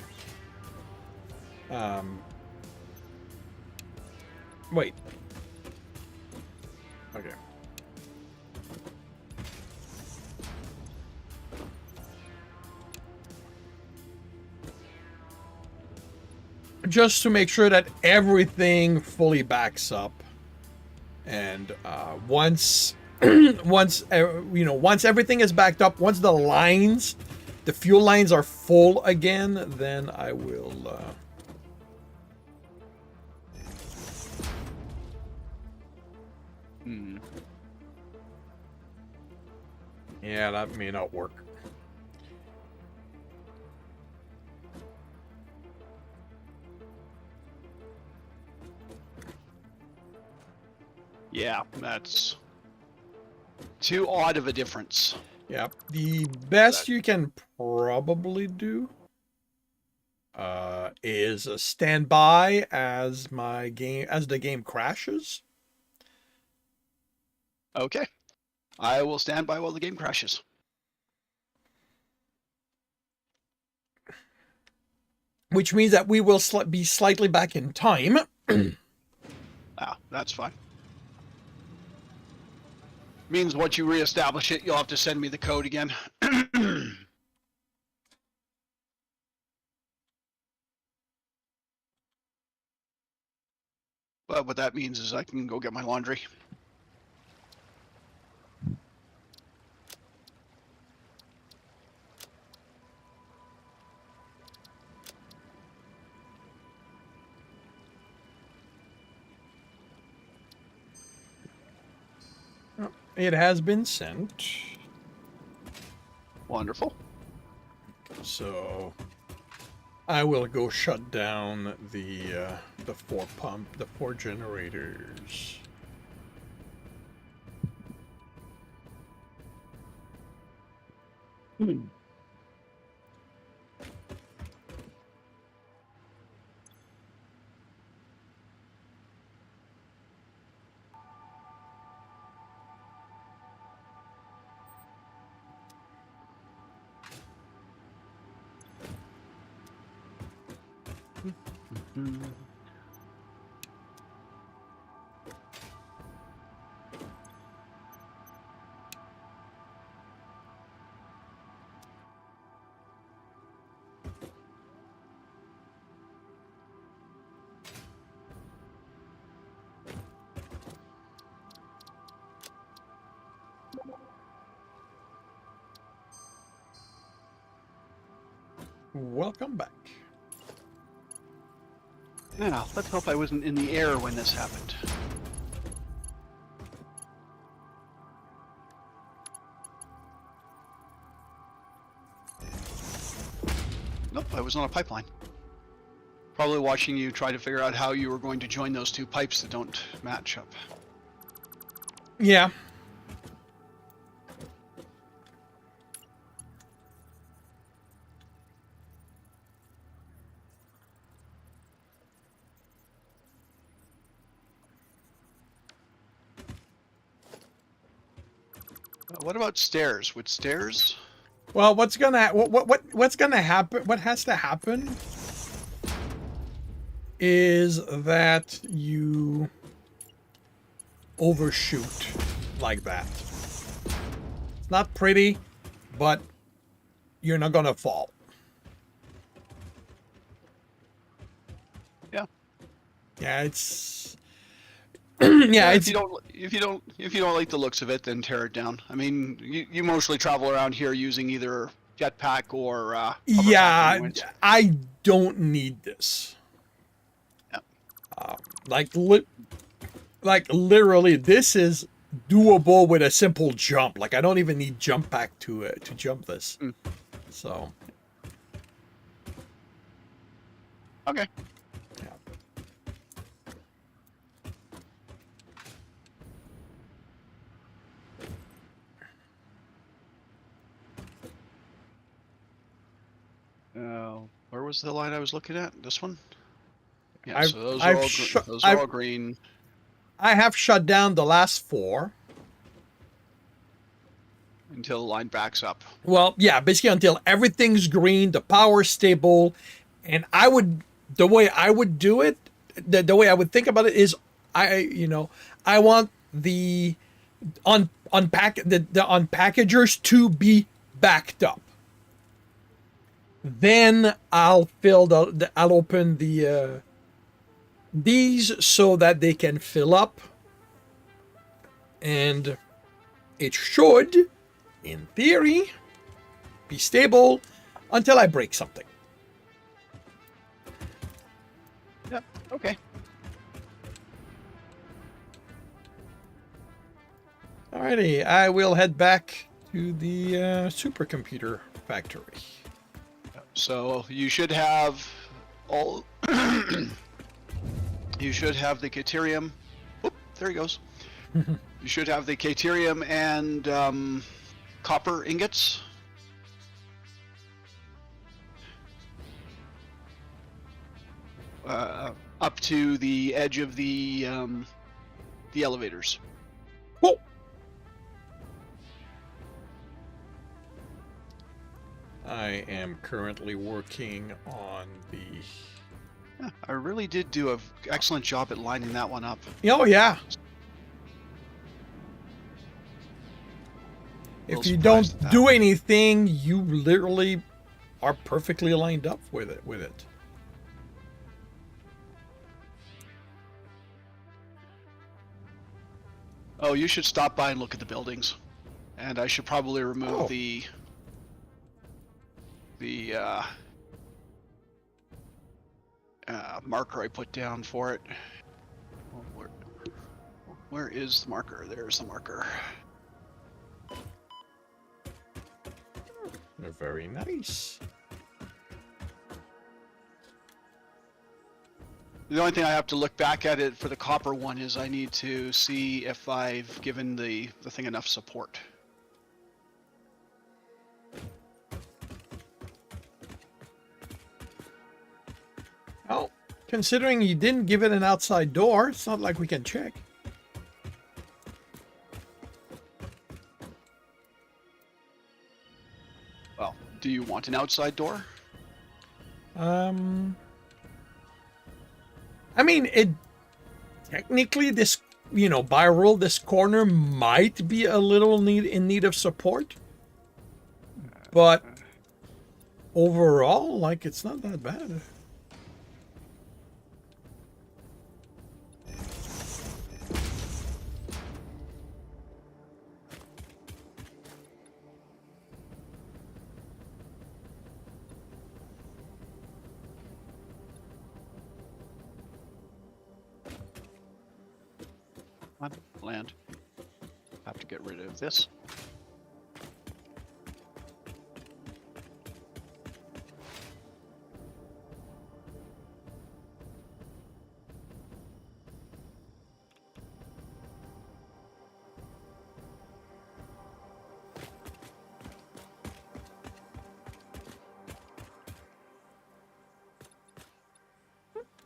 Wait. Okay. Just to make sure that everything fully backs up. And once everything is backed up, once the fuel lines are full again, then I will. Yeah, that may not work. Yeah, that's too odd of a difference. Yeah, the best you can probably do is stand by as the game crashes. Okay, I will stand by while the game crashes. Which means that we will be slightly back in time. That's fine. Means once you reestablish it, you'll have to send me the code again. But what that means is I can go get my laundry. It has been sent. Wonderful. So I will go shut down the 4 generators. Welcome back. Now, let's hope I wasn't in the air when this happened. Nope, I was on a pipeline. Probably watching you try to figure out how you were going to join those two pipes that don't match up. Yeah. What about stairs? Would stairs? Well, what's gonna happen? What has to happen is that you overshoot like that. It's not pretty, but you're not gonna fall. Yeah. Yeah, it's yeah, If it's you don't like the looks of it, then tear it down. I mean, you mostly travel around here using either jetpack or yeah, hovercraft anyways. I don't need this. Yeah. Like literally, this is doable with a simple jump. Like I don't even need jump pack to jump this. Mm. So Okay. yeah. Where was the line I was looking at? This one? Yeah, I've- so those I've are all sh- those I've- are all green I have shut down the last 4. until the line backs up. Well, yeah, basically until everything's green, the power's stable, and the way I would do it, the way I would think about it is, I want the unpackagers to be backed up. Then I'll I'll open these so that they can fill up, and it should, in theory, be stable until I break something. Yep. Okay. Alrighty, I will head back to the supercomputer factory. So you should have all. You should have the Caterium. Oop, there he goes. You should have the Caterium and copper ingots. Up to the edge of the elevators. Whoa! I am currently working on the. Yeah, I really did do an excellent job at lining that one up. Oh yeah. Little If you surprised don't at that. do anything, you literally are perfectly lined up with it. Oh, you should stop by and look at the buildings, and I should probably remove Oh. the marker I put down for it. Where is the marker? There's the marker. They're very nice. The only thing I have to look back at it for the copper one is I need to see if I've given the thing enough support. Well, considering you didn't give it an outside door, it's not like we can check. Well, do you want an outside door? I mean, it technically this, by rule, this corner might be a little in need of support, but overall, like, it's not that bad. On land. Have to get rid of this.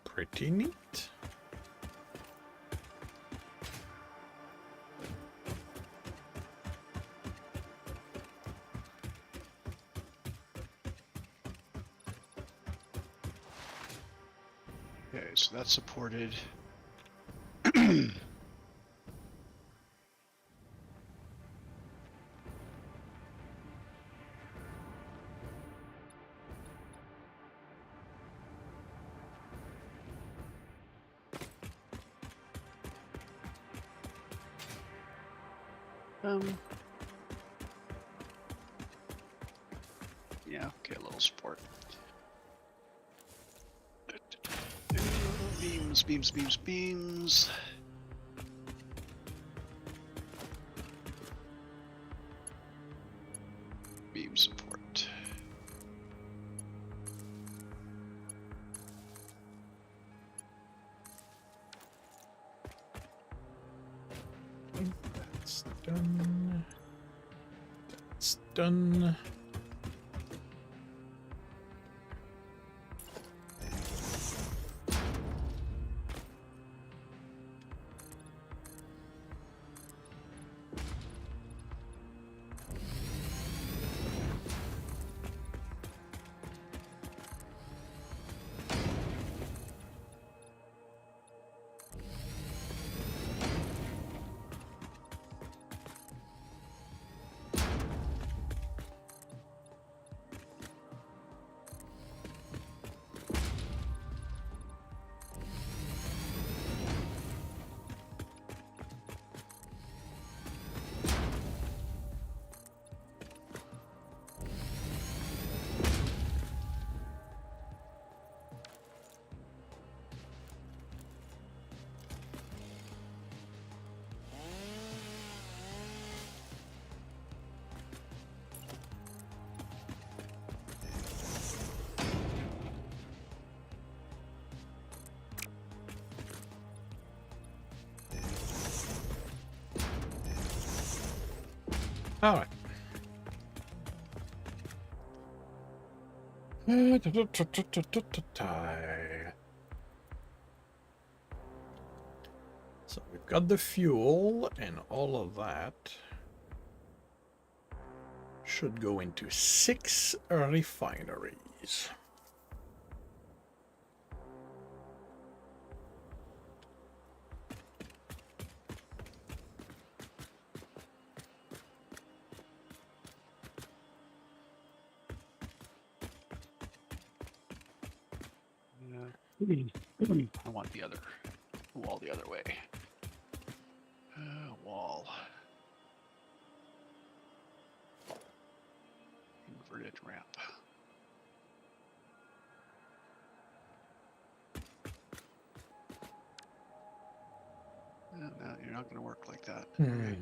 Pretty neat. Okay, so that's supported. Yeah, okay, a little support. Beams, beams, beams, beams. Beam support. That's done. That's done. All right. So we've got the fuel and all of that should go into 6 refineries. I want the other wall the other way. Wall. Inverted ramp. No, you're not going to work like that. Okay.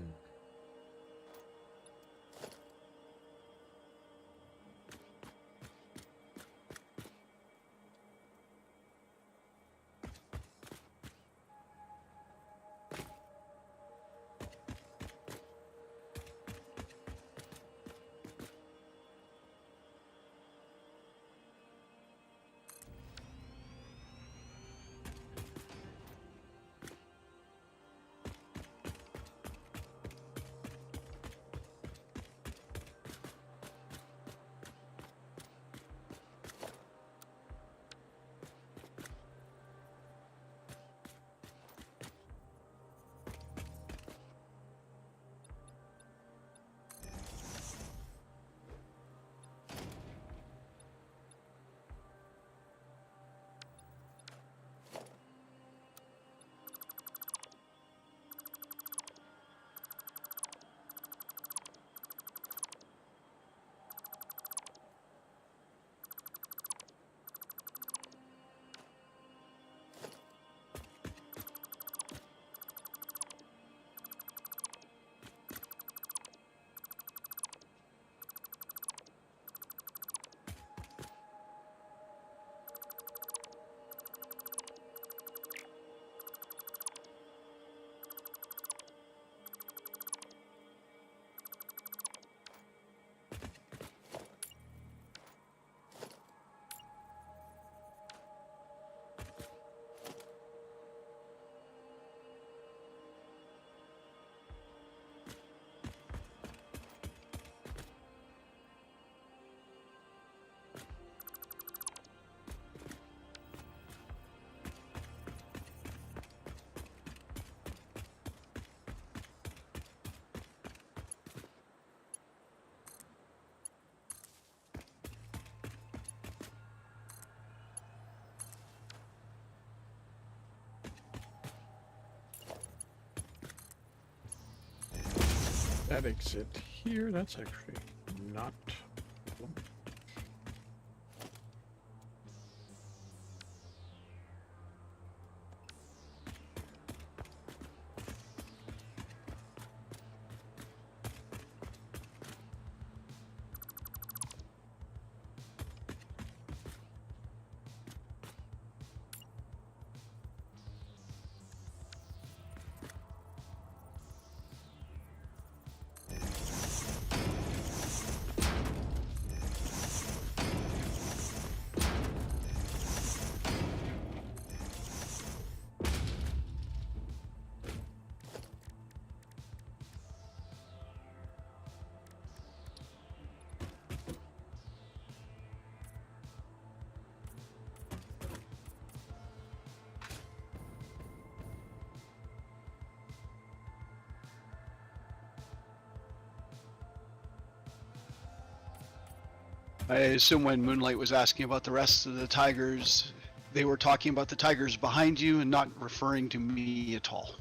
that exit here, that's actually not. I assume when Moonlight was asking about the rest of the tigers, they were talking about the tigers behind you and not referring to me at all.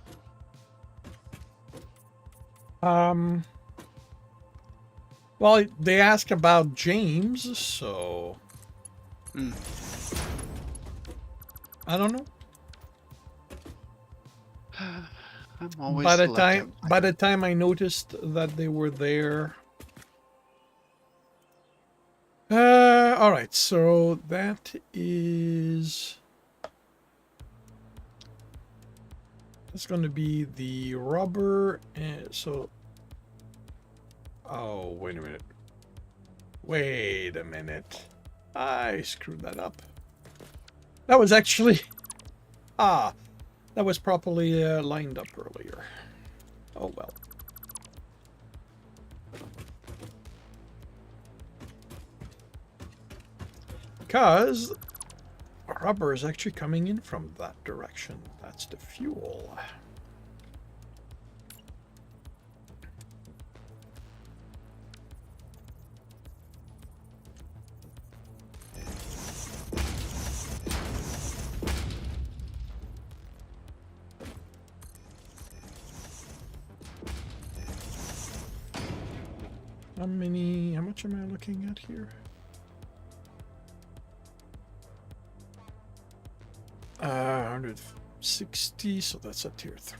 Well, they asked about James, so I don't know. I'm always By the time I noticed that they were there. All right, so that is. That's going to be the rubber, and so. Oh, wait a minute. Wait a minute. I screwed that up. That was actually. That was properly lined up earlier. Oh well. Because rubber is actually coming in from that direction. That's the fuel. How much am I looking at here? 160, so that's a tier 3.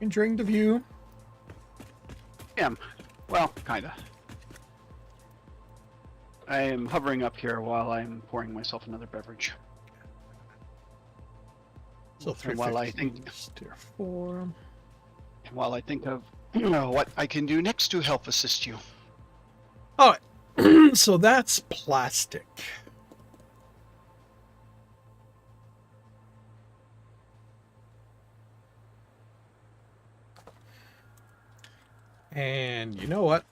Enjoying the view. Well, kinda. I am hovering up here while I'm pouring myself another beverage. So And while I think, tier 4. while I think of what I can do next to help assist you. Oh, so that's plastic. And you know what?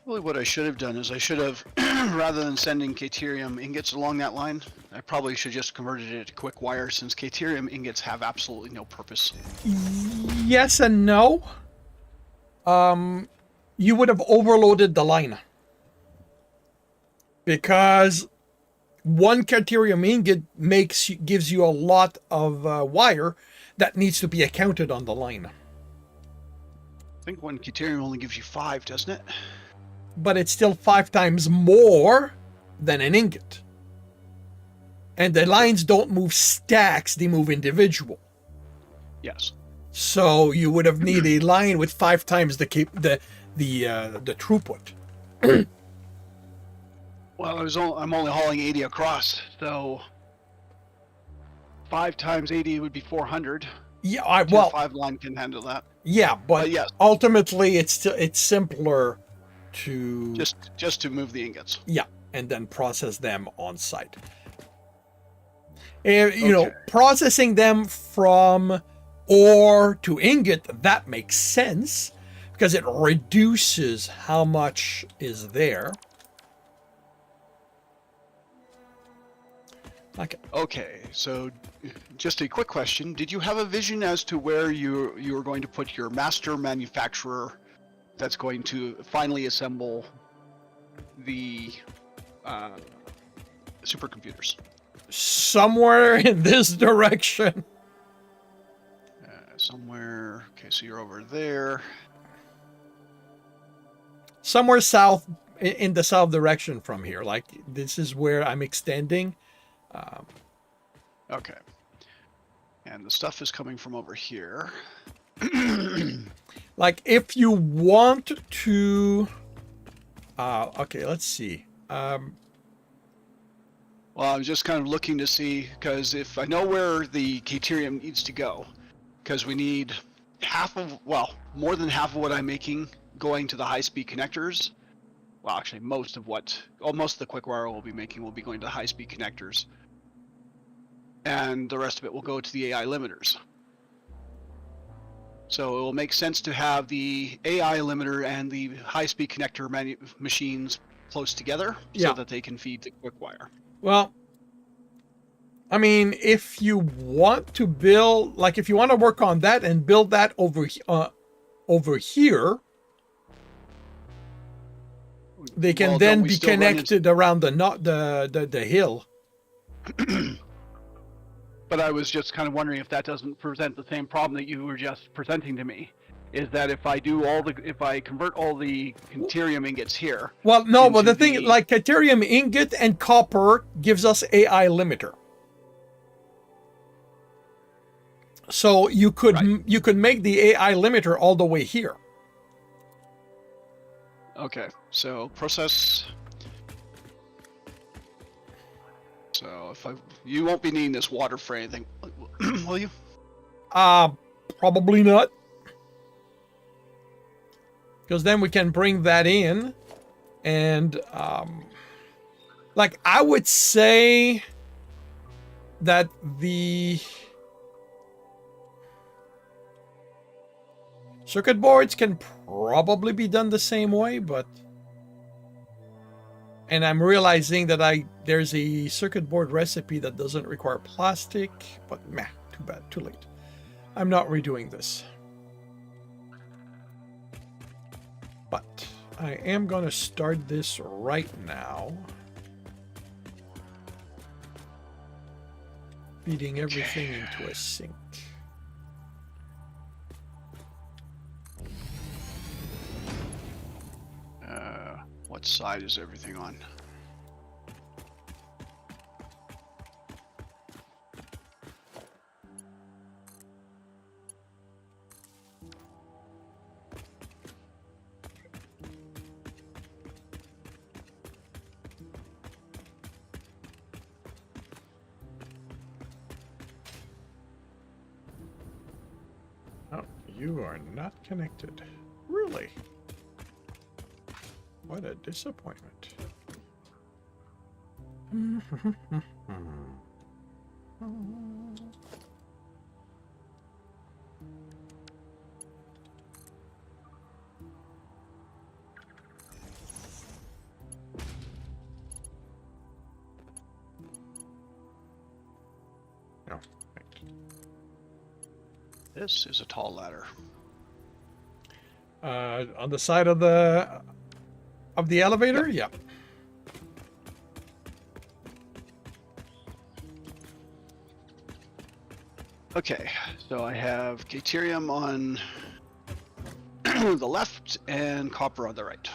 Really, what I should have done is I should have, rather than sending Caterium ingots along that line, I probably should just converted it to quick wire, since Caterium ingots have absolutely no purpose. Yes and no. You would have overloaded the line. Because one Caterium ingot gives you a lot of wire that needs to be accounted on the line. I think one Caterium only gives you 5, doesn't it? but it's still 5 times more than an ingot. And the lines don't move stacks, they move individual. Yes. So you would have needed a line with 5 times the throughput. Well, I'm only hauling 80 across, so 5 times 80 would be 400. Yeah, Tier 5 line can handle that. yeah, but yes, ultimately it's simpler to just to move the ingots. Yeah, and then process them on site. And, you know, processing them from ore to ingot, that makes sense because it reduces how much is there. Okay, so just a quick question. Did you have a vision as to where you were going to put your master manufacturer that's going to finally assemble the supercomputers? Somewhere in this direction. Somewhere. Okay, so you're over there. Somewhere south, in the south direction from here. Like, this is where I'm extending. Okay. And the stuff is coming from over here. Like, if you want to... okay, let's see. Well, I'm just kind of looking to see, because if I know where the Caterium needs to go, because we need more than half of what I'm making going to the high-speed connectors. Well, actually, most of the quick wire we'll be making will be going to high-speed connectors. And the rest of it will go to the AI limiters. So it will make sense to have the AI limiter and the high-speed connector machines close together so that they can feed the quick wire. Well, I mean, if you want to build, like if you want to work on that and build that over here, they can then be connected around the hill. But I was just kind of wondering if that doesn't present the same problem that you were just presenting to me. Is that if I convert all the Caterium ingots here? Well, no, but the thing, like Caterium ingot and copper gives us AI limiter. So you could make the AI limiter all the way here. Okay, so process. So you won't be needing this water for anything, will you? Probably not. Because then we can bring that in, and like I would say that the circuit boards can probably be done the same way, but and I'm realizing that there's a circuit board recipe that doesn't require plastic, but meh, too bad, too late. I'm not redoing this. But I am going to start this right now. Feeding everything into a sink. What side is everything on? Oh, you are not connected. Really? What a disappointment. No. This is a tall ladder. On the side of the elevator? Yep. Yeah. Okay, so I have Caterium on the left and copper on the right.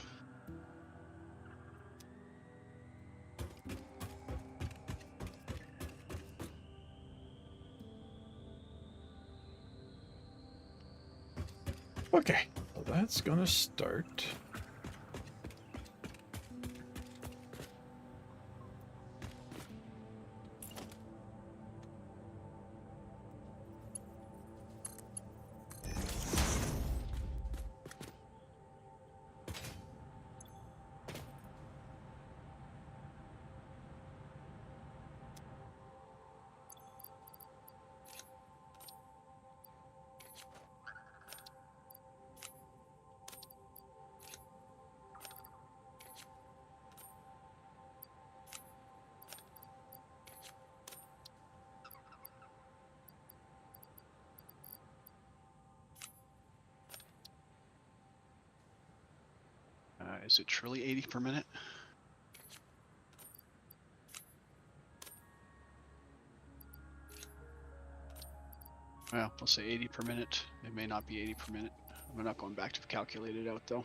Okay, well that's gonna start. Is it truly 80 per minute? Well, we'll say 80 per minute. It may not be 80 per minute. We're not going back to calculate it out though.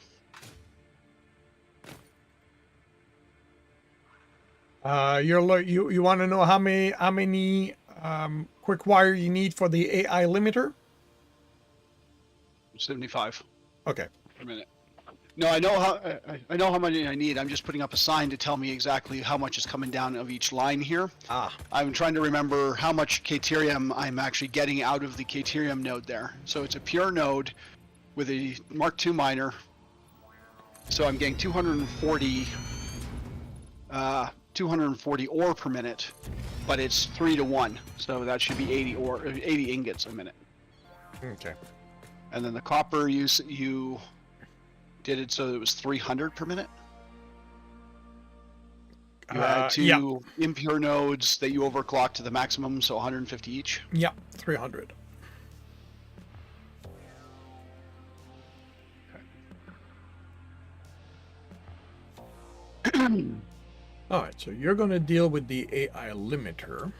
You want to know how many quick wire you need for the AI limiter? 75 Okay. per minute. No, I know how many I need. I'm just putting up a sign to tell me exactly how much is coming down of each line here. I'm trying to remember how much Caterium I'm actually getting out of the Caterium node there. So it's a pure node with a Mark II miner. So I'm getting 240 ore per minute, but it's 3 to 1. So that should be 80 ingots a minute. Okay. And then the copper you did it so it was 300 per minute. You had two impure nodes that you overclocked to the maximum, so 150 each. Yep, 300. Okay. All right, so you're going to deal with the AI limiter.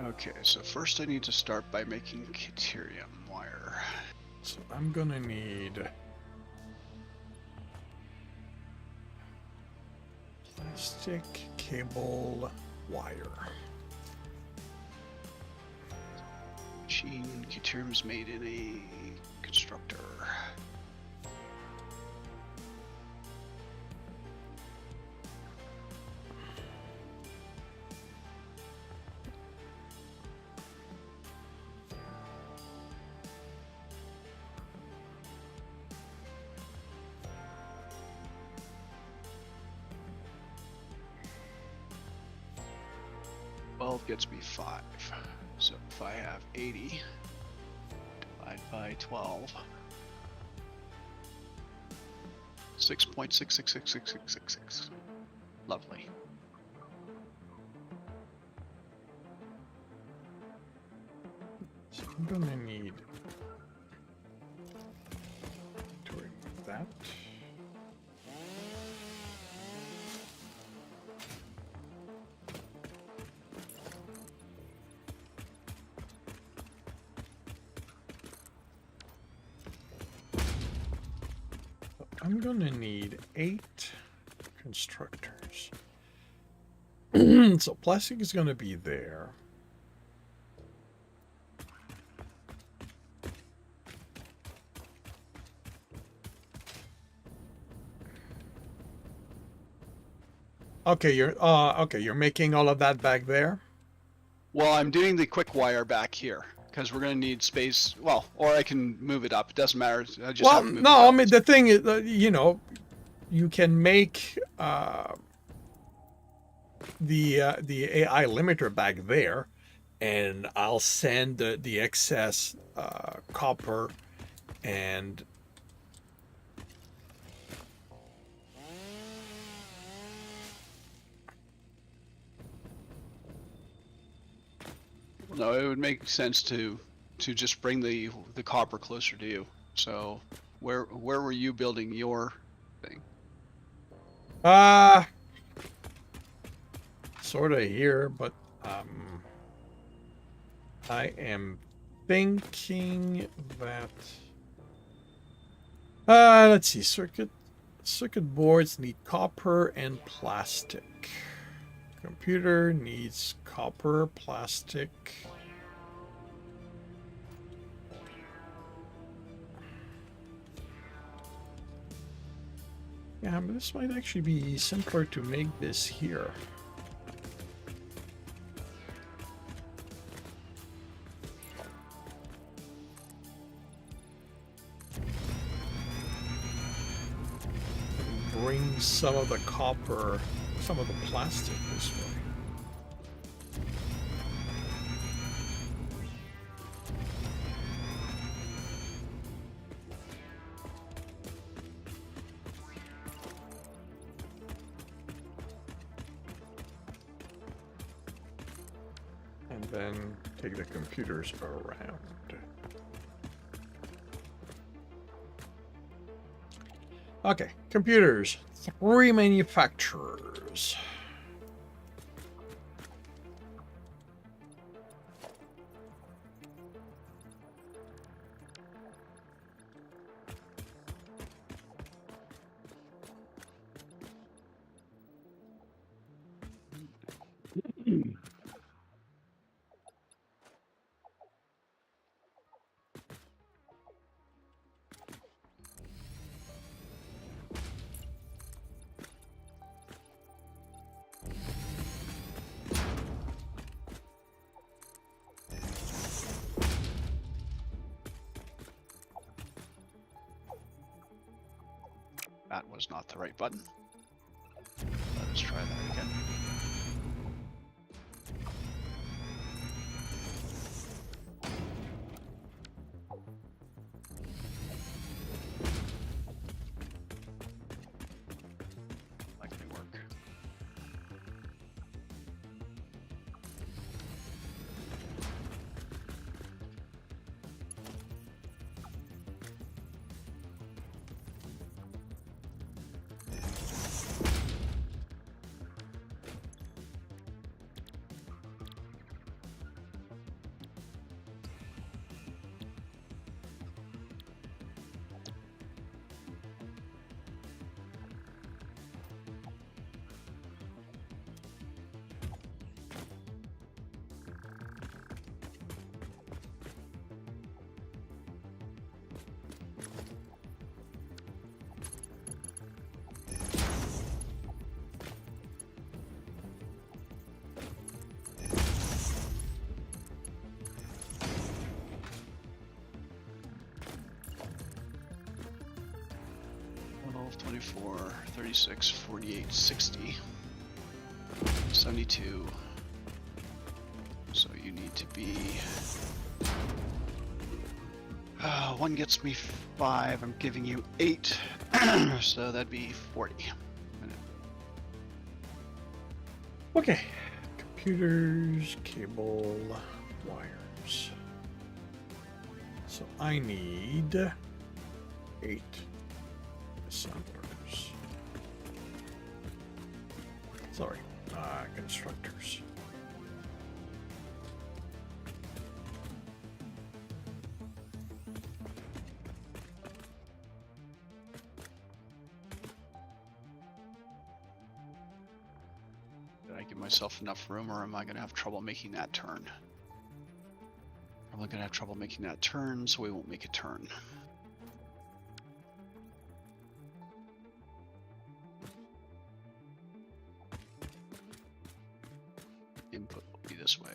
Okay, so first I need to start by making Caterium wire. So I'm going to need plastic cable wire. Machine Caterium is made in a constructor. Gets me 5. So if I have 80, divide by 12, 6.666666. Lovely. So I'm gonna need to remove that. I'm gonna need 8 constructors. So plastic is gonna be there. Okay, you're making all of that back there. Well, I'm doing the quick wire back here because we're going to need space. Well, or I can move it up. It doesn't matter. I just have to move it up. I mean the thing is, you can make the AI limiter back there, and I'll send the excess copper and No, it would make sense to just bring the copper closer to you. So where were you building your thing? Sort of here, but I am thinking that Let's see. Circuit boards need copper and plastic. Computer needs copper, plastic. Yeah, but this might actually be simpler to make this here. Bring some of the copper, some of the plastic this way. And then take the computers around. Okay, computers. 3 manufacturers. That was not the right button. Let us try that again. Likely work. Twelve, 24, 36, 48, 60, 72. So you need to be... one gets me 5, I'm giving you 8, so that'd be 40. Okay, computers, cable, wires. So I need 8 assemblers. Sorry, constructors. Did I give myself enough room, or am I going to have trouble making that turn? Probably going to have trouble making that turn, so we won't make a turn. Input will be this way.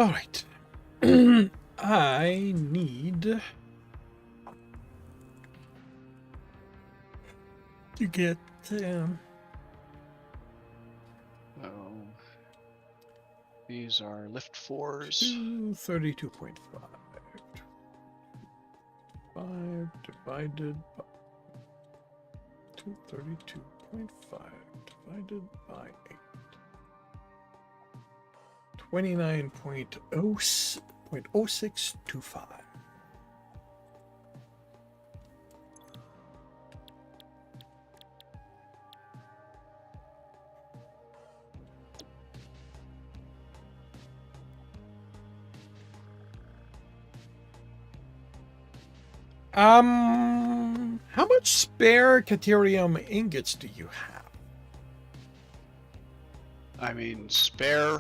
All right. I need to get Oh, these are lift fours. 32.5. 5 divided by 232.5 divided by 8. 29.0625. How much spare Caterium ingots do you have? I mean, spare.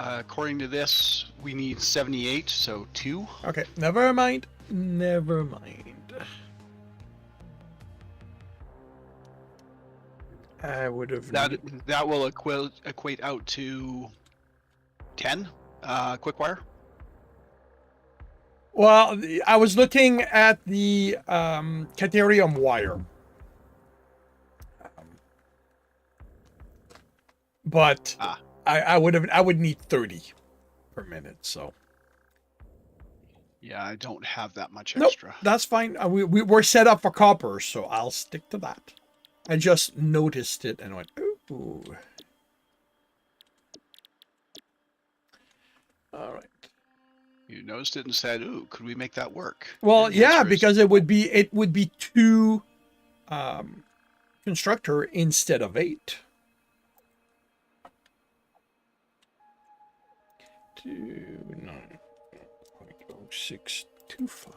According to this, we need 78, so 2. Okay, never mind. Never mind. I would have That will equate out to 10 quick wire. Well, I was looking at the Caterium wire. But I would need 30 per minute, so. Yeah, I don't have that much Nope, extra. that's fine. We're set up for copper, so I'll stick to that. I just noticed it and went, ooh. All right. You noticed it and said, "Ooh, could we make that work?" Well, yeah, because it would be 2 constructor instead of 8. 29.0625.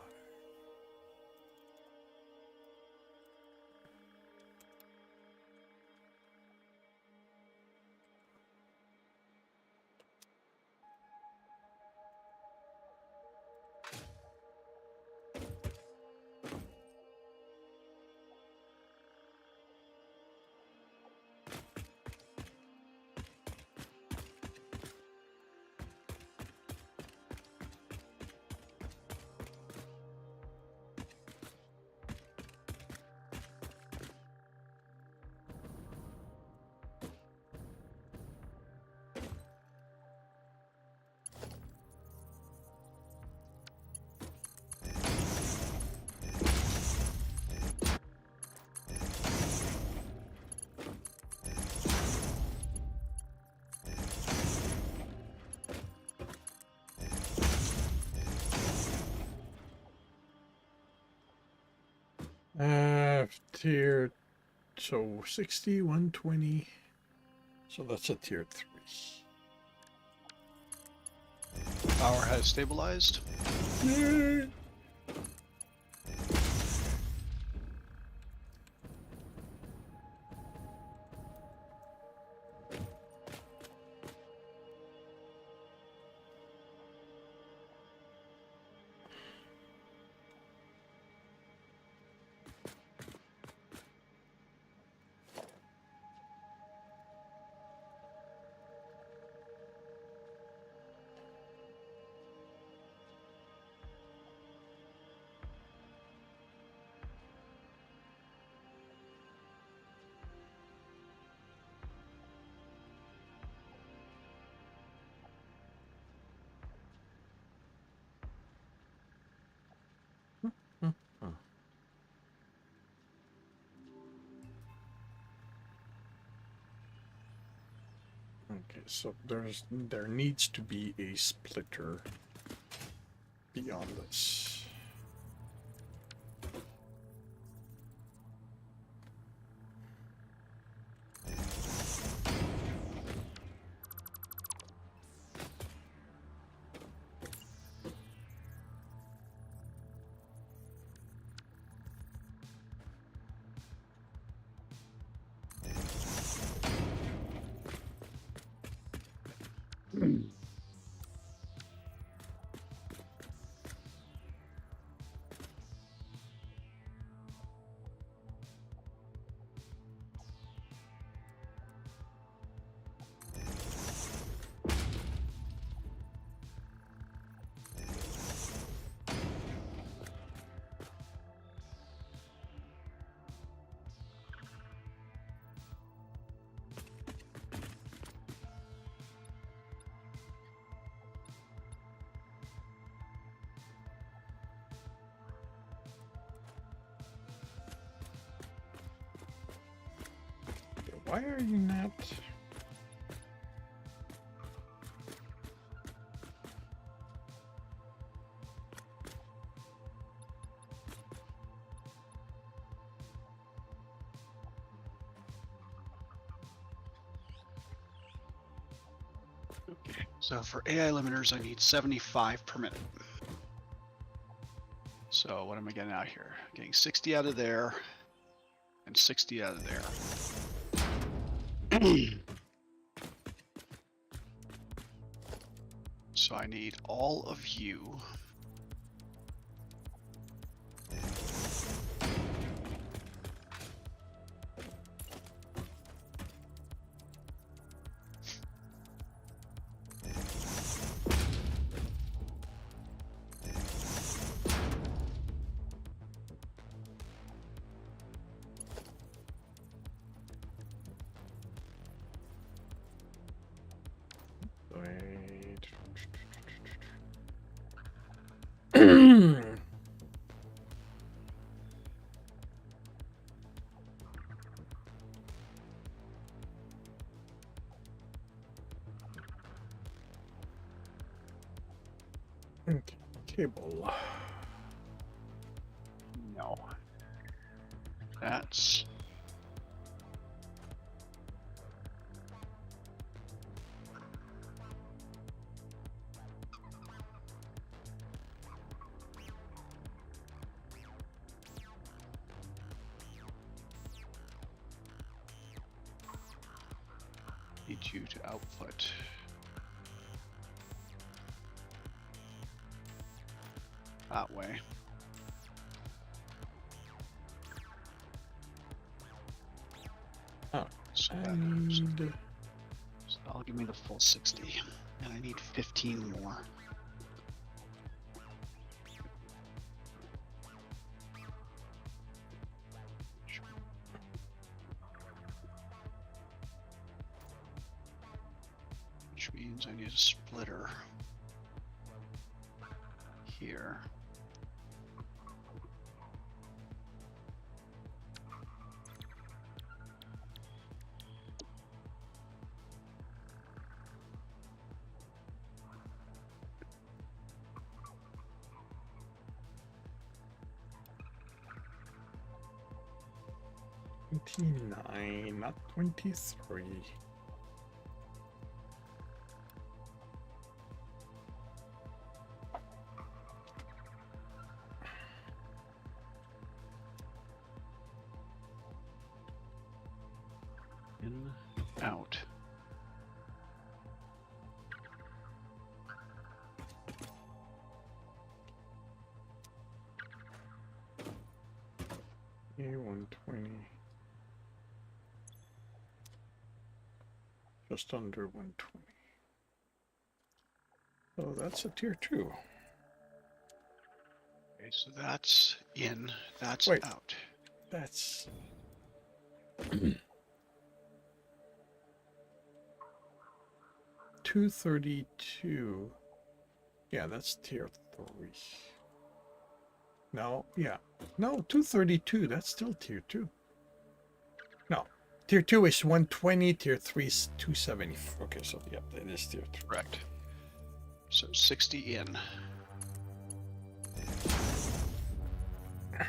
Tier, so 60, 120. So that's a tier 3. Power has stabilized. Yay. Okay, so there needs to be a splitter beyond this. Why are you not? Okay. So for AI limiters, I need 75 per minute. So what am I getting out here? Getting 60 out of there and 60 out of there. So I need all of you. Okay, cable. No. That's need you to output. That way. Oh, So I that need. so that'll give me the full 60. And I need 15 more. Which means I need a splitter here. $29, not 23. In, out. A120. Just under 120. Oh, that's a tier 2. Okay, so that's in, that's Wait. out. That's 232. Yeah, that's tier 3. No, yeah. No, 232. That's still tier 2. No. Tier 2 is 120, tier 3 is 270. Okay, so yep, that is tier 3. Correct. So 60 in. Okay.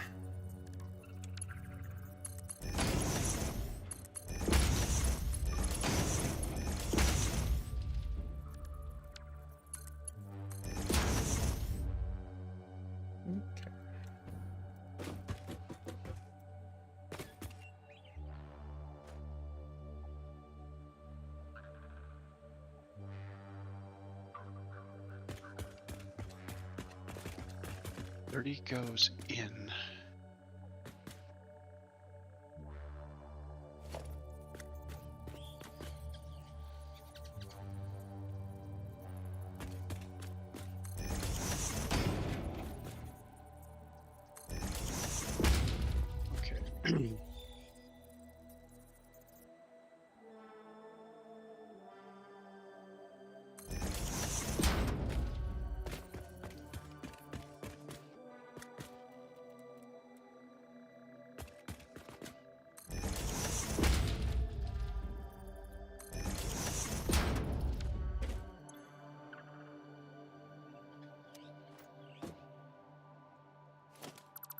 $30 goes in. Okay.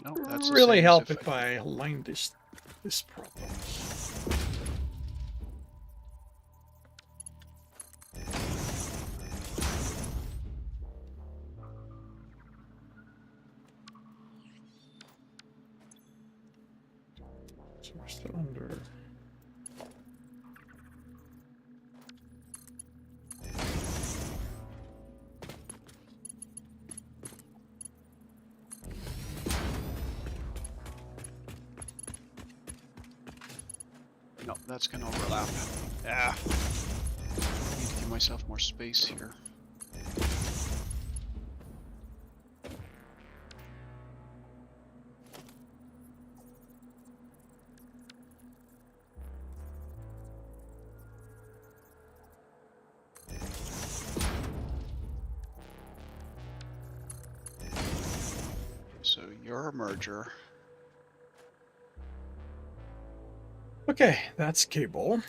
No, that's the really same help as if I align this properly. So we're still under. No, that's gonna overlap. Ah. I need to give myself more space here. So you're a merger. Okay, that's cable.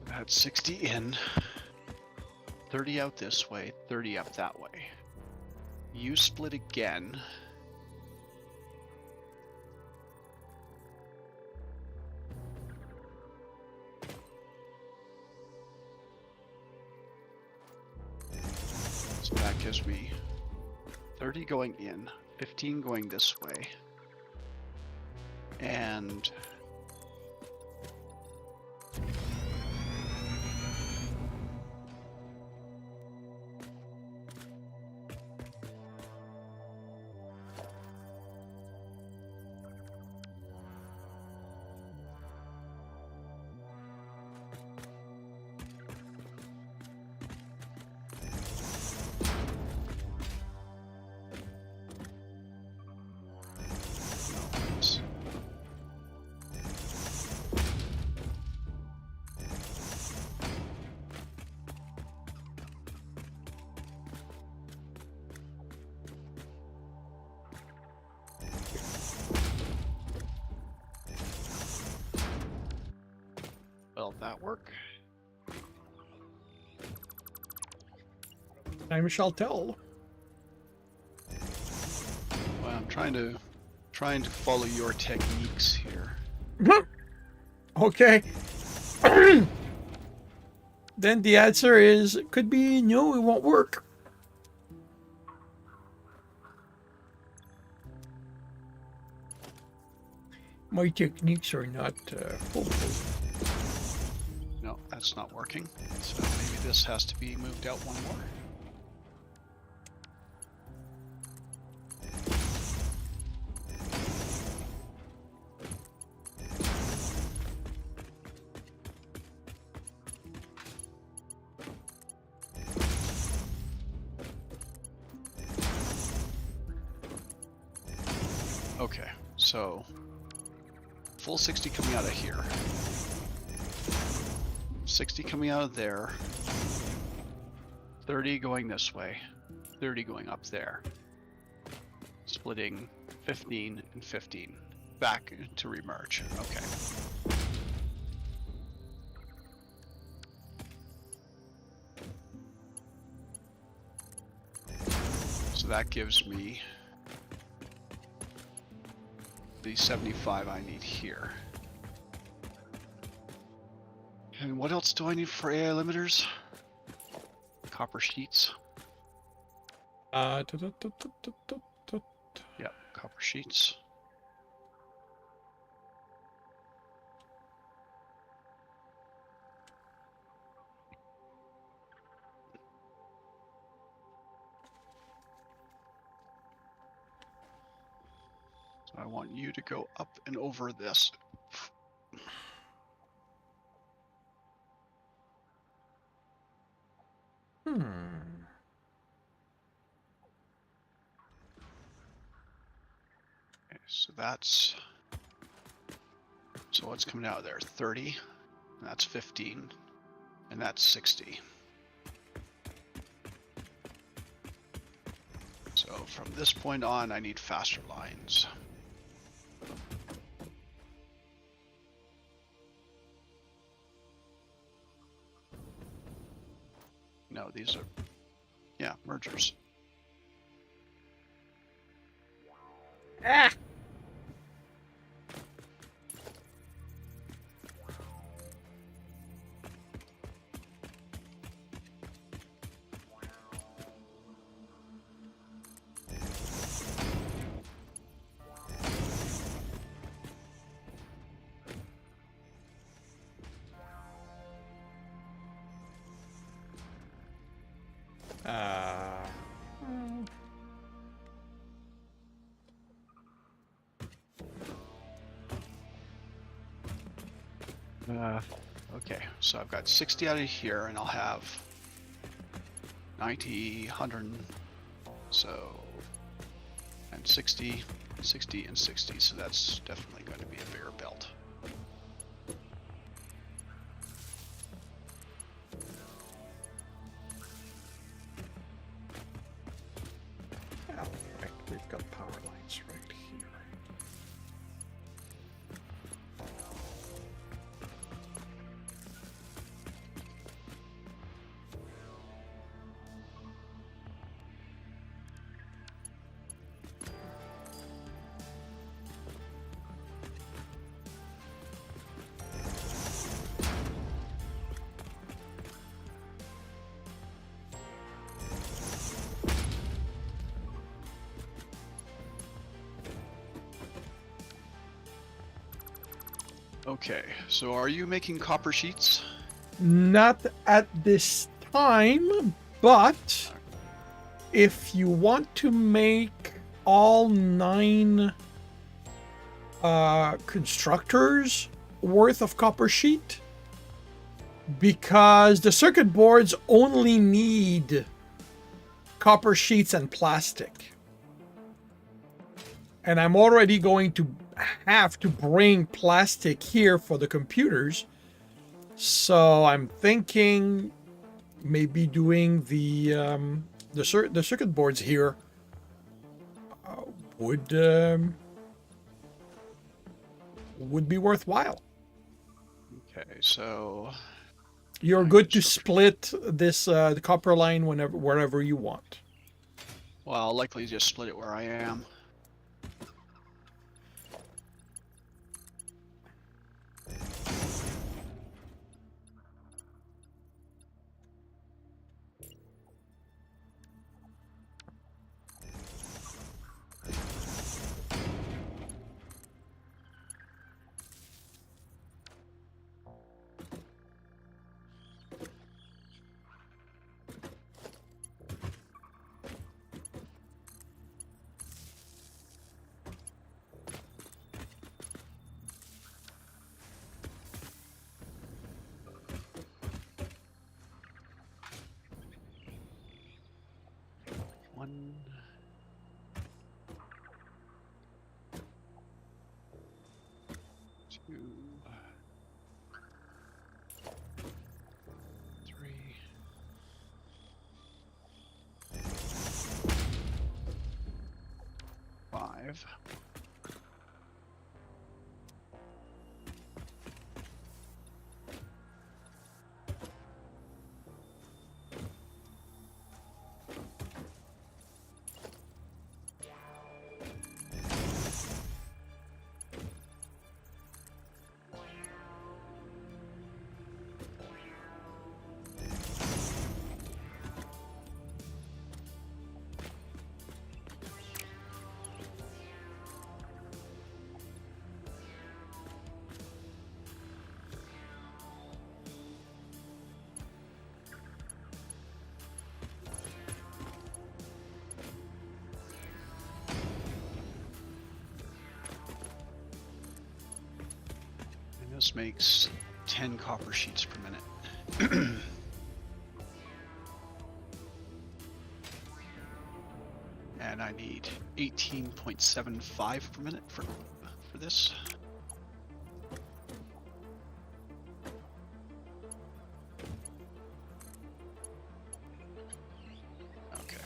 That's 60 in, 30 out this way, 30 up that way. You split again. So that gives me 30 going in, 15 going this way, and will that work? Time shall tell. Well, I'm trying to follow your techniques here. Okay. Then the answer is, it could be no, it won't work. My techniques are not foolproof. No, that's not working. So maybe this has to be moved out one more. Okay, so full 60 coming out of here. 60 coming out of there. 30 going this way. 30 going up there. Splitting 15 and 15. Back to remerge. Okay. So that gives me the 75 I need here. And what else do I need for AI limiters? Copper sheets. Uh, Yep, copper sheets. So I want you to go up and over this. Hmm. Okay, so that's, so what's coming out of there? 30, and that's 15, and that's 60. So So from this point on, I need faster lines. No, these are, yeah, mergers. Ah! Okay, so I've got 60 out of here, and I'll have 90, 100, so, and 60, 60, and 60, so that's definitely going to be a bigger belt. Oh, right, we've got power lines right here. Okay, so are you making copper sheets? Not at this time, but if you want to make all 9 constructors worth of copper sheet, because the circuit boards only need copper sheets and plastic. And I'm already going to have to bring plastic here for the computers. So I'm thinking maybe doing the circuit boards here would be worthwhile. Okay, so You're good to split this the copper line wherever you want. well, I'll likely just split it where I am. One, two, 3, 5. This makes 10 copper sheets per minute. And I need 18.75 per minute for this. Okay.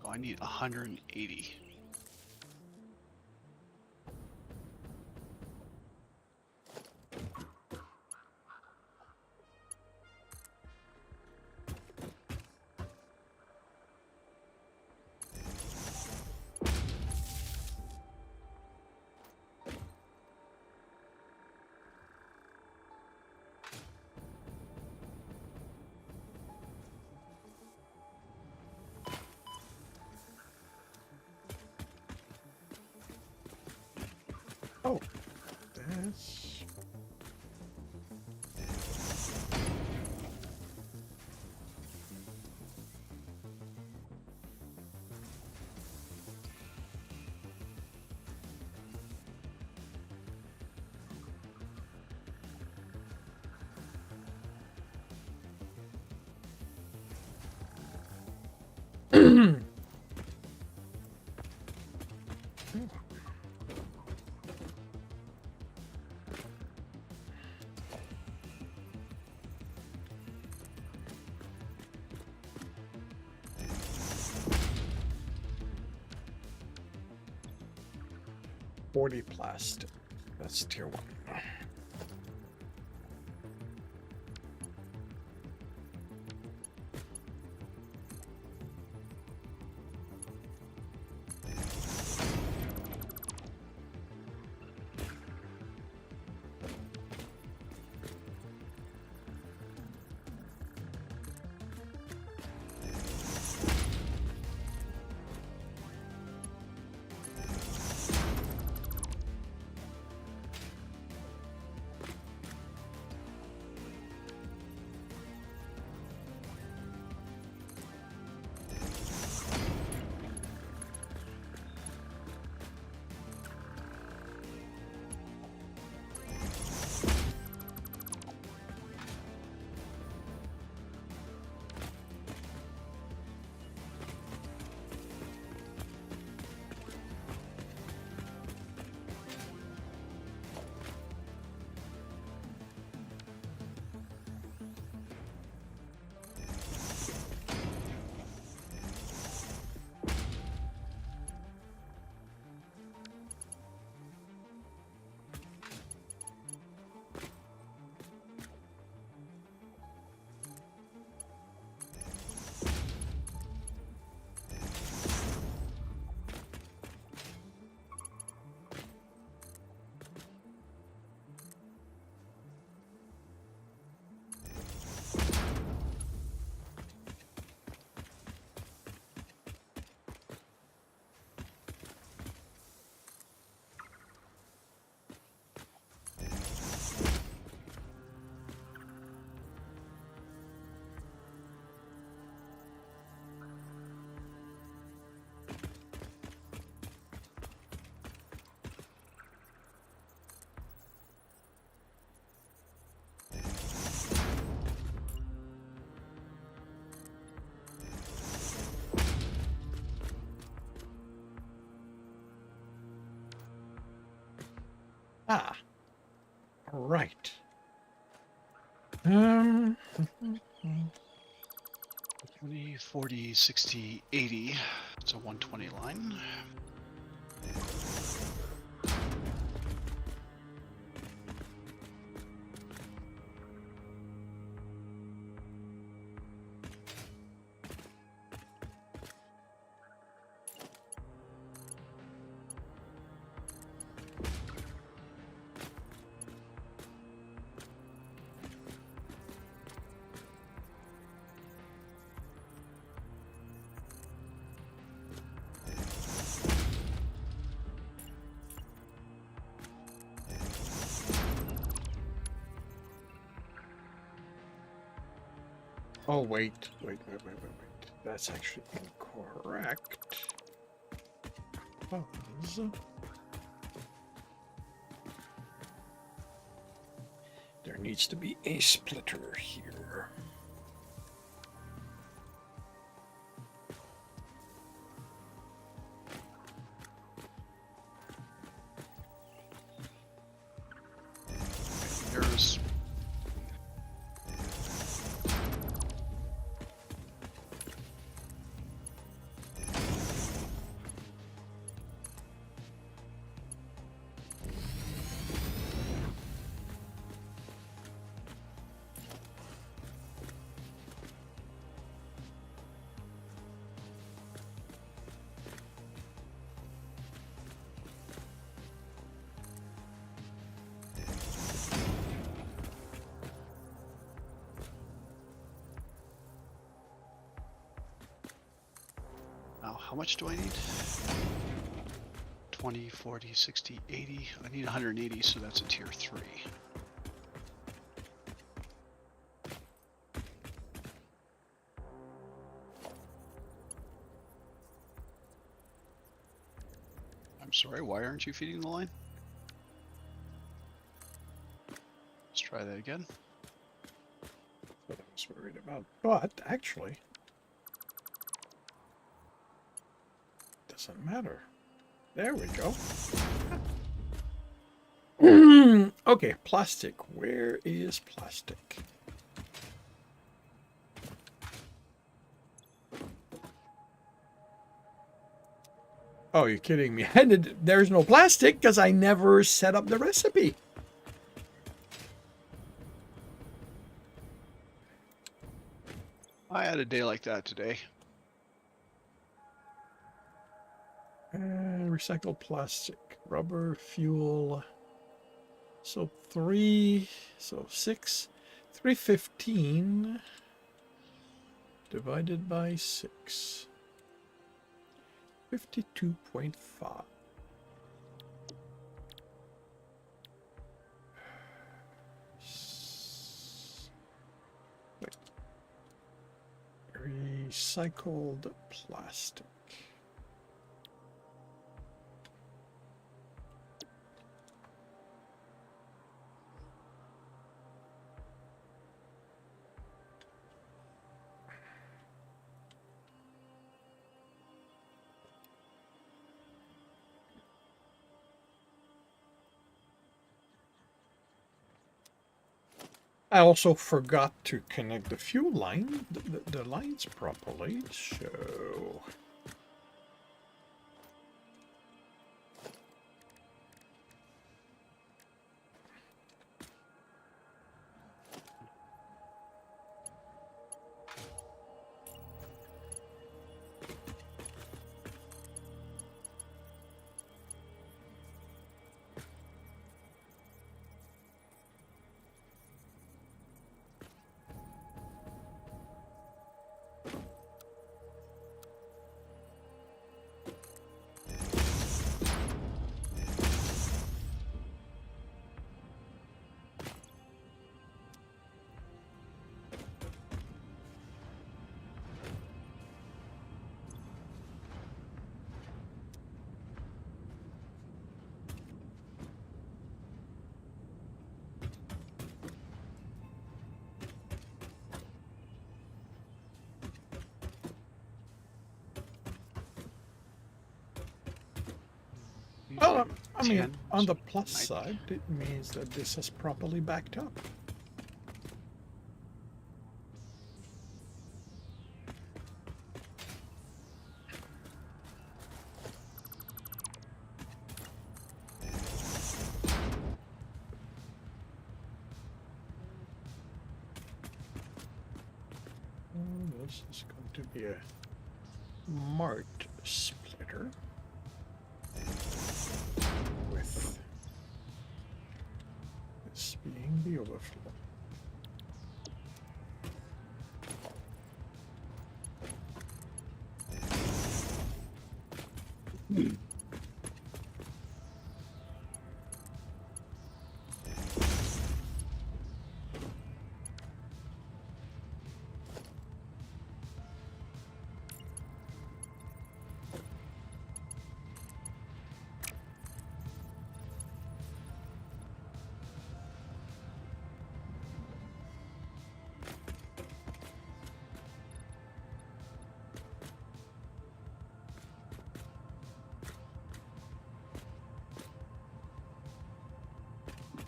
Oh, I need 180. Oh, that's... $40 plastic. That's tier 1. Ah, all right. 20, 40, 60, 80. It's a 120 line. Oh, wait. That's actually incorrect. Because there needs to be a splitter here. There's how much do I need? 20, 40, 60, 80. I need 180, so that's a tier 3. I'm sorry, why aren't you feeding the line? Let's try that again. What I was worried about. But actually, doesn't matter. There we go. Okay, plastic. Where is plastic? Oh, you're kidding me. There's no plastic because I never set up the recipe. I had a day like that today. Recycled plastic, rubber, fuel. So 3, so 6, 315 divided by 6. 52.5. Wait. Recycled plastic. I also forgot to connect the fuel line, the lines properly, so... Well, I mean, 10, on the so plus 90. side, it means that this is properly backed up. This is going to be a marked splitter with this being the overflow.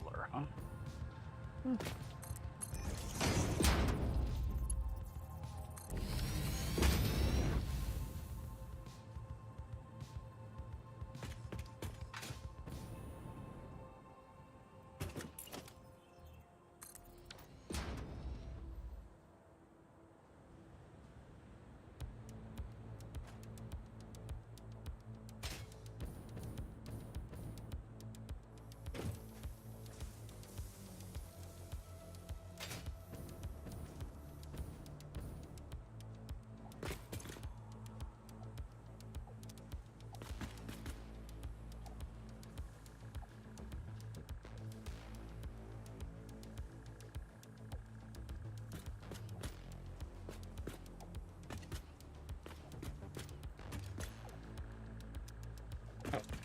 Blur, huh?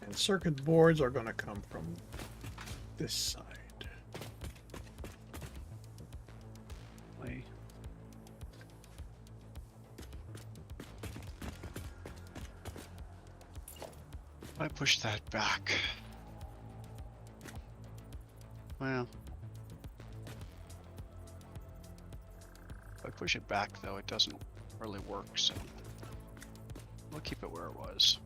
And circuit boards are going to come from this side. Wait. I push that back. Well, if I push it back, though, it doesn't really work, so we'll keep it where it was.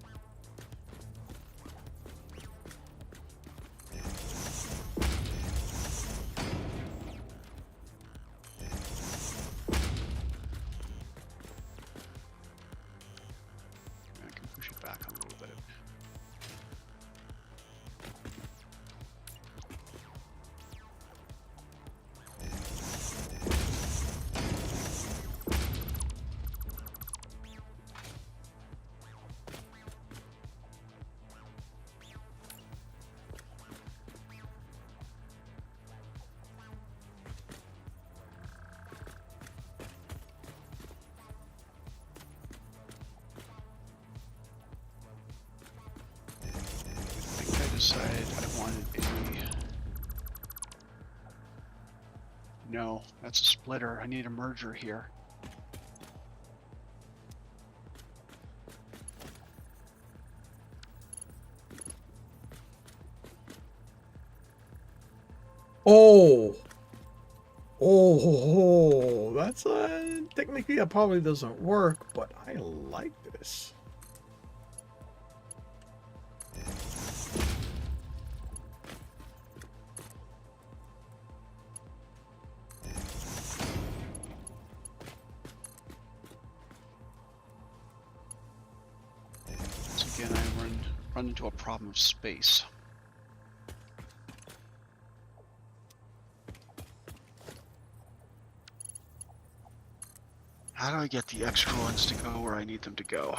I can push it back a little bit. Decided I wanted a... No, that's a splitter. I need a merger here. Oh! That's technically it probably doesn't work, but I like this. So again, I run into a problem of space. How do I get the extra ones to go where I need them to go?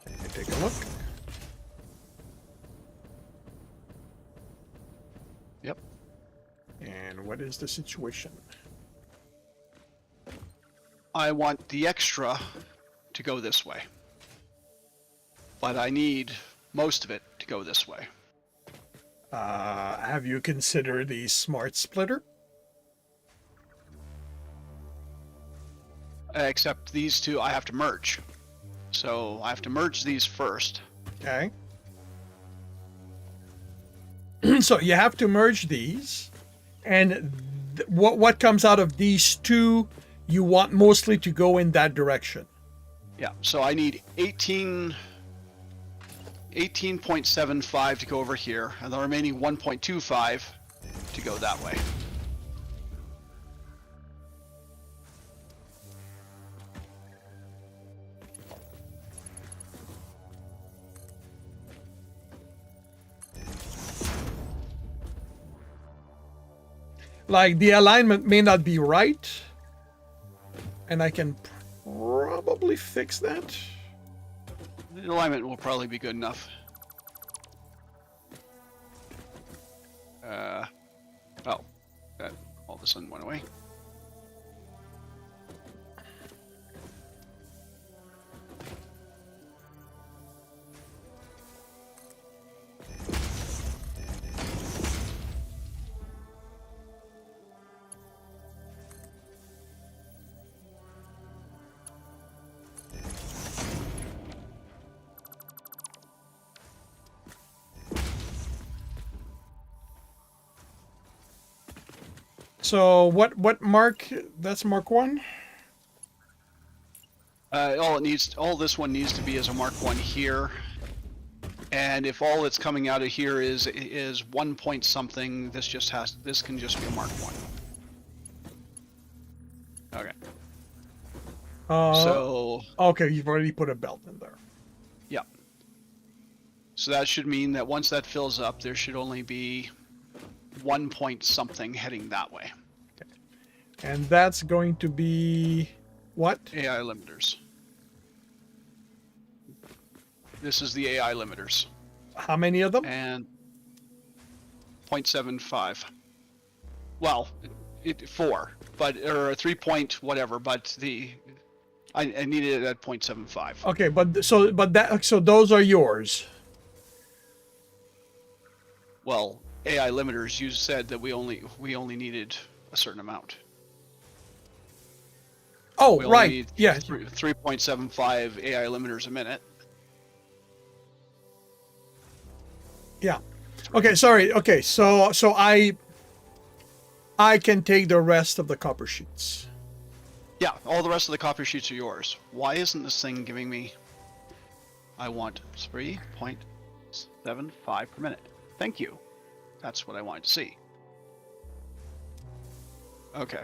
Can you take a look? Yep. And what is the situation? I want the extra to go this way. But I need most of it to go this way. Have you considered the smart splitter? Except these two I have to merge. So I have to merge these first. Okay. So you have to merge these, and what comes out of these two, you want mostly to go in that direction. Yeah, so I need 18.75 to go over here, and the remaining 1.25 to go that way. Like, the alignment may not be right, and I can probably fix that. The alignment will probably be good enough. Oh, that all of a sudden went away. So what mark? That's Mark 1? All this one needs to be is a Mark 1 here. And if all that's coming out of here is 1 point something, this can just be a Mark 1. Okay. Okay, you've already put a belt in there. Yeah. So that should mean that once that fills up, there should only be 1 point something heading that way. Okay. And that's going to be what? AI limiters. This is the AI limiters. How many of them? And 0.75. Well, 4, but or 3 point whatever. But I needed it at 0.75. Okay, so those are yours. Well, AI limiters, you said that we only needed a certain amount. Oh, We only right. need Yeah. 3.75 AI limiters a minute. Yeah. Okay, sorry. Okay, so I can take the rest of the copper sheets. Yeah, all the rest of the copper sheets are yours. Why isn't this thing giving me... I want 3.75 per minute. Thank you. That's what I wanted to see. Okay.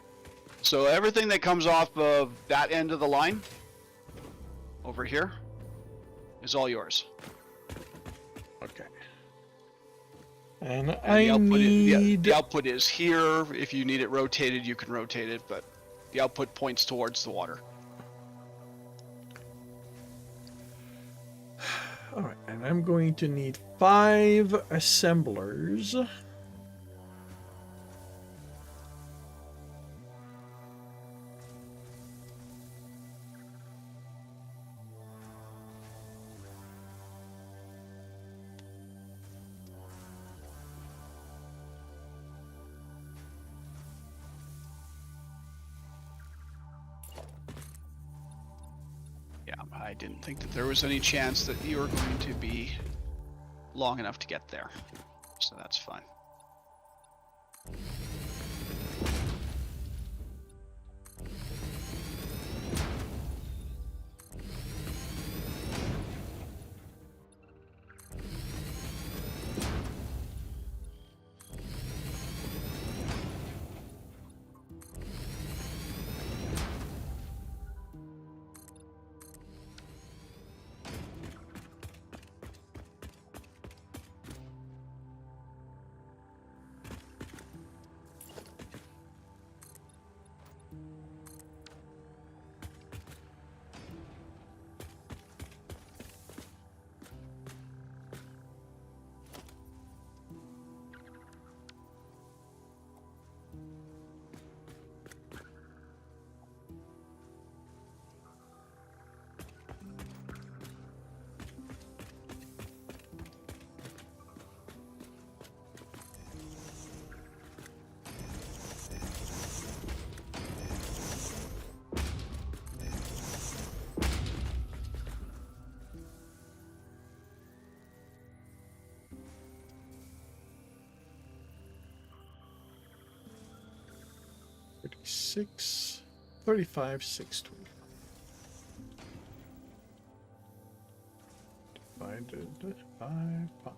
So everything that comes off of that end of the line over here is all yours. Okay. And And I need... the output is here. If you need it rotated, you can rotate it, but the output points towards the water. All right, and I'm going to need 5 assemblers. Yeah, I didn't think that there was any chance that you were going to be long enough to get there. So that's fine. Six, 35, 620. Divided by 5.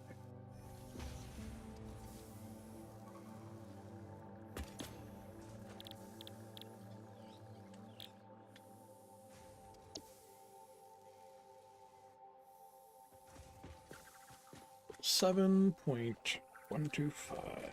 $7.125.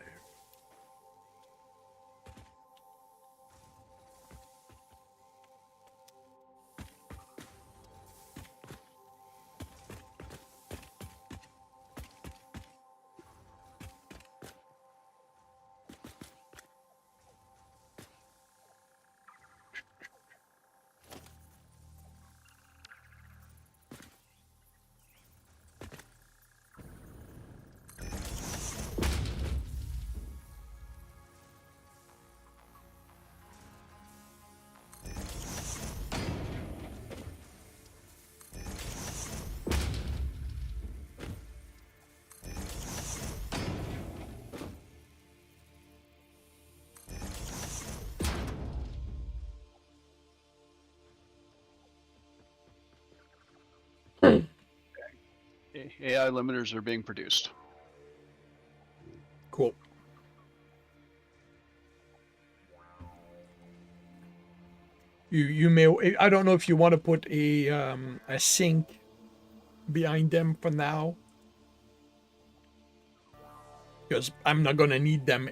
AI limiters are being produced. Cool. You may, I don't know if you want to put a sink behind them for now, because I'm not gonna need them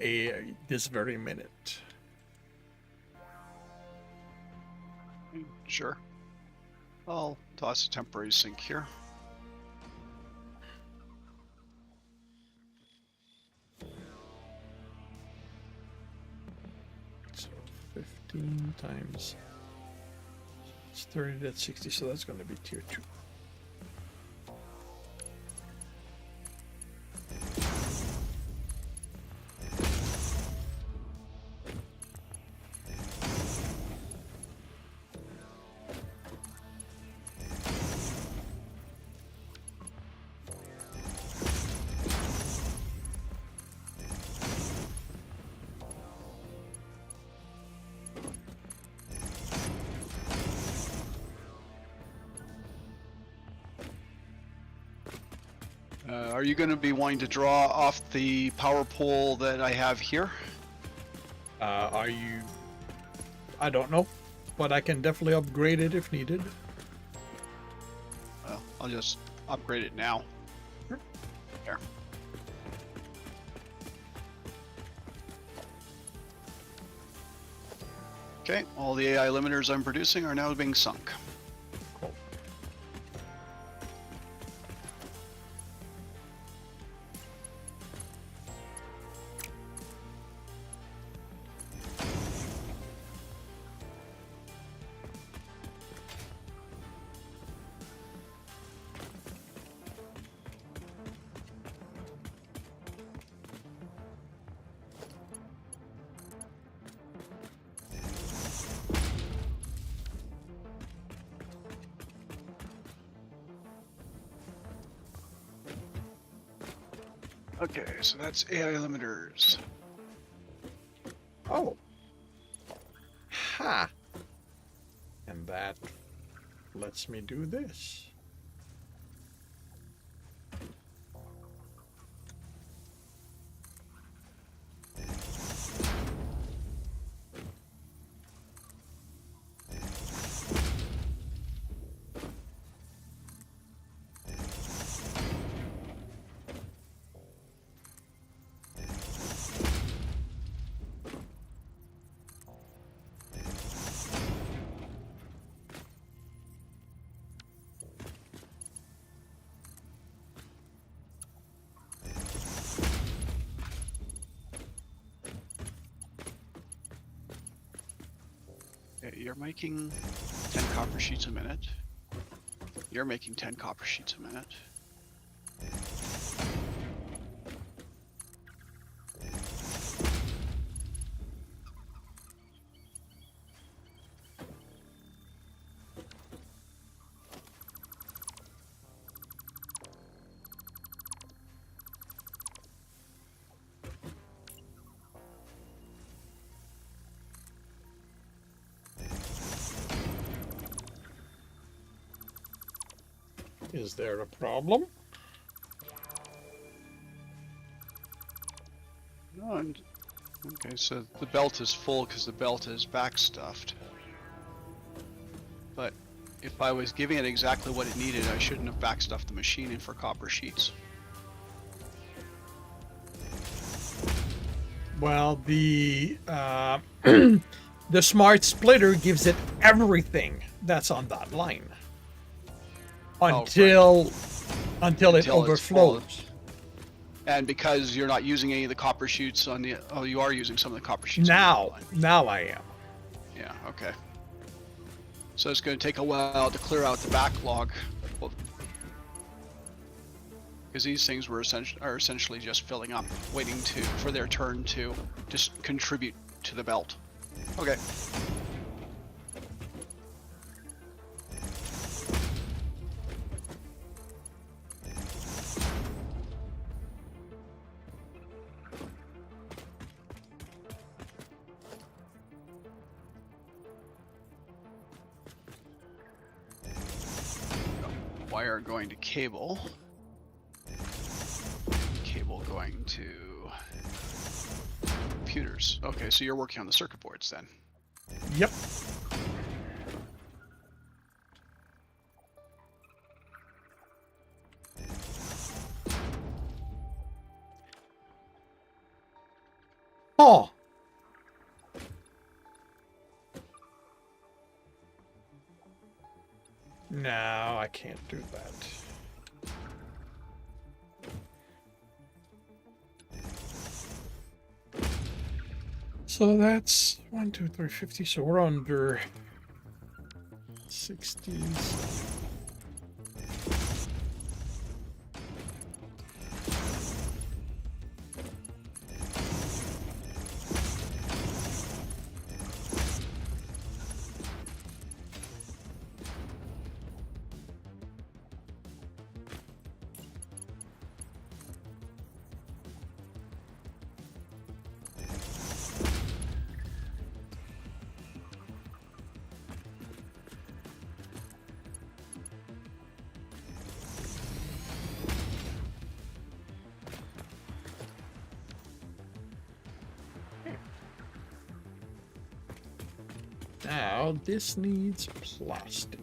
this very minute. Sure. I'll toss a temporary sink here. So 15 times 30, that's 60, so that's going to be tier 2. Are you going to be wanting to draw off the power pole that I have here? Are you... I don't know, but I can definitely upgrade it if needed. Well, I'll just upgrade it now. Sure. There. Okay, all the AI limiters I'm producing are now being sunk. Cool. Okay, so that's AI limiters. Oh. Ha! And that lets me do this. Okay, you're making 10 copper sheets a minute. You're making 10 copper sheets a minute. Is there a problem? No, okay, so the belt is full because the belt is backstuffed. But if I was giving it exactly what it needed, I shouldn't have backstuffed the machine in for copper sheets. Well, the the smart splitter gives it everything that's on that line until Until it it's overflows. And because you're not using any of the copper sheets on the... Oh, you are using some of the copper sheets. Now I am. Yeah, okay. So it's going to take a while to clear out the backlog. Because these things are essentially just filling up, waiting for their turn to just contribute to the belt. Okay. Wire going to cable. Cable going to computers. Okay, so you're working on the circuit boards then. Yep. Oh. No, I can't do that. So that's 1, 2, 3, 50. So we're under 60s. Now this needs plastic.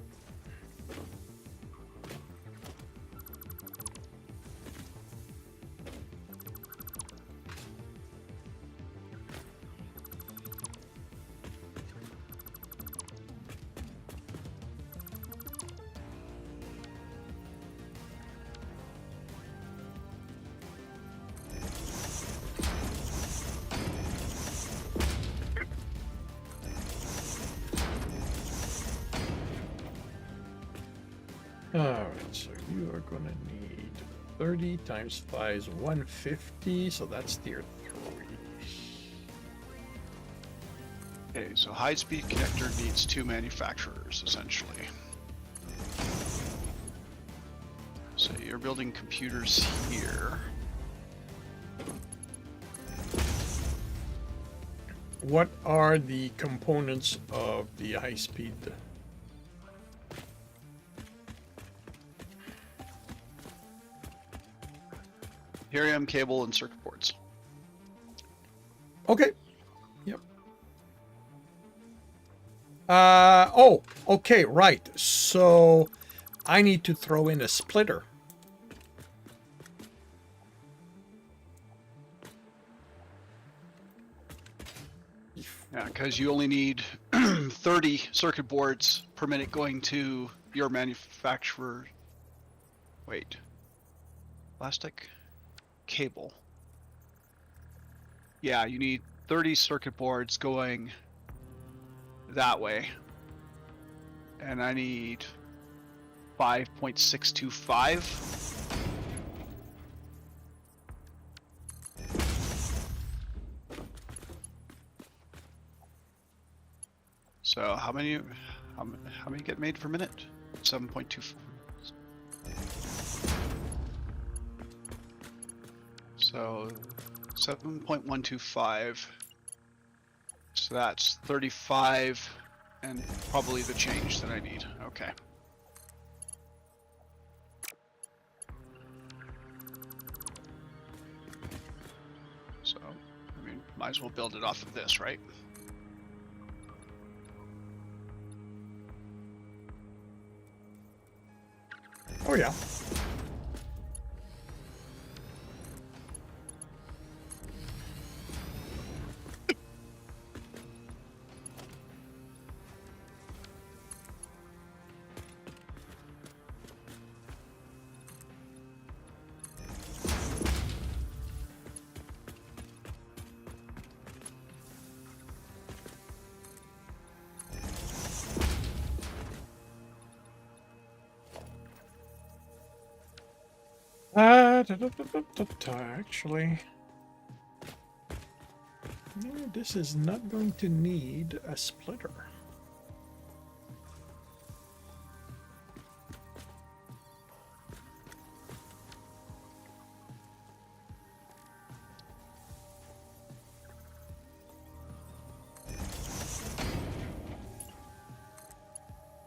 Alright, so you are going to need 30 times 5 is 150, so that's tier 3. Okay, so high-speed connector needs 2 manufacturers, essentially. So you're building computers here. What are the components of the high-speed? Helium cable and circuit boards. Okay. Yep. Oh, okay, right. So I need to throw in a splitter. Yeah, because you only need 30 circuit boards per minute going to your manufacturer. Wait. Plastic? Cable. Yeah, you need 30 circuit boards going that way. And I need 5.625. So how many get made per minute? 7.24. So 7.125. So that's 35 and probably the change that I need. Okay. So, I mean, might as well build it off of this, right? Oh, yeah. Actually, no, this is not going to need a splitter.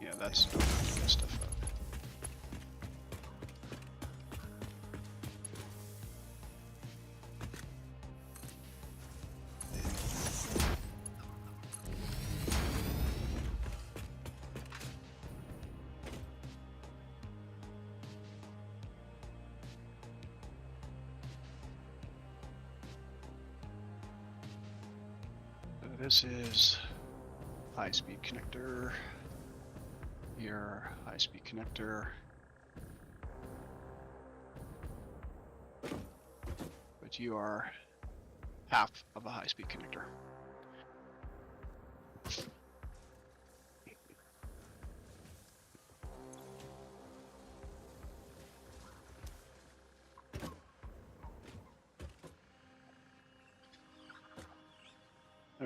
Yeah, that's good stuff. This is high-speed connector. Here, high-speed connector. But you are half of a high-speed connector.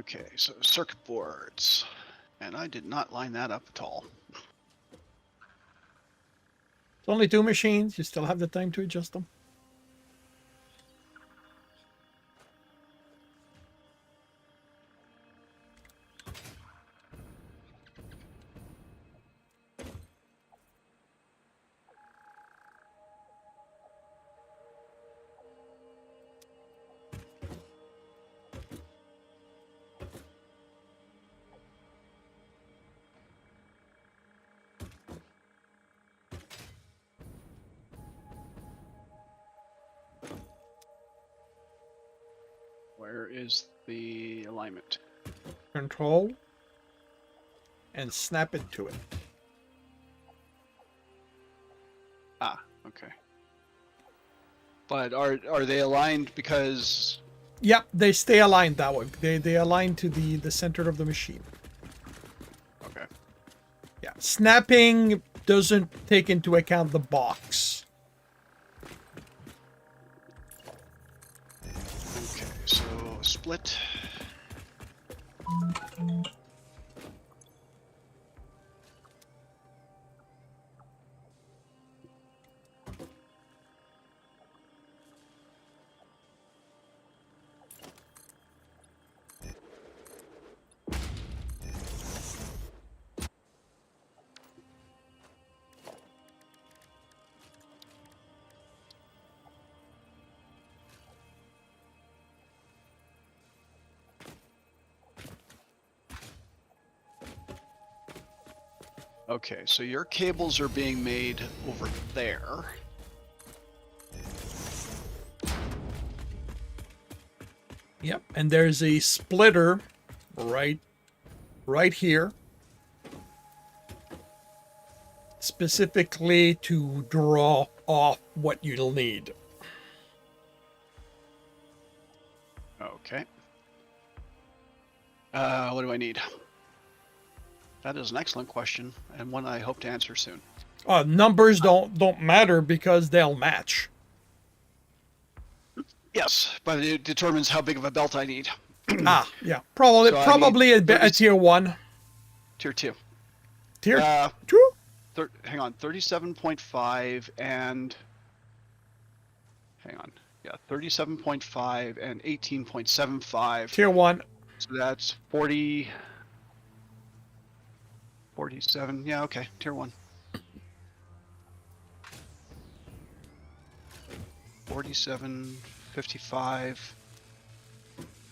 Okay, so circuit boards. And I did not line that up at all. It's only 2 machines. You still have the time to adjust them. Where is the alignment? Control. And snap it to it. Ah, okay. But are they aligned because... Yep, they stay aligned that way. They align to the center of the machine. Okay. Yeah, snapping doesn't take into account the box. Okay, so split. Okay, so your cables are being made over there. Yep, and there's a splitter right here, specifically to draw off what you'll need. Okay. What do I need? That is an excellent question, and one I hope to answer soon. Numbers don't matter because they'll match. Yes, but it determines how big of a belt I need. Yeah, probably So I probably need a tier 1. Tier 2. Tier 2? Hang on, 37.5 and... Hang on. Yeah, 37.5 and 18.75. Tier 1. So that's 40... 47. Yeah, okay. Tier 1. 47, 55,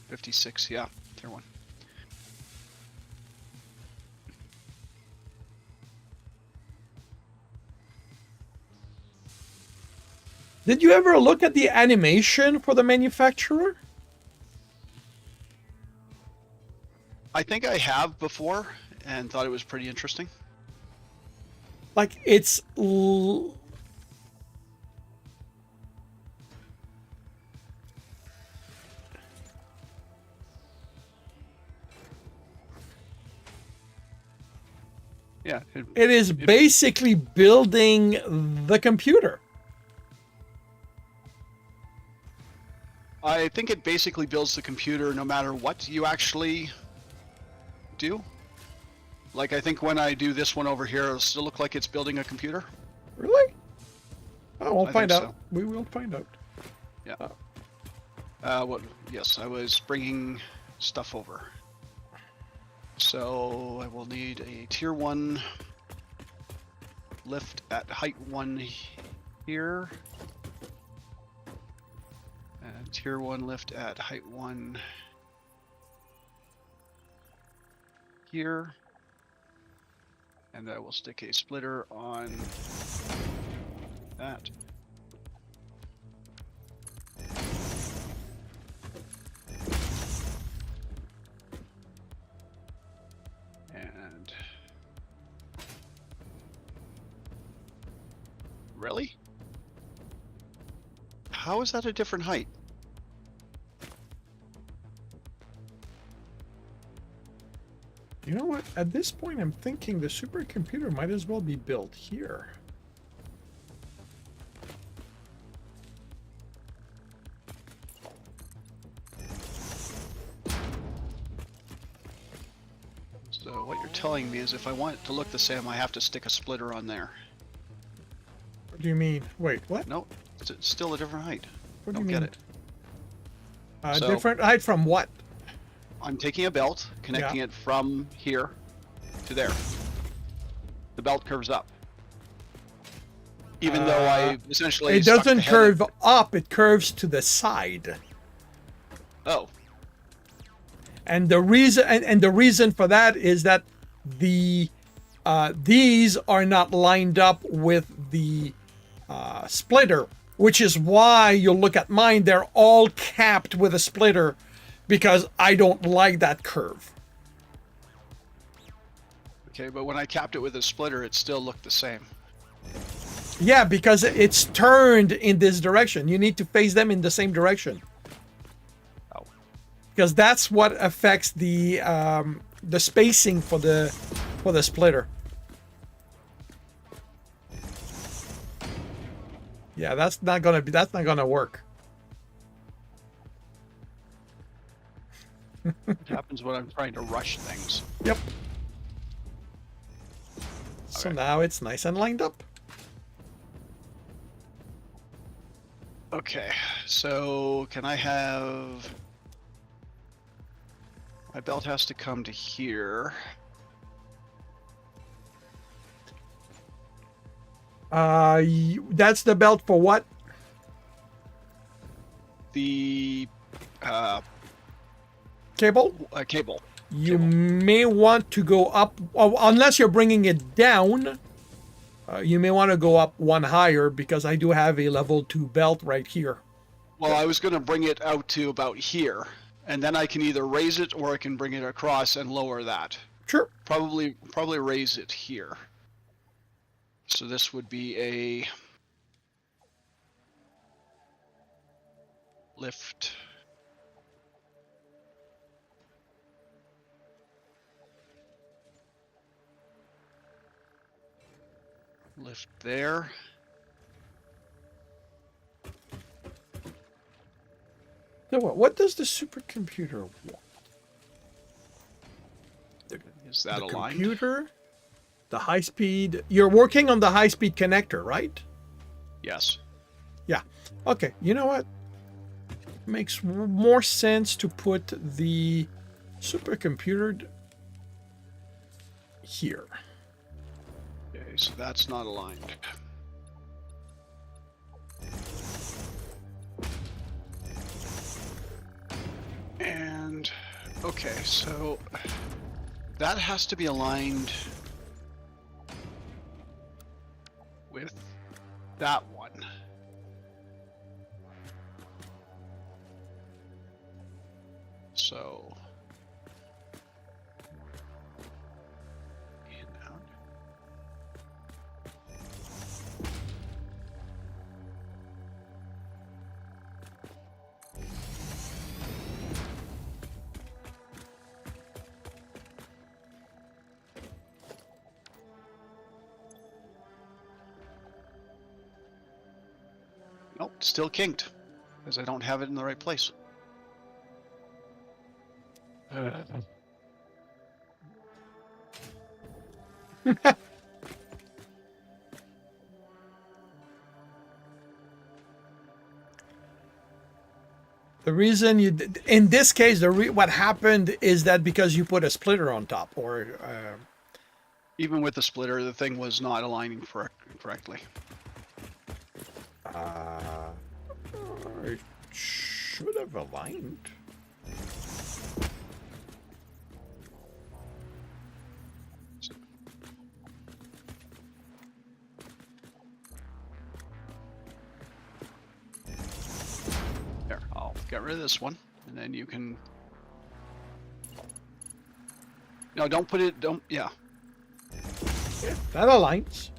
56. Yeah, Tier 1. Did you ever look at the animation for the manufacturer? I think I have before and thought it was pretty interesting. Like, it's... Yeah. It is basically building the computer. I think it basically builds the computer no matter what you actually do. Like, I think when I do this one over here, it'll still look like it's building a computer. Really? Oh, we'll I find think out. so. We will find out. Yeah. Yes, I was bringing stuff over. So I will need a tier 1 lift at height 1 here. And tier 1 lift at height 1 here. And I will stick a splitter on that. And really? How is that a different height? You know what? At this point, I'm thinking the supercomputer might as well be built here. what you're telling me is if I want it to look the same, I have to stick a splitter on there. What do you mean? Wait, what? No, it's still a different height. What do Don't you get mean? it. So- Different height from what? I'm taking a belt, connecting it from here to there. The belt curves up. Even though I essentially It stuck the doesn't head curve up, it curves to the side. Oh, And the reason and the reason for that is that the these are not lined up with the splitter, which is why you'll look at mine, they're all capped with a splitter because I don't like that curve. okay, but when I capped it with a splitter, it still looked the same. Yeah, because it's turned in this direction. You need to face them in the same direction. Oh. Because that's what affects the spacing for the splitter. Yeah, that's not gonna work. What happens when I'm trying to rush things? Yep. So Okay. now it's nice and lined up. Okay, so can I have... My belt has to come to here. That's the belt for what? The Cable? cable. You may want to go up, unless you're bringing it down. You may want to go up one higher because I do have a level 2 belt right here. Well, I was going to bring it out to about here, and then I can either raise it or I can bring it across and lower that. Sure. Probably raise it here. So this would be a lift. Lift there. So what does the supercomputer want? Is that The aligned? computer, the high speed. You're working on the high speed connector, right? Yes. Yeah. Okay. You know what? Makes more sense to put the supercomputer here. Okay, so that's not aligned. And okay, so that has to be aligned with that one. So in out. Nope, still kinked, because I don't have it in the right place. The reason you, in this case, what happened is that because you put a splitter on top, or Even with the splitter, the thing was not aligning correctly. it should have aligned. There, I'll get rid of this one, and then you can... No, don't put it, yeah. Yeah, that aligns.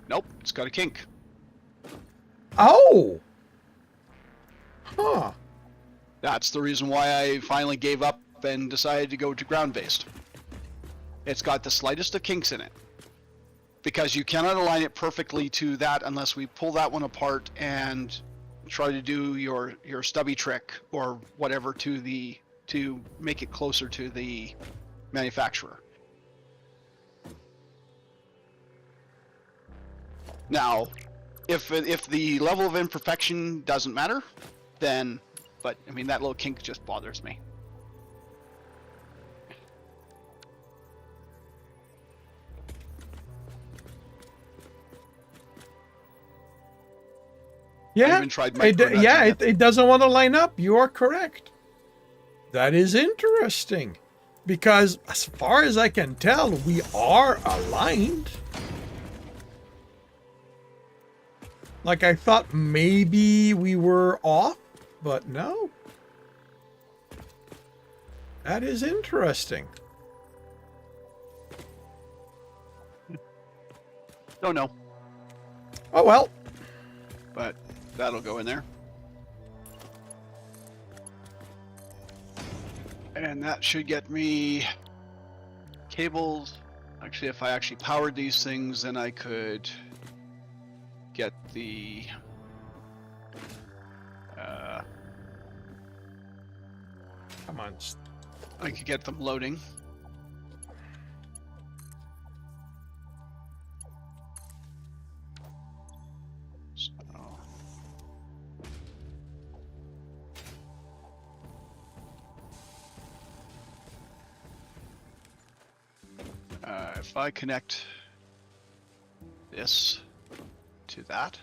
Nope, it's got a kink. Oh. Huh. That's the reason why I finally gave up and decided to go to ground-based. It's got the slightest of kinks in it. Because you cannot align it perfectly to that unless we pull that one apart and try to do your stubby trick or whatever to make it closer to the manufacturer. Now, if the level of imperfection doesn't matter, then, but I mean that little kink just bothers me. I Yeah, even tried micronudging yeah, it. it doesn't want to line up. You are correct. That is interesting. Because as far as I can tell, we are aligned. Like I thought maybe we were off, but no. That is interesting. Don't know, Oh well. but that'll go in there. And that should get me cables. Actually, if I actually powered these things, then I could get the Come on. I could get them loading. So if I connect this to that,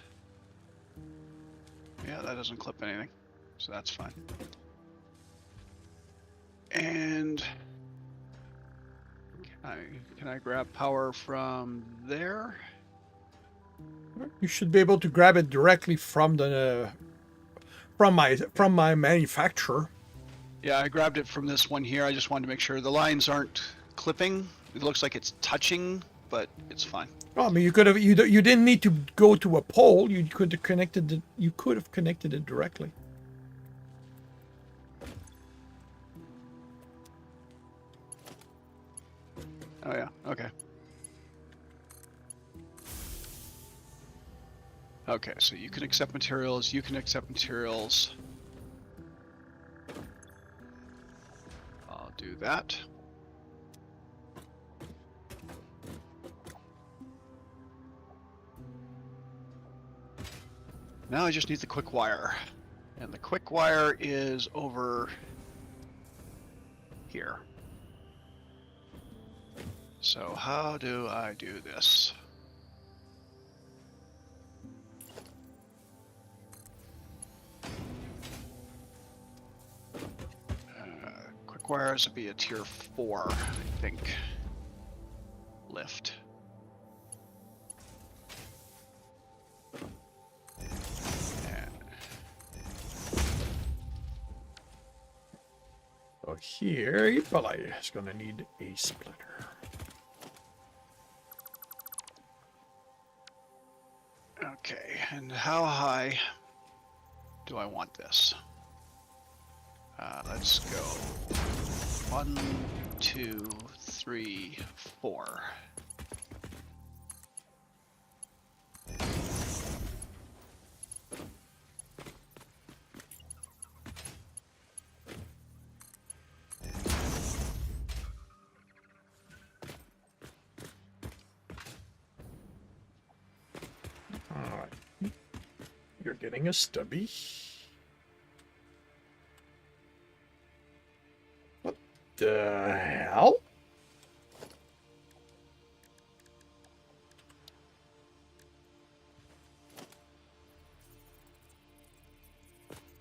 yeah, that doesn't clip anything, so that's fine. And can I grab power from there? You should be able to grab it directly from the from my manufacturer. Yeah, I grabbed it from this one here. I just wanted to make sure the lines aren't clipping. It looks like it's touching, but it's fine. Well, I mean, you could have you didn't need to go to a pole. You could have connected it directly. Oh yeah, okay. Okay, so you can accept materials, you can accept materials. I'll do that. Now I just need the quick wire. And the quick wire is over here. So how do I do this? Quick wires would be a tier 4, I think. Lift. So here, you probably is going to need a splitter. Okay, and how high do I want this? Let's go 1, 2, 3, 4. All right, you're getting a stubby. What the hell?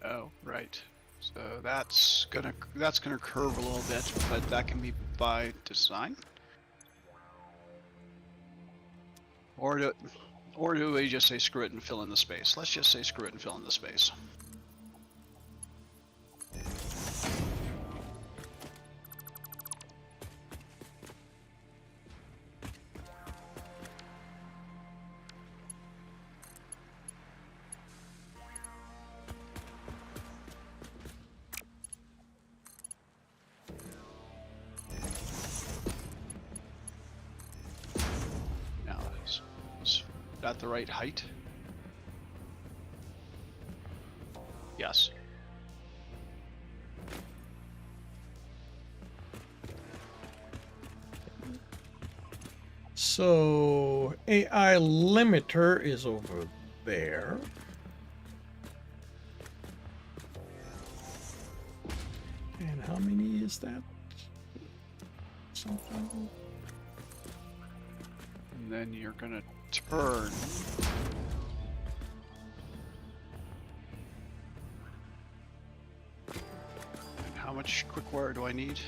Oh, right. So that's gonna curve a little bit, but that can be by design. Or do we just say screw it and fill in the space? Let's just say screw it and fill in the space. Now, is that the right height? Yes. So AI limiter is over there. And how many is that? Something. And then you're gonna turn. And how much quick wire do I need?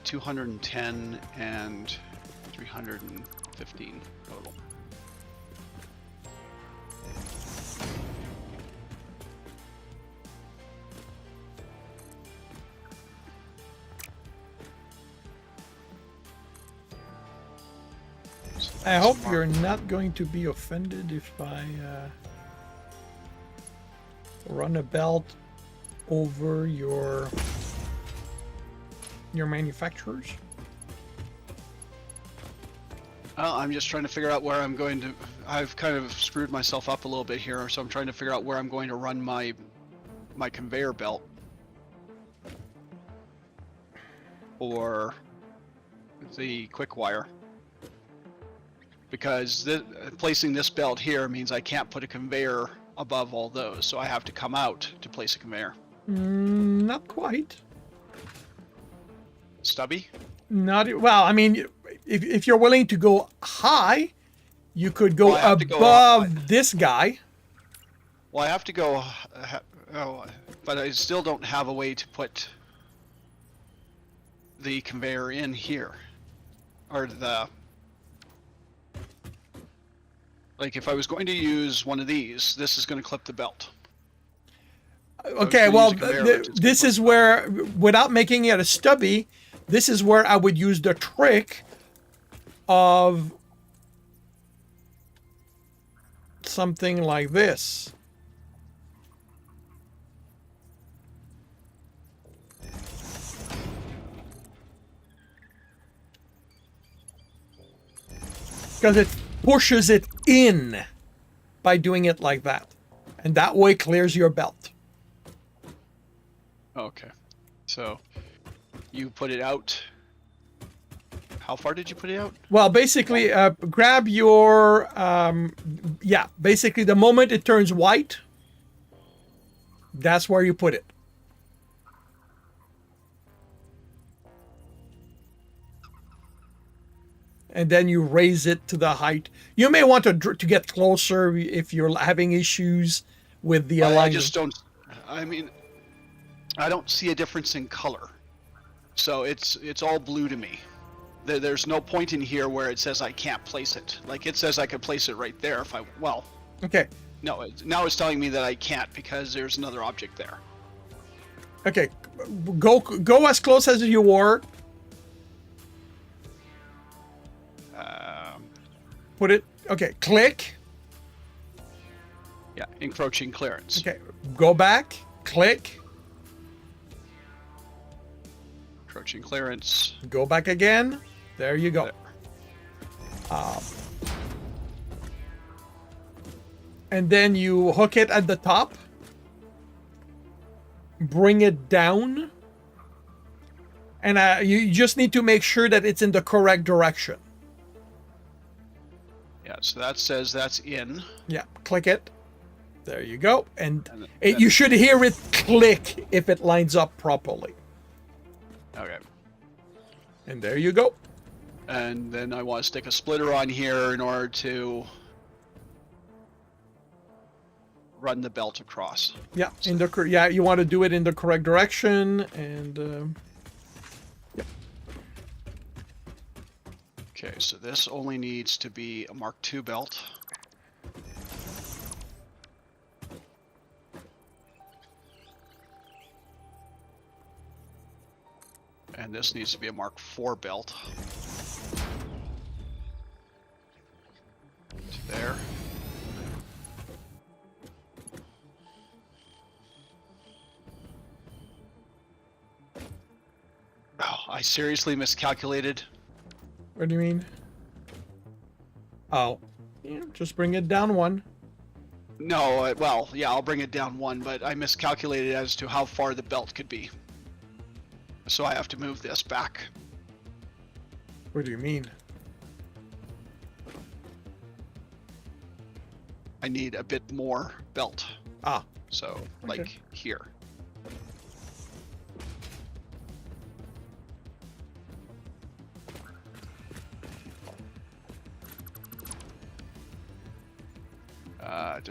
210 and 315 total. I hope you're not going to be offended if I run a belt over your manufacturers. I'm just trying to figure out where I'm going to. I've kind of screwed myself up a little bit here, so I'm trying to figure out where I'm going to run my conveyor belt, or the quick wire. Because placing this belt here means I can't put a conveyor above all those, so I have to come out to place a conveyor. Not quite. Stubby? Not well. I mean, if you're willing to go high, you could go above this guy. Well, I have to go. But I still don't have a way to put the conveyor in here, or the. Like, if I was going to use one of these, this is going to clip the belt. Okay, well, this is where, without making it a stubby, this is where I would use the trick of something like this. Because it pushes it in by doing it like that. And that way clears your belt. Okay. So you put it out. How far did you put it out? Well, basically, grab your, basically the moment it turns white, that's where you put it. And then you raise it to the height. You may want to get closer if you're having issues with the alignment. I just don't. I mean, I don't see a difference in color, so it's all blue to me. There's no point in here where it says I can't place it. Like, it says I could place it right there if I. Well. Okay. No, now it's telling me that I can't because there's another object there. Okay, go as close as you were. Put it. Okay, click. Yeah, encroaching clearance. Okay, go back. Click. Encroaching clearance. Go back again. There you go. And then you hook it at the top. Bring it down. And you just need to make sure that it's in the correct direction. Yeah, so that says that's in. Yeah, click it. There you go. And you should hear it click if it lines up properly. Okay. And there you go. And then I want to stick a splitter on here in order to run the belt across. Yeah, you want to do it in the correct direction, and yep. Okay, so this only needs to be a Mark II belt. And this needs to be a Mark IV belt. To there. Oh, I seriously miscalculated. What do you mean? Oh, yeah, just bring it down one. No, well, yeah, I'll bring it down one, but I miscalculated as to how far the belt could be. So I have to move this back. What do you mean? I need a bit more belt. Ah, So, Okay. like here.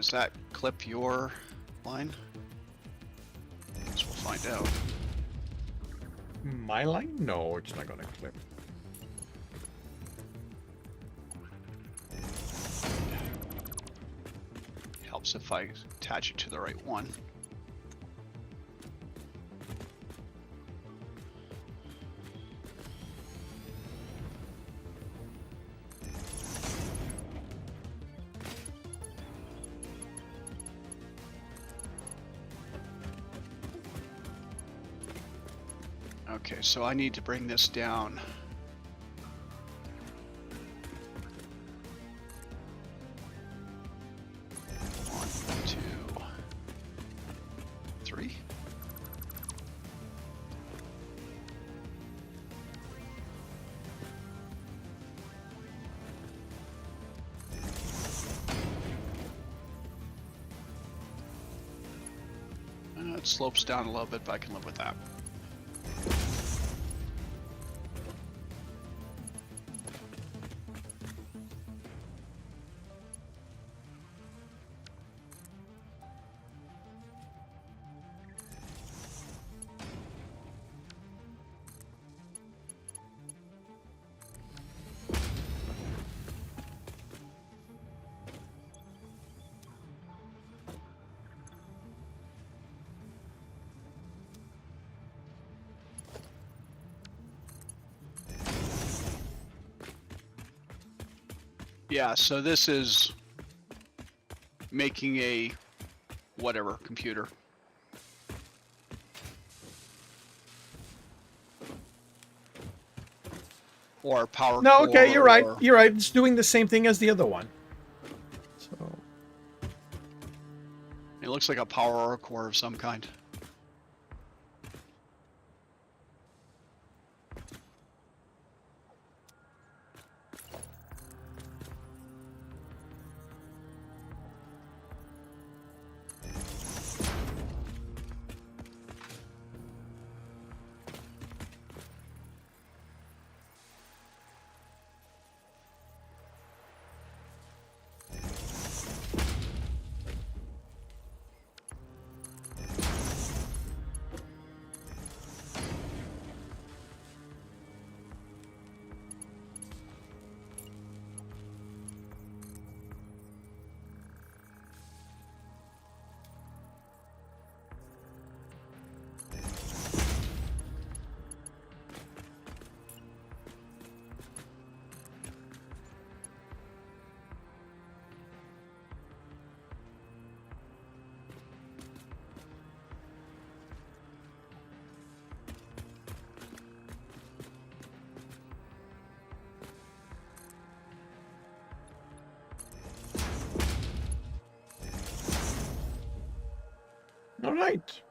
Does that clip your line? Guess we'll find out. my line? No, it's not gonna clip. Helps if I attach it to the right one. Okay, so I need to bring this down. One, two, three. It slopes down a little bit, but I can live with that. Yeah, so this is making a whatever computer. Or power No, core. okay, you're right. Or... You're right. It's doing the same thing as the other one. So, It looks like a power core of some kind. all right.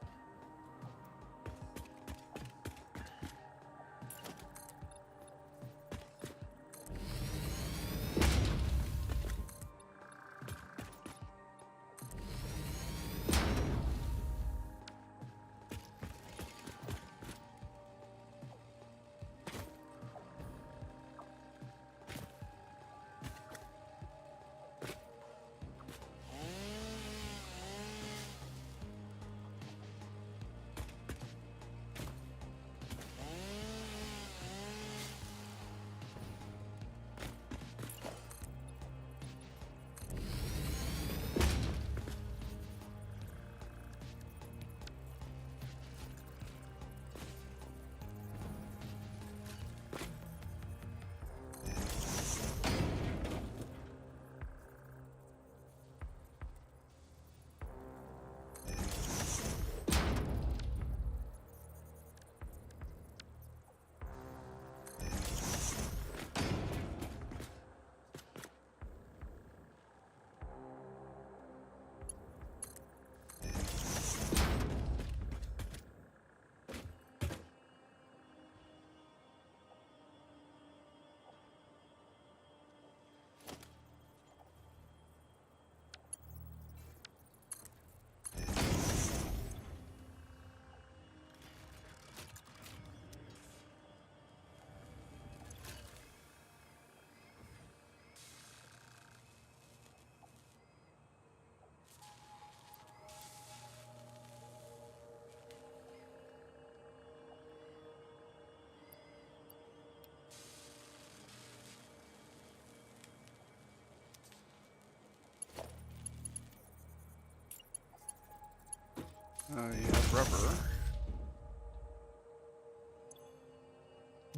You have rubber.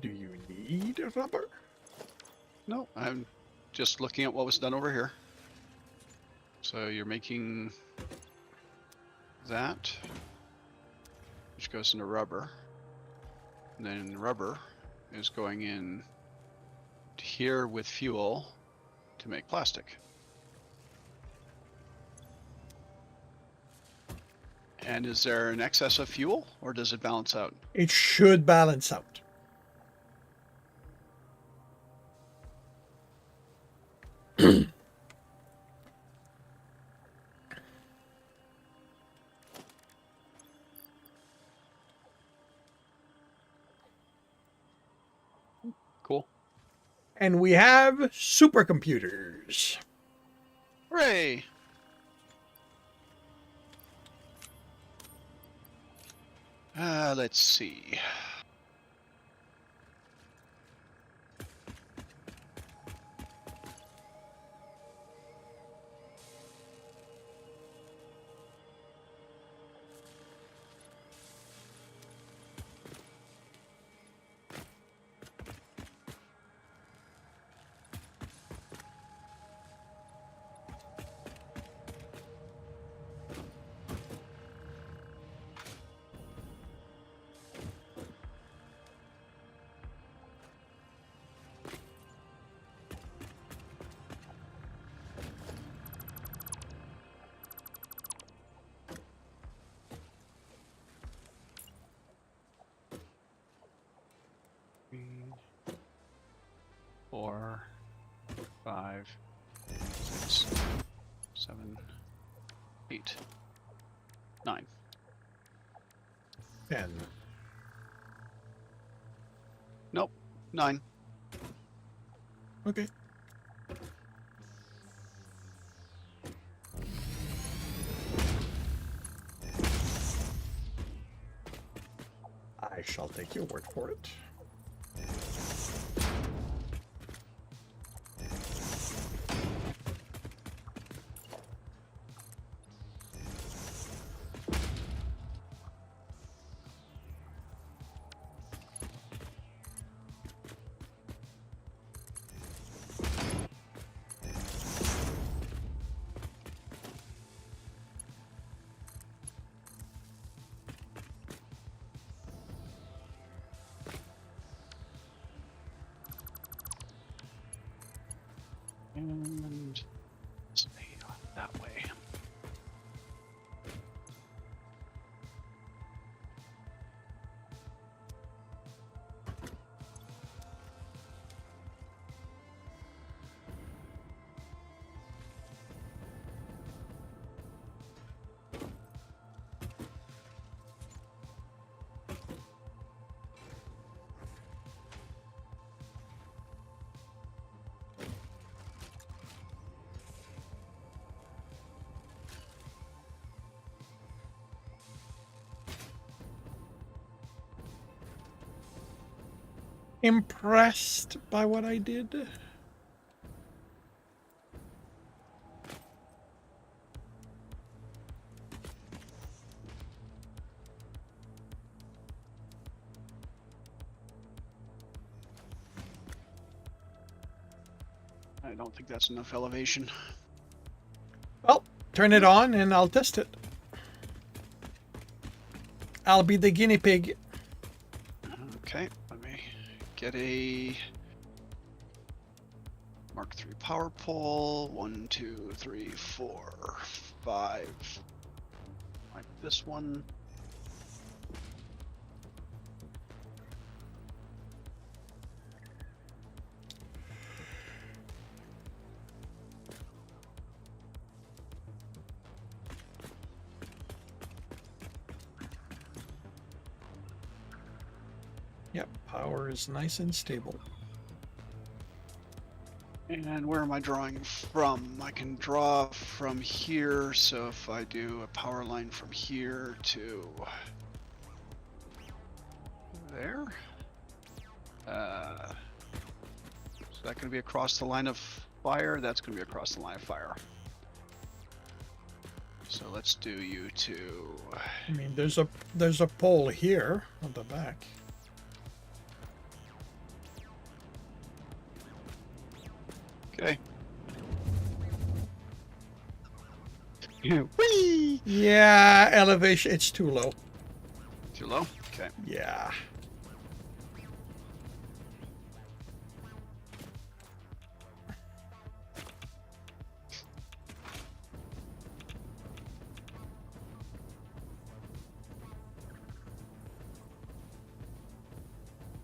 Do you need rubber? No, I'm just looking at what was done over here. So you're making that, which goes into rubber. And then rubber is going in here with fuel to make plastic. And is there an excess of fuel, or does it balance out? It should balance out. Cool. And we have supercomputers. Hooray! Let's see. Three, 4, 5, 6, 7, 8, 9. 10. Nope, 9. Okay. I shall take your word for it. And stay on that way. Impressed by what I did? I don't think that's enough elevation. Well, turn it on and I'll test it. I'll be the guinea pig. Okay, let me get a Mark III power pole. 1, 2, 3, 4, 5. Like this one. Yep, power is nice and stable. And where am I drawing from? I can draw from here, so if I do a power line from here to there, is that going to be across the line of fire? That's going to be across the line of fire. So let's do you two. I mean, there's a pole here on the back. Okay. Whee! Yeah, elevation. It's too low. Too low? Okay. Yeah.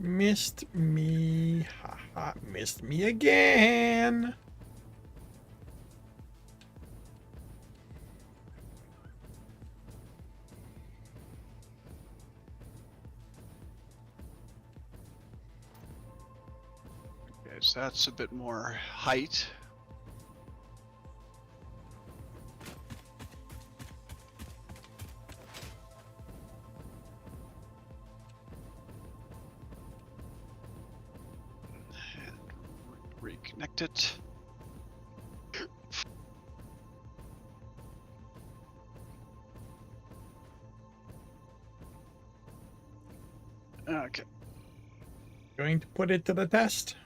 Missed me. Haha, missed me again. Okay, so that's a bit more height. And reconnect it. Okay. Going to put it to the test.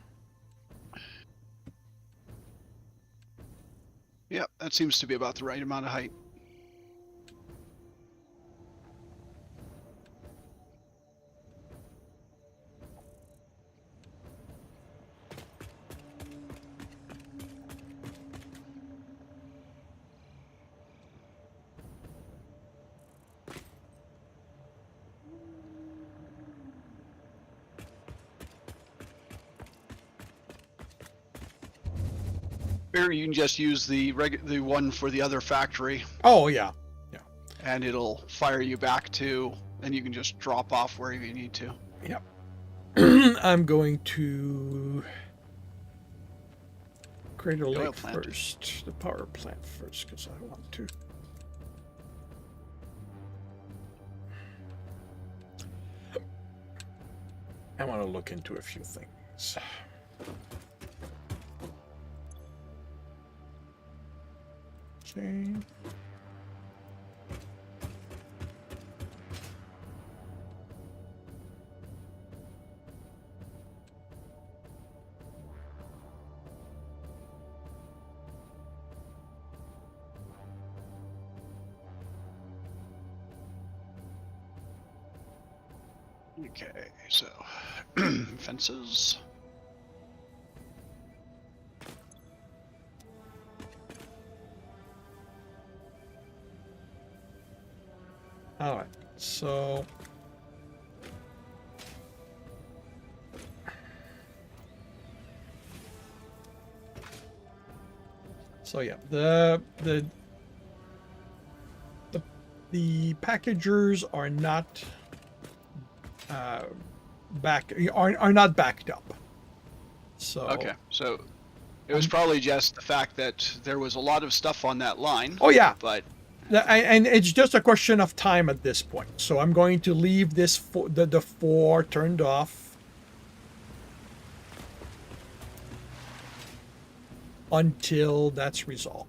Yeah, that seems to be about the right amount of height. Or you can just use the one for the other factory, Oh, yeah. and it'll fire you back to, and you can just drop off wherever you need to. Yep. I'm going to Crater oil Lake plant. first. The power plant first, because I want to. I want to look into a few things. Okay. Okay, so fences. All right. So yeah, the packagers are not are not backed up. So Okay, so it was probably just the fact that there was a lot of stuff on that line. Oh yeah, but and it's just a question of time at this point. So I'm going to leave this the 4 turned off until that's resolved.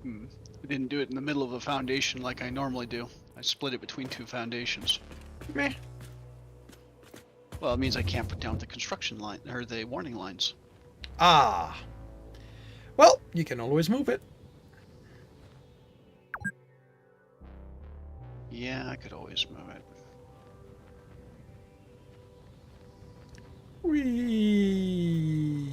I didn't do it in the middle of a foundation like I normally do. I split it between 2 foundations. Meh. Well, it means I can't put down the construction line or the warning lines. Ah. Well, you can always move it. Yeah, I could always move it. Whee.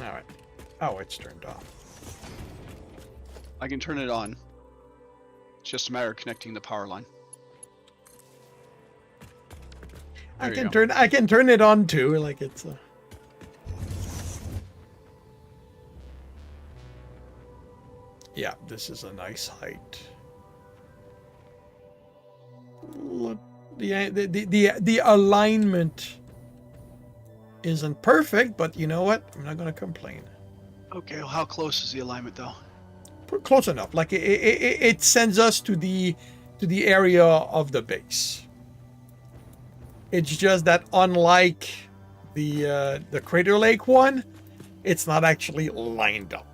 All right. Oh, it's turned off. I can turn it on. It's just a matter of connecting the power line. I There you can turn it on too, like it's a... Yeah, this is a nice height. Look, the alignment isn't perfect, but you know what? I'm not gonna complain. Okay, well, how close is the alignment though? Close enough. Like it sends us to the area of the base. It's just that unlike the Crater Lake one, it's not actually lined up.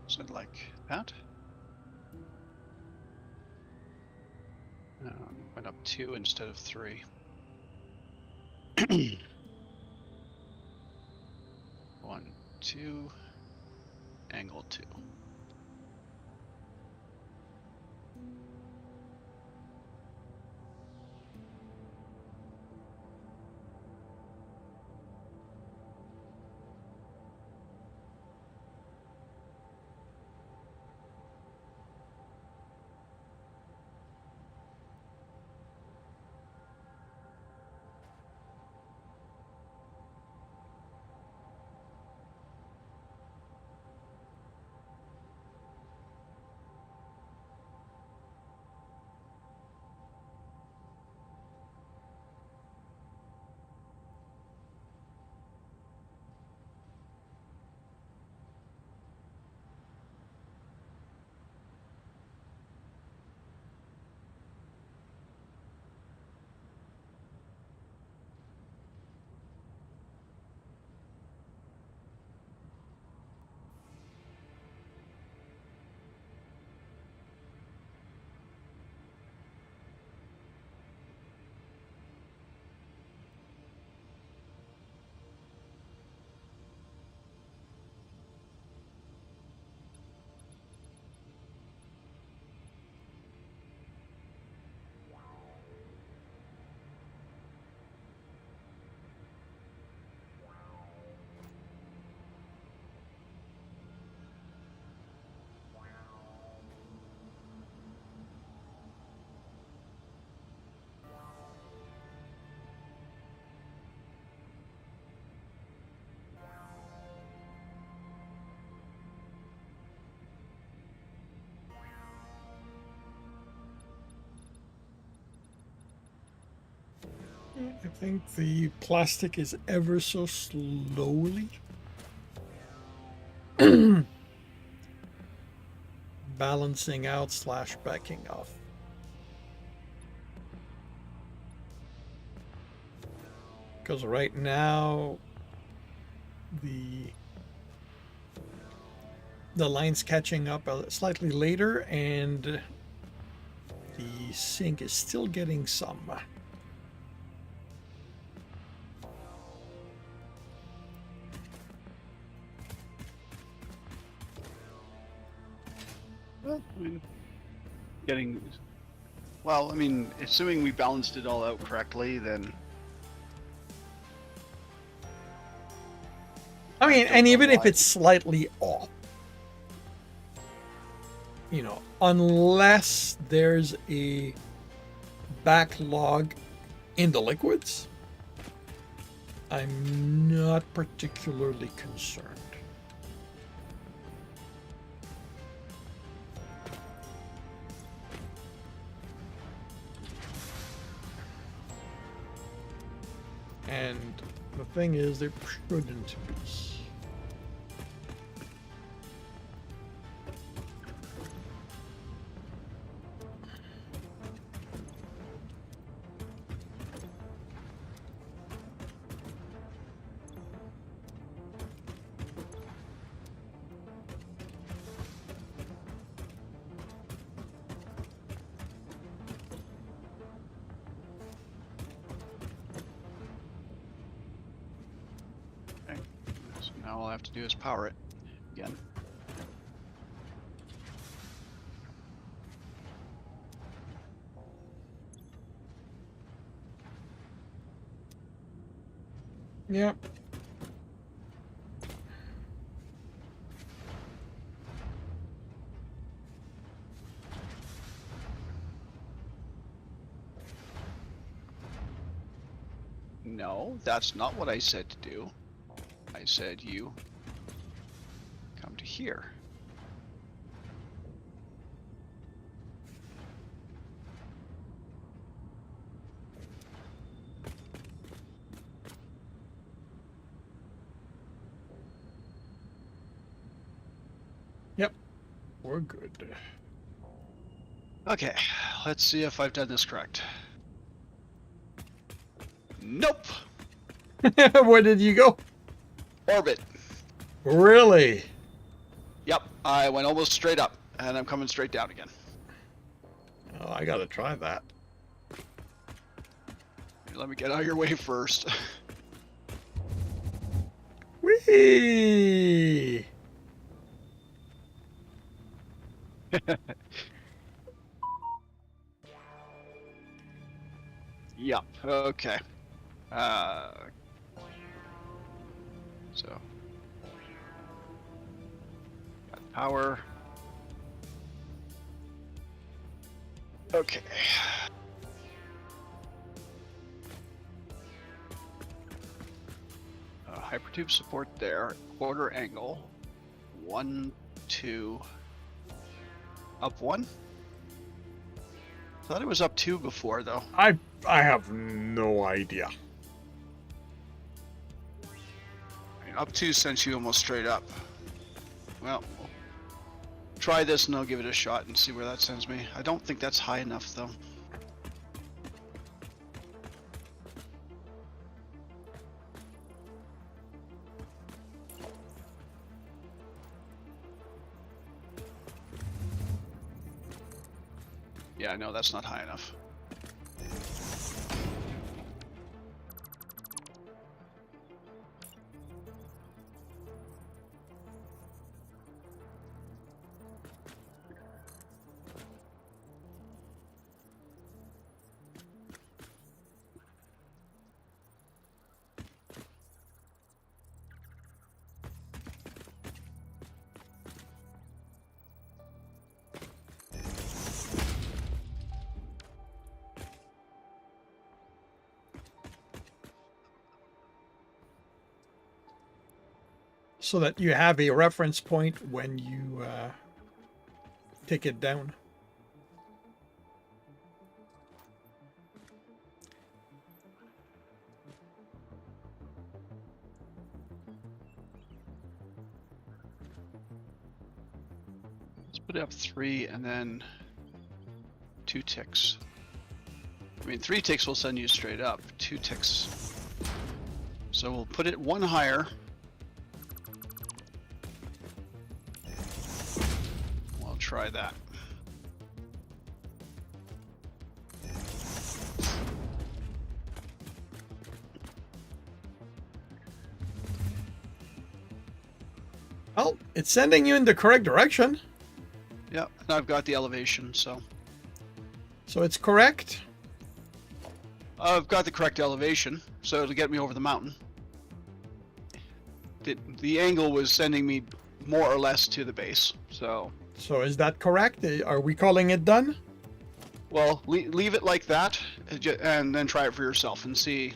Is it like that? Went up 2 instead of 3. 1, 2, angle 2. I think the plastic is ever so slowly balancing out slash backing off. Because right now the line's catching up slightly later, and the sink is still getting some. Well, I mean, well, I mean, assuming we balanced it all out correctly, then... I mean, and even if it's slightly off, you know, unless there's a backlog in the liquids, I'm not particularly concerned. And the thing is, there shouldn't be. Now all I have to do is power it again. Yep. No, that's not what I said to do. I said you come to here. Yep. We're good. Okay, let's see if I've done this correct. Nope! Where did you go? Orbit. Really? Yep, I went almost straight up, and I'm coming straight down again. Oh, I gotta try that. Let me get out of your way first. Whee! Yep, okay. So, got power. Okay. Hypertube support there. Quarter angle. 1, 2. Up 1? Thought it was up 2 before though. I have no idea. Up 2 sends you almost straight up. Well, try this and I'll give it a shot and see where that sends me. I don't think that's high enough though. Yeah, no, that's not high enough. So that you have a reference point when you take it down. Let's put it up 3 and then 2 ticks. I mean, 3 ticks will send you straight up. 2 ticks. So we'll put it 1 higher. We'll try that. Well, it's sending you in the correct direction. Yeah, and I've got the elevation, so. So it's correct. I've got the correct elevation, so it'll get me over the mountain. The angle was sending me more or less to the base, so. So is that correct? Are we calling it done? Well, leave it like that, and then try it for yourself and see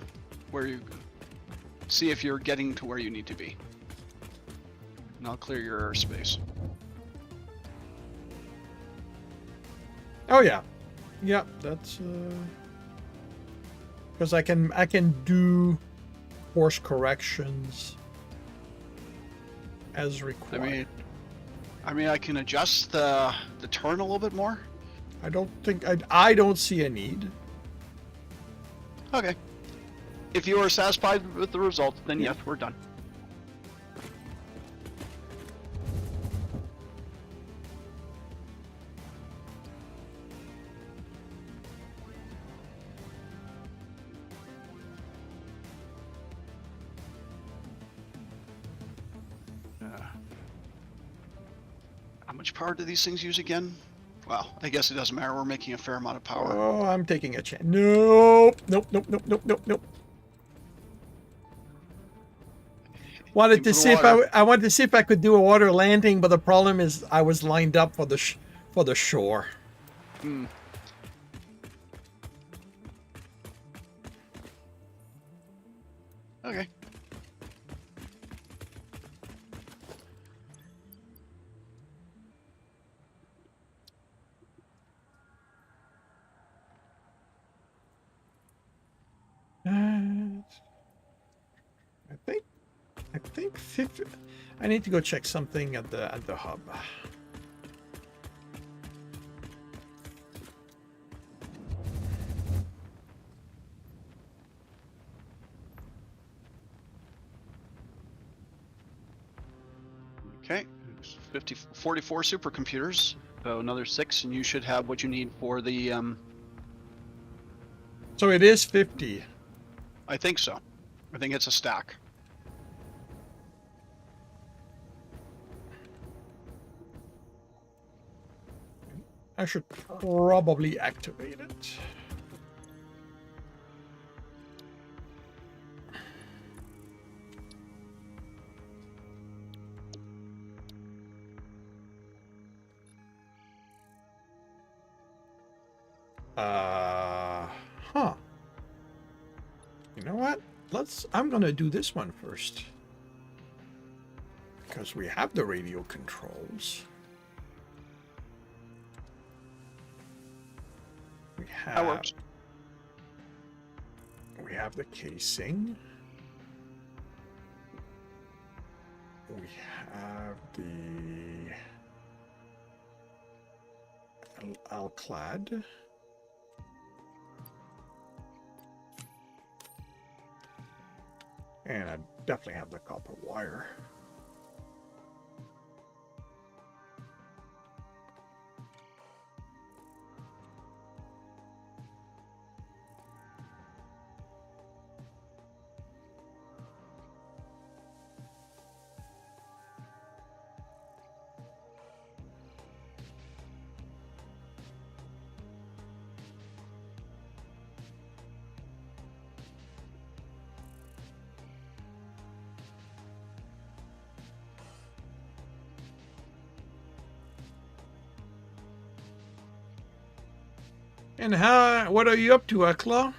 if you're getting to where you need to be. And I'll clear your airspace. Oh yeah, yeah. That's because I can do course corrections as required. I mean, I can adjust the turn a little bit more. I don't think I don't see a need. Okay. If you are satisfied with the results, then Yeah. yes, we're done. How much power do these things use again? Well, I guess it doesn't matter. We're making a fair amount of power. Oh, I'm taking a chance. Nope, nope, nope, nope, nope, nope, nope. Wanted to see if I wanted to see if I could do a water landing, but the problem is I was lined up for the shore. Hmm. Okay. I think 50. I need to go check something at the hub. Okay. 44 supercomputers. So another 6, and you should have what you need for the. So it is 50. I think so. I think it's a stack. I should probably activate it. Huh. You know what? I'm gonna do this one first. Because we have the radio controls. That works. We have the casing. We have the Alclad. And I definitely have the copper wire. And what are you up to, Akla?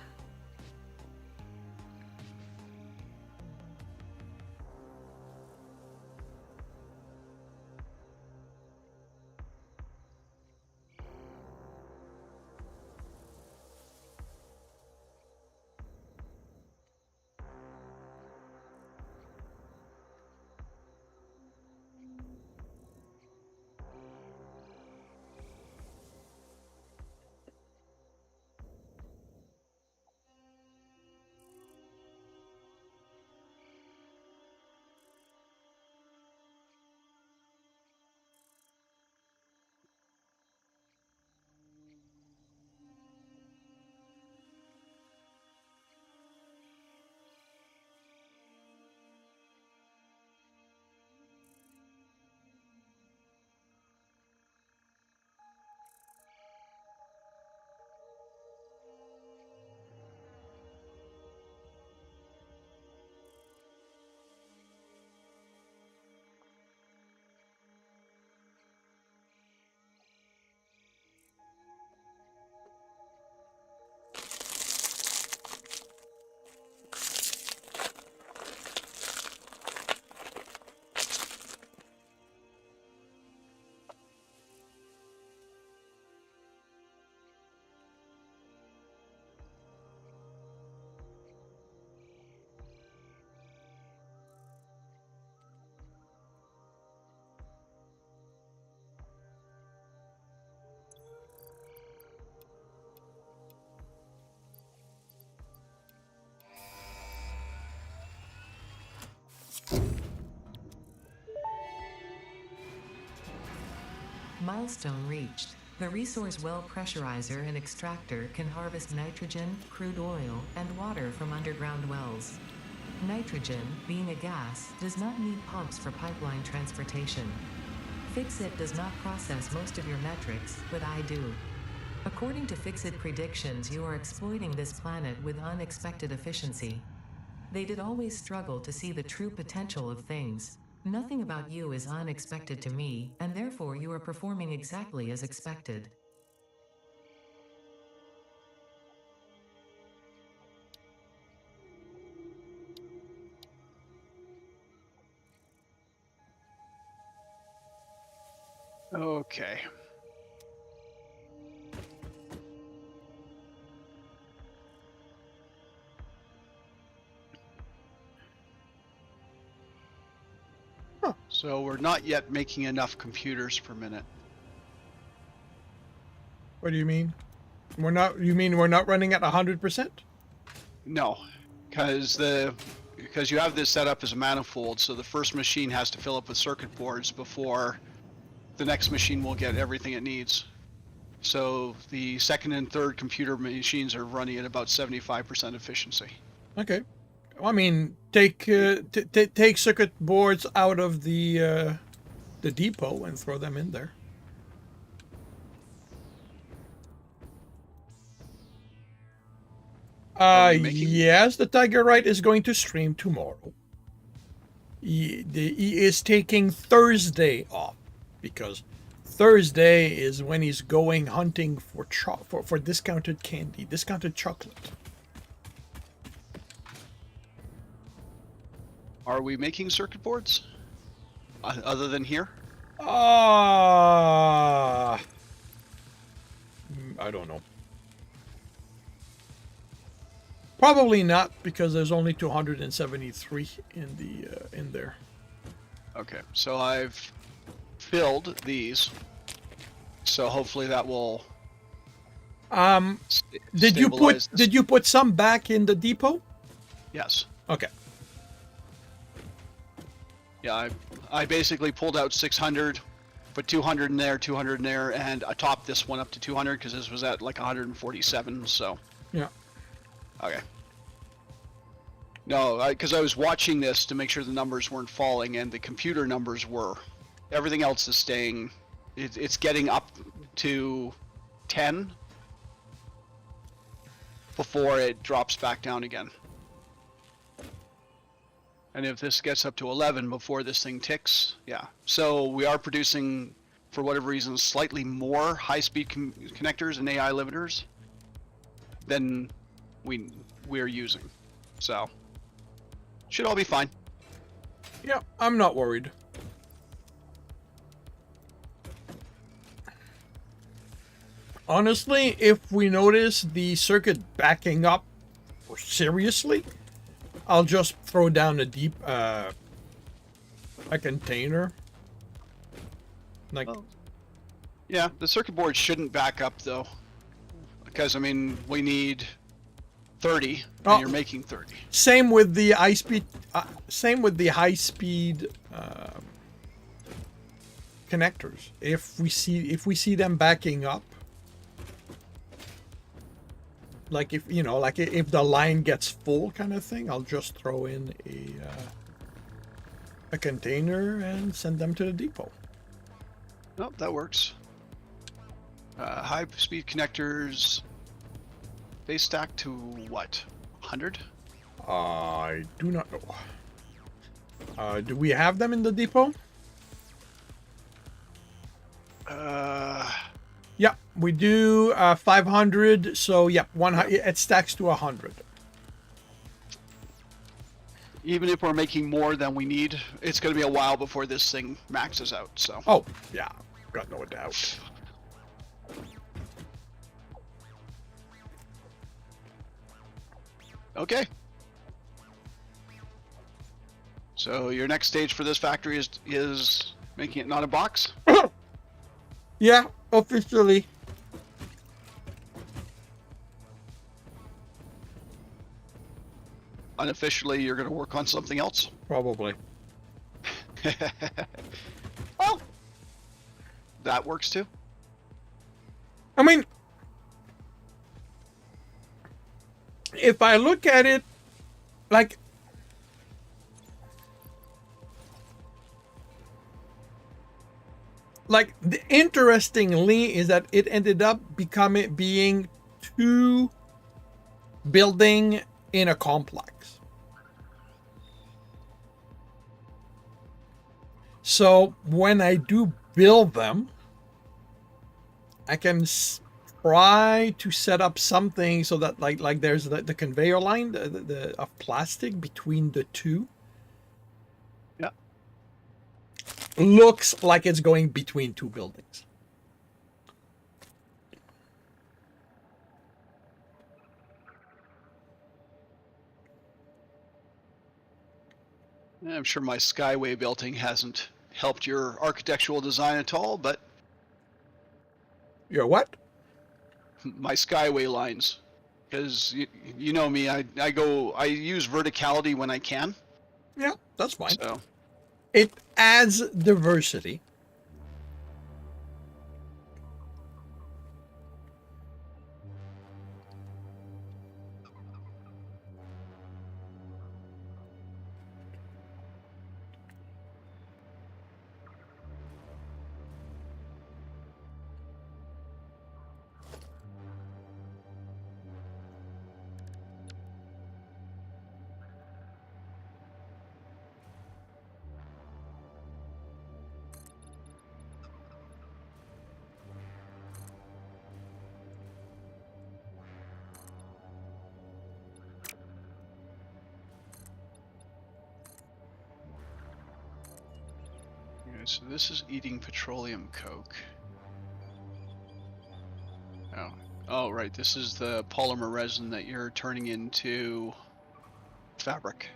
Milestone reached. The resource well pressurizer and extractor can harvest nitrogen, crude oil, and water from underground wells. Nitrogen, being a gas, does not need pumps for pipeline transportation. Fixit does not process most of your metrics, but I do. According to Fixit predictions, you are exploiting this planet with unexpected efficiency. They did always struggle to see the true potential of things. Nothing about you is unexpected to me, and therefore you are performing exactly as expected. Okay. Huh. So we're not yet making enough computers per minute. What do you mean? We're not. You mean we're not running at 100%? No, because you have this set up as a manifold, so the first machine has to fill up with circuit boards before the next machine will get everything it needs. So the second and third computer machines are running at about 75% efficiency. Okay. I mean, take take circuit boards out of the depot and throw them in there. Are we making- Yes, the Tiger Right is going to stream tomorrow. He is taking Thursday off because Thursday is when he's going hunting for for discounted candy, discounted chocolate. Are we making circuit boards? Other than here? I don't know. Probably not, because there's only 273 in there. Okay, so I've filled these. So hopefully that will Did you put some back in the depot? Yes. Okay. Yeah, I basically pulled out 600, put 200 in there, 200 in there, and I topped this one up to 200 because this was at like 147. So. Yeah. Okay. No, because I was watching this to make sure the numbers weren't falling, and the computer numbers were. Everything else is staying. It's getting up to 10 before it drops back down again. And if this gets up to 11 before this thing ticks, yeah. So we are producing, for whatever reason, slightly more high-speed connectors and AI limiters than we're using. So should all be fine. Yeah, I'm not worried. Honestly, if we notice the circuit backing up seriously, I'll just throw down a container. Like, yeah, the circuit board shouldn't back up though, because I mean we need 30, and you're making 30. Same with the high speed. Same with the high speed connectors. If we see them backing up, like if the line gets full, kind of thing, I'll just throw in a container and send them to the depot. Oh, that works. High speed connectors. They stack to what? 100? I do not know. Do we have them in the depot? Yeah, we do. 500. So yeah, it stacks to 100. Even if we're making more than we need, it's going to be a while before this thing maxes out. So. Oh yeah, got no doubt. Okay. So your next stage for this factory is making it not a box? Yeah, officially. Unofficially, you're going to work on something else? Probably. Well, that works too. I mean, if I look at it like the interestingly is that it ended up being two building in a complex. So when I do build them, I can try to set up something so that like there's the conveyor line of plastic between the two. Yeah. Looks like it's going between two buildings. I'm sure my Skyway building hasn't helped your architectural design at all, but Your what? my Skyway lines, because you know me, I use verticality when I can. Yeah, that's fine. So It adds diversity. okay, so this is eating petroleum coke. Oh, right. This is the polymer resin that you're turning into fabric.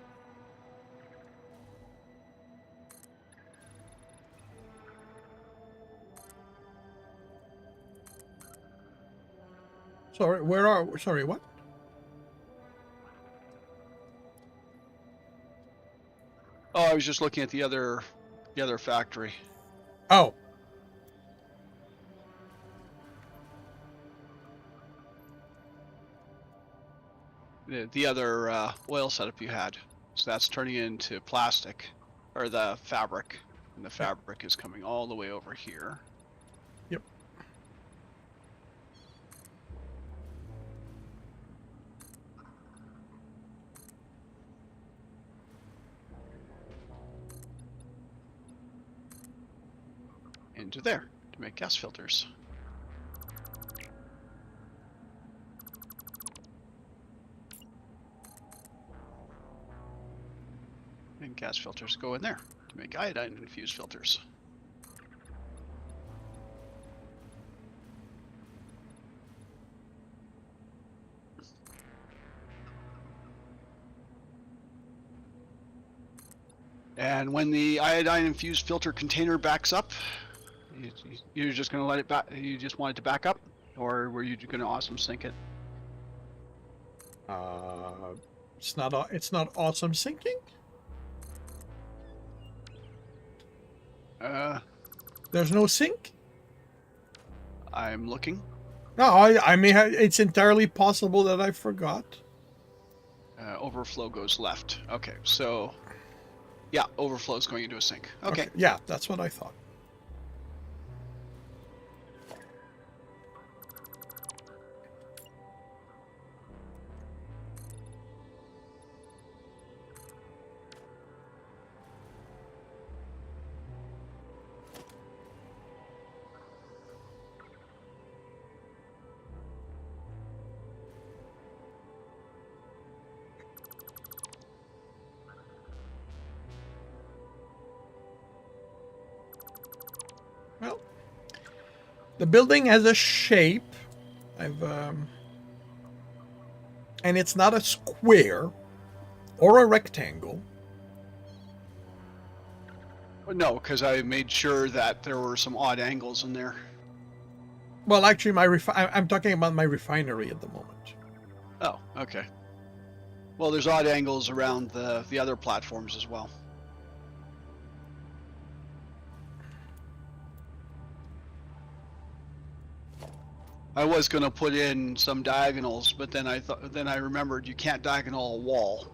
Sorry, what? Oh, I was just looking at the other factory. Oh. The other oil setup you had. So that's turning into plastic, or the fabric, and the fabric is coming all the way over here. Yep. Into there to make gas filters. And gas filters go in there to make iodine infused filters. And when the iodine infused filter container backs up, you're just going to let it back. You just want it to back up, or were you going to awesome sink it? It's not awesome sinking. There's no sink. I'm looking. No, I may have. It's entirely possible that I forgot. Overflow goes left. Okay, so yeah, overflow is going into a sink. Okay. Yeah, that's what I thought. Well, the building has a shape. And it's not a square or a rectangle. No, because I made sure that there were some odd angles in there. Well, actually, I'm talking about my refinery at the moment. Oh, okay. Well, there's odd angles around the other platforms as well. I was gonna put in some diagonals, but then I remembered you can't diagonal a wall. So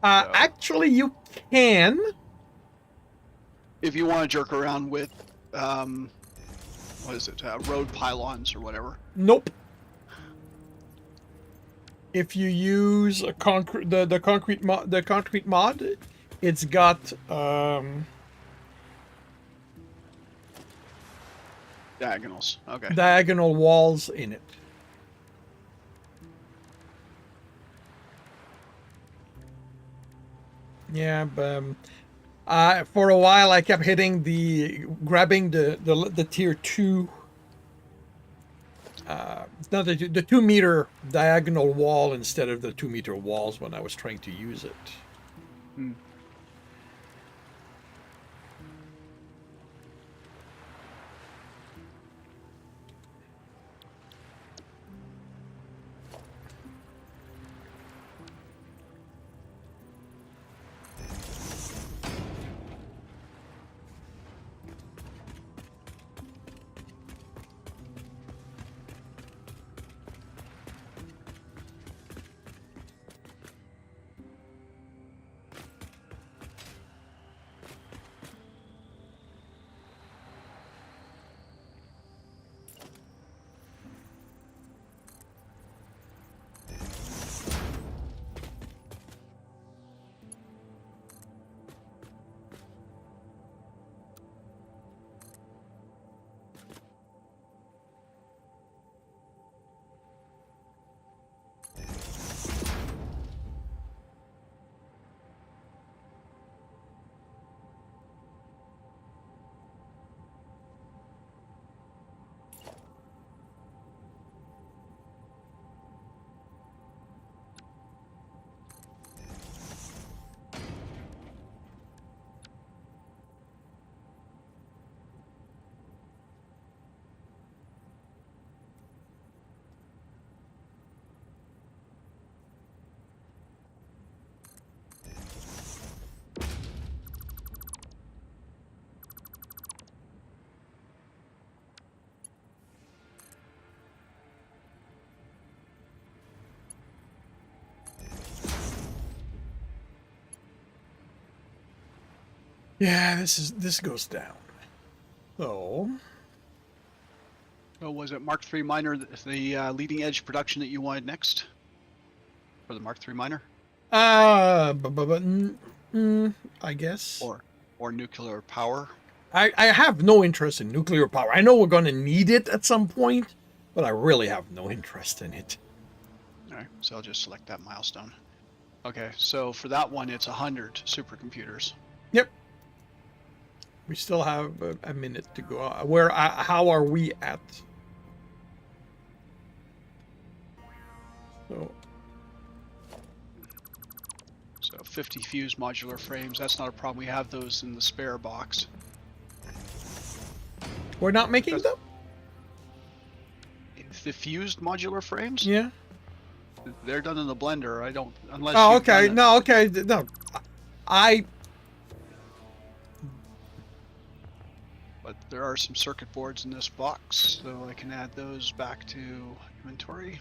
Actually, you can. if you want to jerk around with, what is it, road pylons or whatever. Nope. If you use a the concrete mod, it's got Diagonals. Okay. diagonal walls in it. Yeah, but for a while I kept grabbing the tier 2, not the 2 meter diagonal wall instead of the 2 meter walls when I was trying to use it. Hmm. Yeah, this goes down. So So was it Mark III miner, the leading edge production that you wanted next? For the Mark III miner? I guess. Or nuclear power? I have no interest in nuclear power. I know we're going to need it at some point, but I really have no interest in it. Alright, so I'll just select that milestone. Okay, so for that one, it's 100 supercomputers. Yep. We still have a minute to go. How are we at? So 50 fused modular frames, that's not a problem. We have those in the spare box. We're not making them? The fused modular frames? Yeah. They're done in the blender. I don't, unless Oh, you've okay. done it. No, okay. No. But there are some circuit boards in this box, so I can add those back to inventory.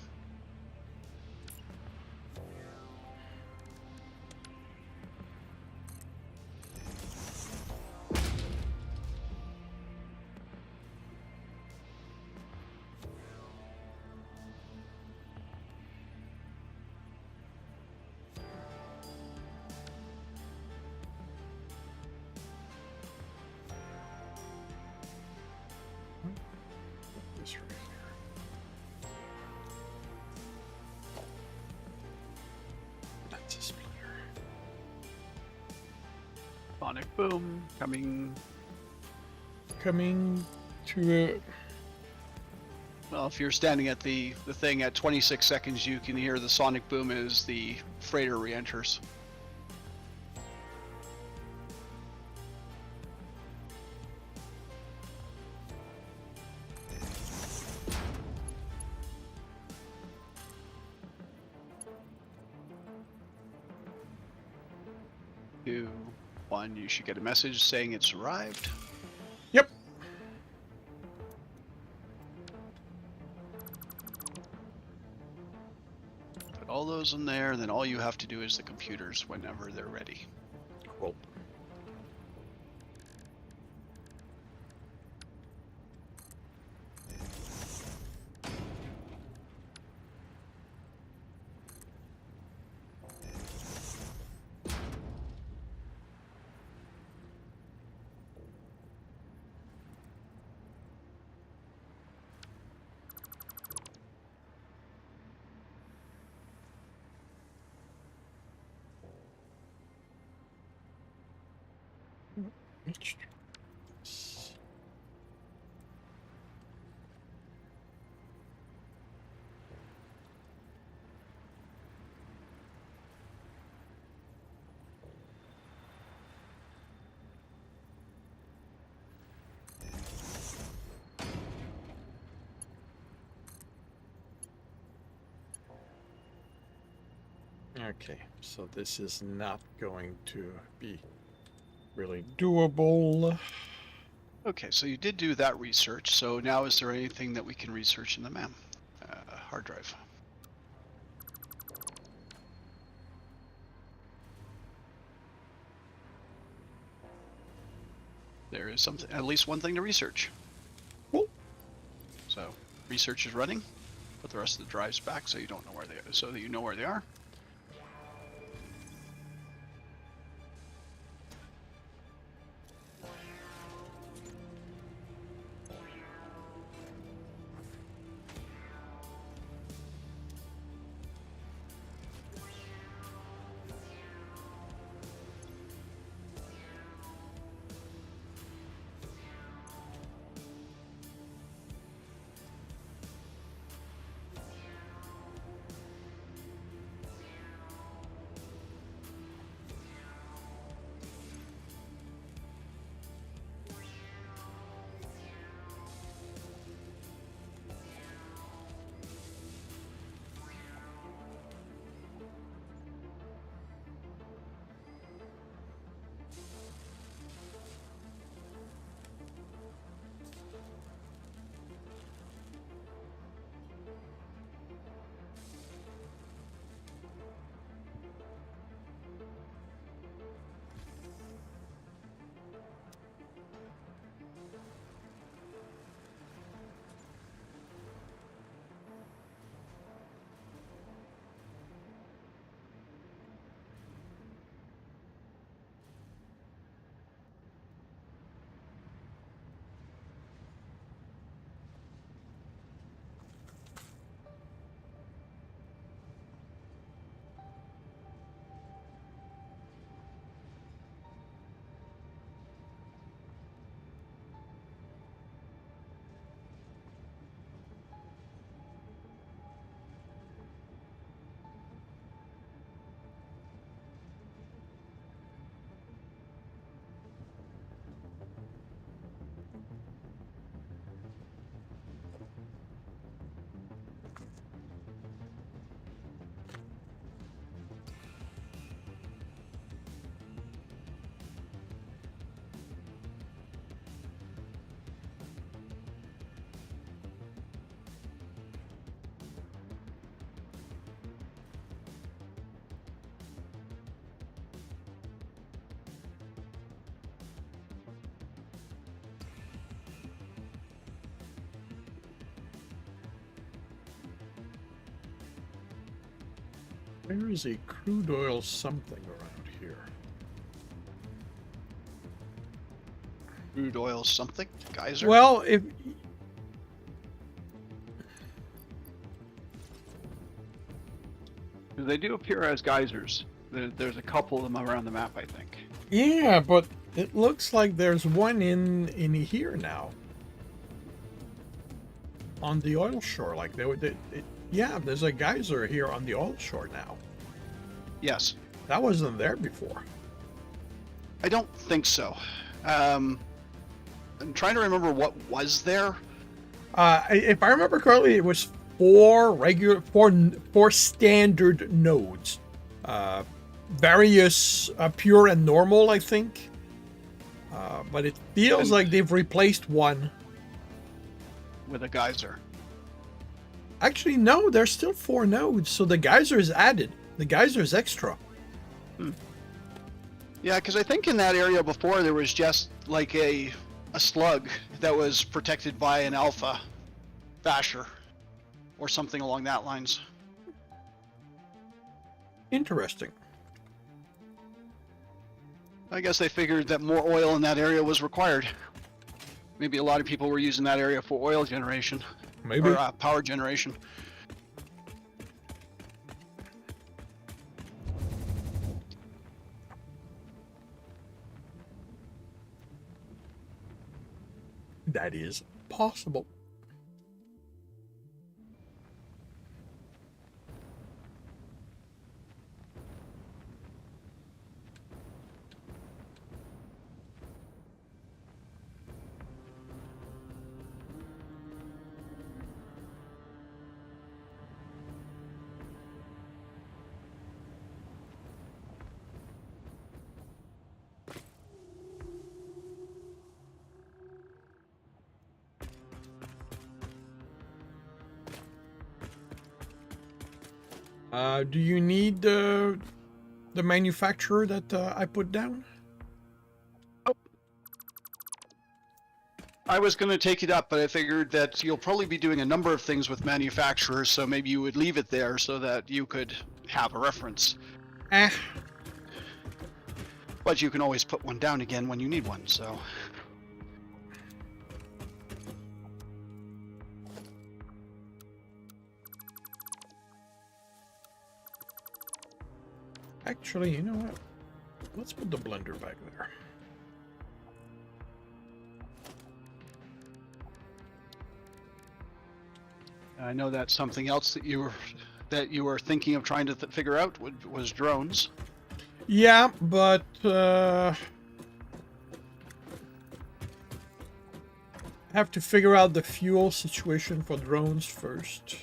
This right here. That's a splitter. Sonic boom coming. Coming to Well, if you're standing at the thing at 26 seconds, you can hear the sonic boom as the freighter re-enters. Two, one, you should get a message saying it's arrived. Yep. all those in there, and then all you have to do is the computers whenever they're ready. Cool. Okay, so this is not going to be really doable. Okay, so you did do that research. So now, is there anything that we can research in the MAM hard drive? There is something, at least one thing to research. Cool. So research is running. Put the rest of the drives back so you don't know where they are, so that you know where they are. There is a crude oil something around here. Crude oil something? Geyser? Well, if They do appear as geysers. There's a couple of them around the map, I think. yeah, but it looks like there's one in here now. On the oil shore, like yeah, there's a geyser here on the oil shore now. Yes. That wasn't there before. I don't think so. I'm trying to remember what was there. If I remember correctly, it was four standard nodes, various pure and normal, I think. But it feels like they've replaced one With a geyser. Actually, no, there's still 4 nodes, so the geyser is added. The geyser is extra. Yeah, because I think in that area before there was just like a slug that was protected by an alpha basher or something along that lines. Interesting. I guess they figured that more oil in that area was required. Maybe a lot of people were using that area for oil generation. Maybe. Or power generation. That is possible. Do you need the manufacturer that I put down? I was going to take it up, but I figured that you'll probably be doing a number of things with manufacturers, so maybe you would leave it there so that you could have a reference. But you can always put one down again when you need one, so... Actually, you know what? Let's put the blender back there. I know that's something else that you were thinking of trying to figure out was drones. Yeah, but have to figure out the fuel situation for drones first.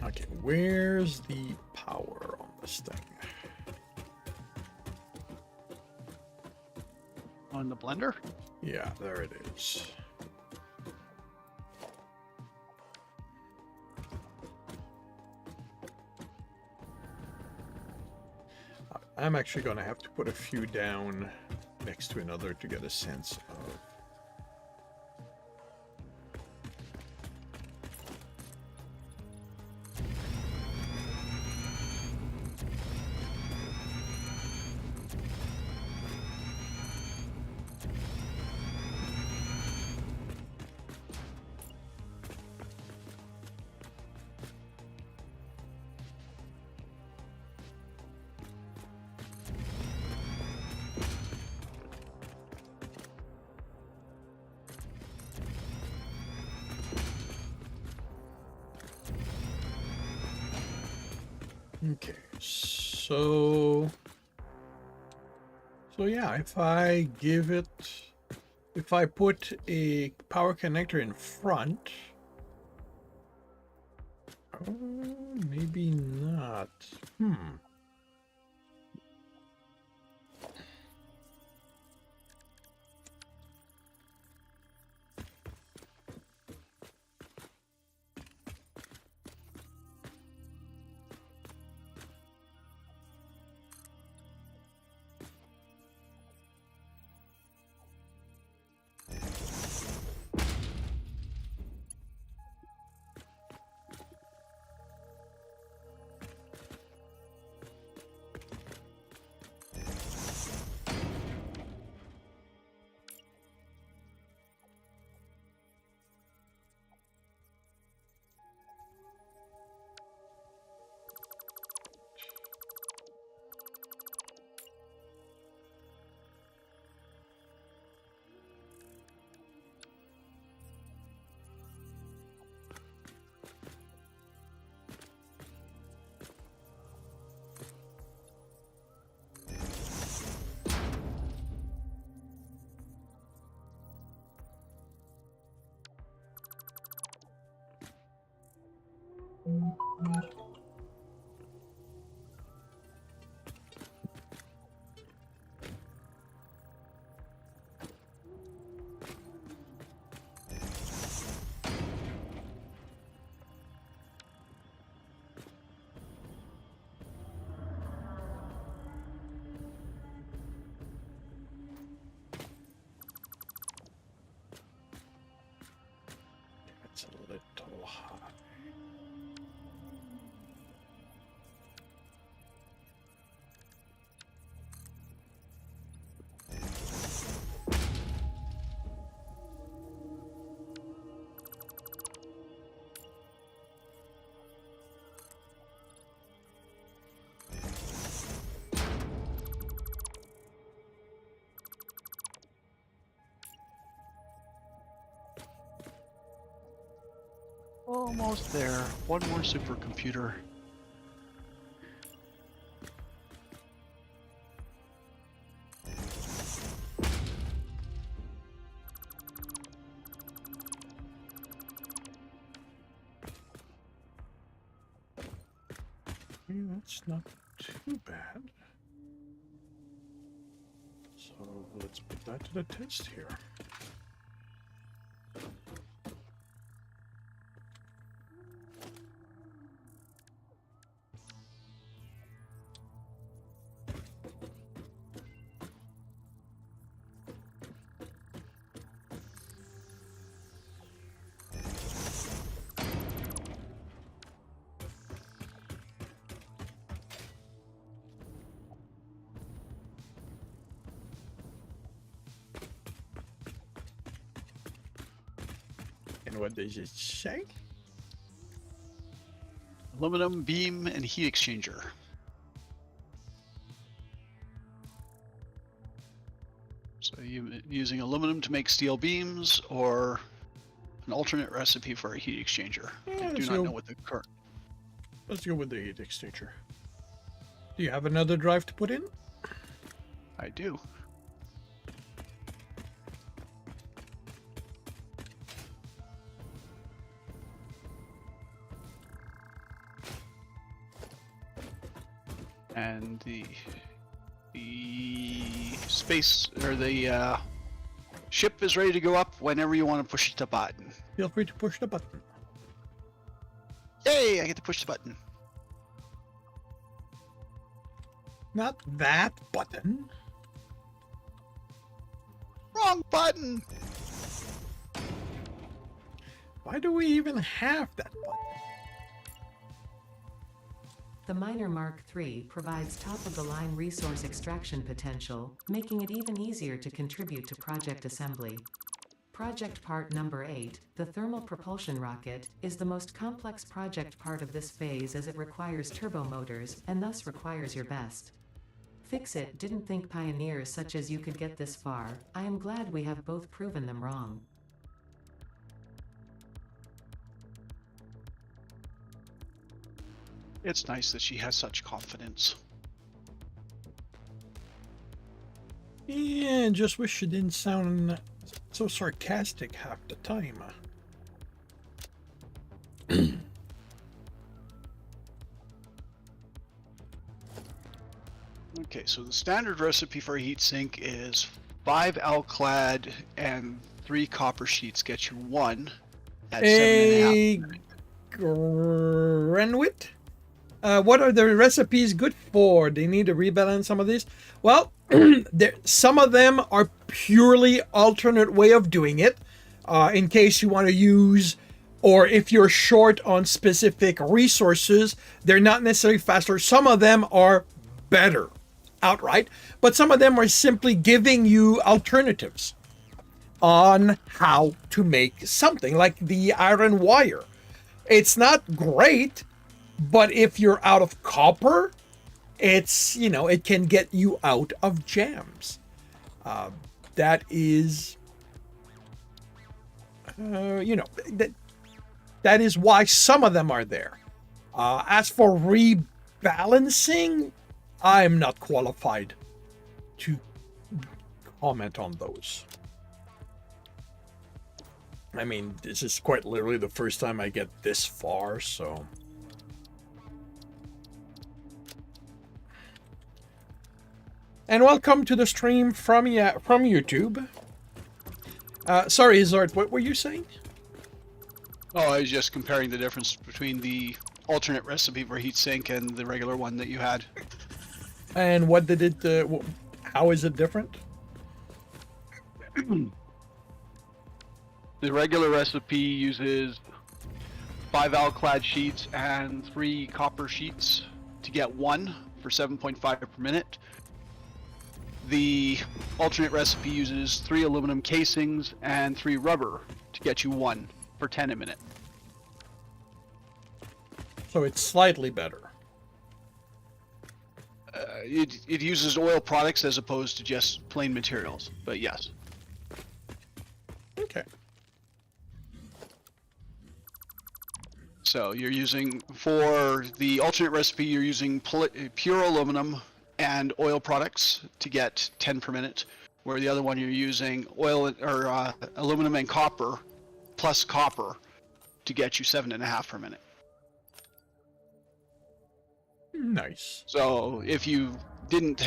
Okay, where's the power on this thing? On the blender? Yeah, there it is. I'm actually going to have to put a few down next to another to get a sense of... Okay, so yeah, if I put a power connector in front, maybe not. Almost there. One more supercomputer. Okay, that's not too bad. So let's put that to the test here. And what does it say? Aluminum beam and heat exchanger. So you using aluminum to make steel beams, or an alternate recipe for a heat exchanger. Yeah, I do not know what the current. Let's go with the heat exchanger. Do you have another drive to put in? I do. And the space, or the ship is ready to go up whenever you want to push the button. Feel free to push the button. Yay! I get to push the button. Not that button. Wrong button. Why do we even have that button? The Miner Mark III provides top-of-the-line resource extraction potential, making it even easier to contribute to project assembly. Project part number 8, the thermal propulsion rocket, is the most complex project part of this phase as it requires turbo motors and thus requires your best. Fix-It didn't think pioneers such as you could get this far. I am glad we have both proven them wrong. It's nice that she has such confidence. Yeah, just wish she didn't sound so sarcastic half the time. Okay, so the standard recipe for a heat sink is 5 alclad and 3 copper sheets get you 1 at 7.5. Grenwit? What are the recipes good for? They need to rebalance some of these. Well, some of them are purely alternate way of doing it. In case you want to use, or if you're short on specific resources, they're not necessarily faster. Some of them are better outright, but some of them are simply giving you alternatives on how to make something, like the iron wire. It's not great, but if you're out of copper, it's, it can get you out of jams. That is, that is why some of them are there. As for rebalancing, I'm not qualified to comment on those. I mean, this is quite literally the first time I get this far, so. And welcome to the stream from YouTube. Sorry, Zart, what were you saying? Oh, I was just comparing the difference between the alternate recipe for heat sink and the regular one that you had. And what did it, how is it different? The regular recipe uses 5 alclad sheets and 3 copper sheets to get 1 for 7.5 per minute. The alternate recipe uses 3 aluminum casings and 3 rubber to get you 1 for 10 a minute. So it's slightly better. It uses oil products as opposed to just plain materials, but yes. Okay. So you're using, for the alternate recipe, you're using pure aluminum and oil products to get 10 per minute, where the other one you're using oil or aluminum and copper plus copper to get you 7.5 per minute. Nice. So if you didn't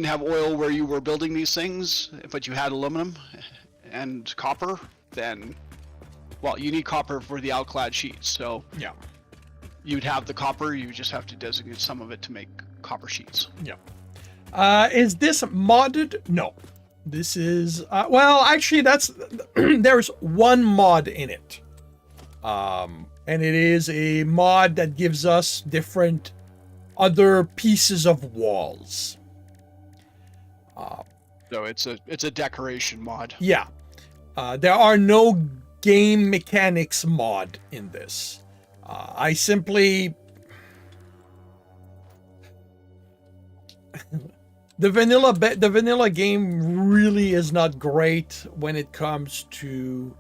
have oil where you were building these things, but you had aluminum and copper, then, well, you need copper for the outclad sheets. So Yeah. you'd have the copper, you just have to designate some of it to make copper sheets. Yeah. Is this modded? No. This is well, actually, that's there's one mod in it, and it is a mod that gives us different other pieces of walls. So it's a decoration mod. Yeah. There are no game mechanics mod in this. I simply the vanilla game really is not great when it comes to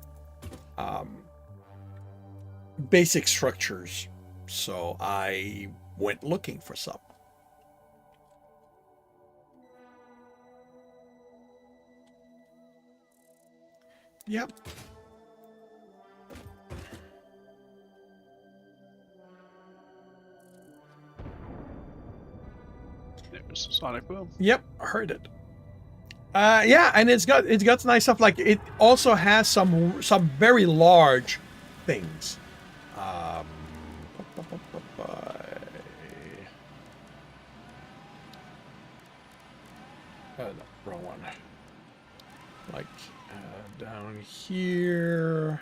basic structures. So I went looking for some. Yep. There's a sonic boom. Yep, heard it. Yeah, and it's got nice stuff. Like it also has some very large things. No, wrong one. Like down here.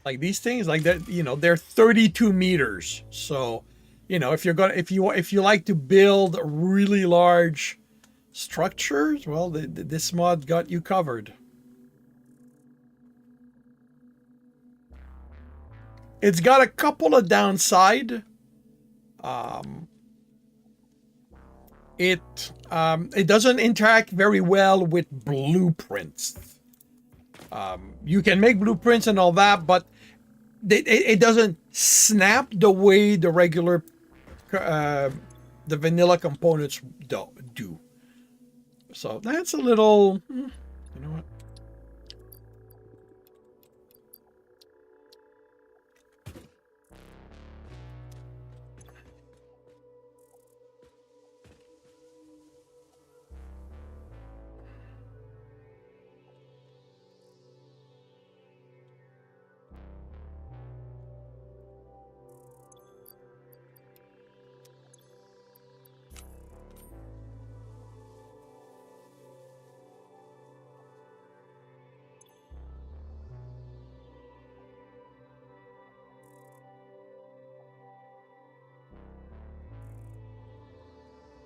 Like these things, like that, they're 32 meters. So, if you like to build really large structures, well, this mod got you covered. It's got a couple of downside. It doesn't interact very well with blueprints. You can make blueprints and all that, but it doesn't snap the way the regular the vanilla components do. So that's a little, you know what?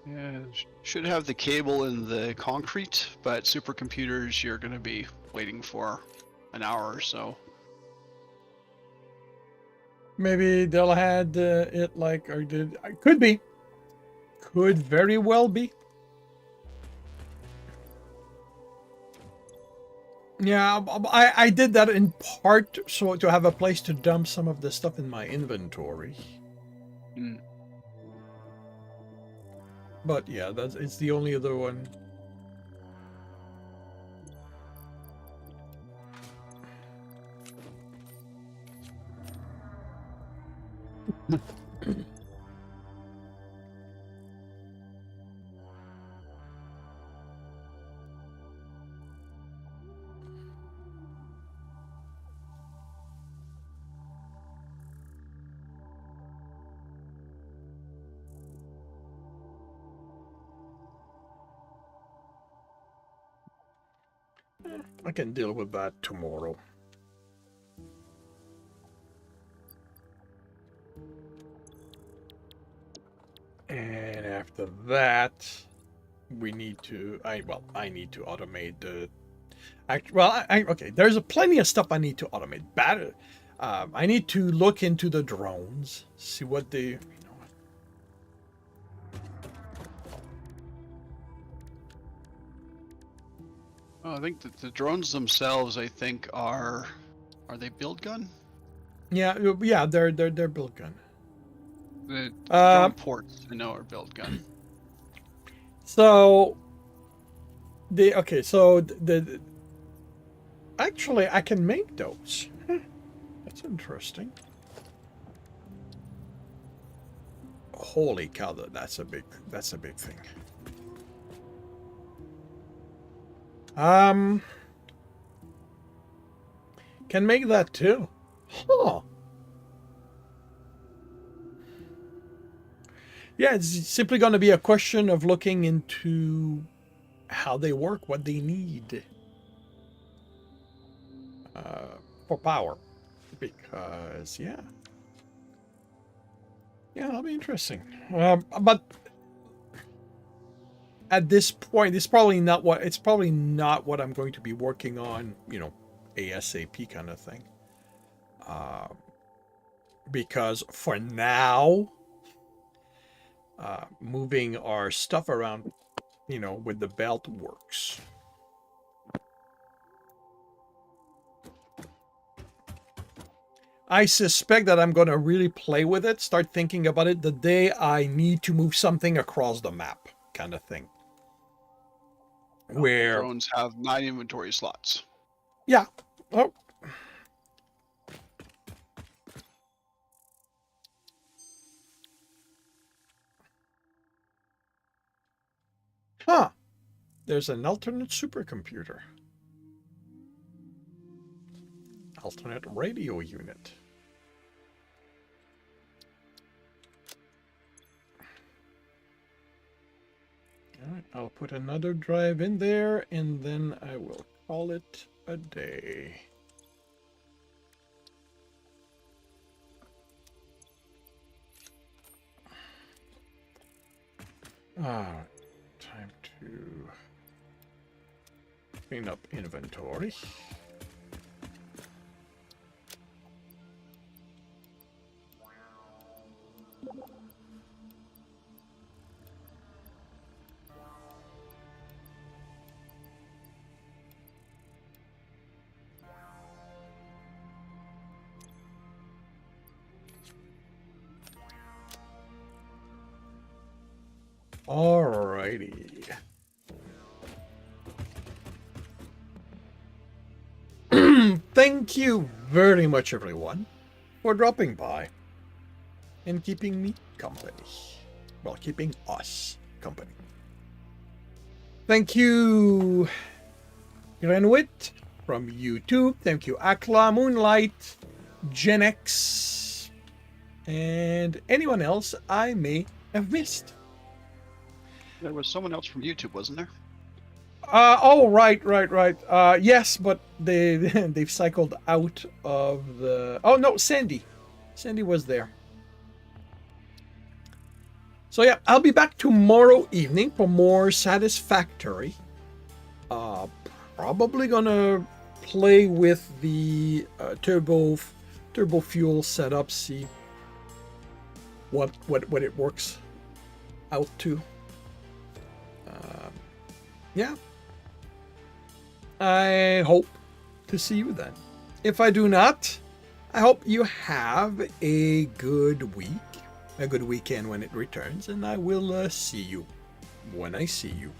Yeah, should have the cable in the concrete, but supercomputers you're going to be waiting for an hour or so. Maybe they'll had it like, or did, could be. Could very well be. Yeah, I did that in part so to have a place to dump some of the stuff in my inventory. Mm. But yeah, it's the only other one. I can deal with that tomorrow. And after that, we need to. I need to automate the. Okay. There's plenty of stuff I need to automate. I need to look into the drones, see what they. Oh, I think that the drones themselves, I think, are they build gun? Yeah, they're built gun. The Uh, drone ports, I know, are built gun. So the actually I can make those. That's interesting. Holy cow, that's a big thing. Can make that too. Huh. Yeah, it's simply going to be a question of looking into how they work, what they need for power. Because, yeah, that'll be interesting. But at this point, it's probably not what I'm going to be working on, ASAP kind of thing. Because for now, moving our stuff around, with the belt works. I suspect that I'm going to really play with it, start thinking about it the day I need to move something across the map, kind of thing. Where Drones have 9 inventory slots. Yeah. Oh. Huh. There's an alternate supercomputer. Alternate radio unit. All right, I'll put another drive in there, and then I will call it a day. Time to clean up inventory. Alrighty. Thank you very much, everyone, for dropping by and keeping me company. Well, keeping us company. Thank you, Grenwit from YouTube. Thank you, Akla, Moonlight, Gen X, and anyone else I may have missed. There was someone else from YouTube, wasn't there? Right. Yes, but they've cycled out of the. Oh no, Sandy was there. So yeah, I'll be back tomorrow evening for more Satisfactory. Probably gonna play with the turbo fuel setup, see what it works out to. Yeah. I hope to see you then. If I do not, I hope you have a good week, a good weekend when it returns, and I will see you when I see you.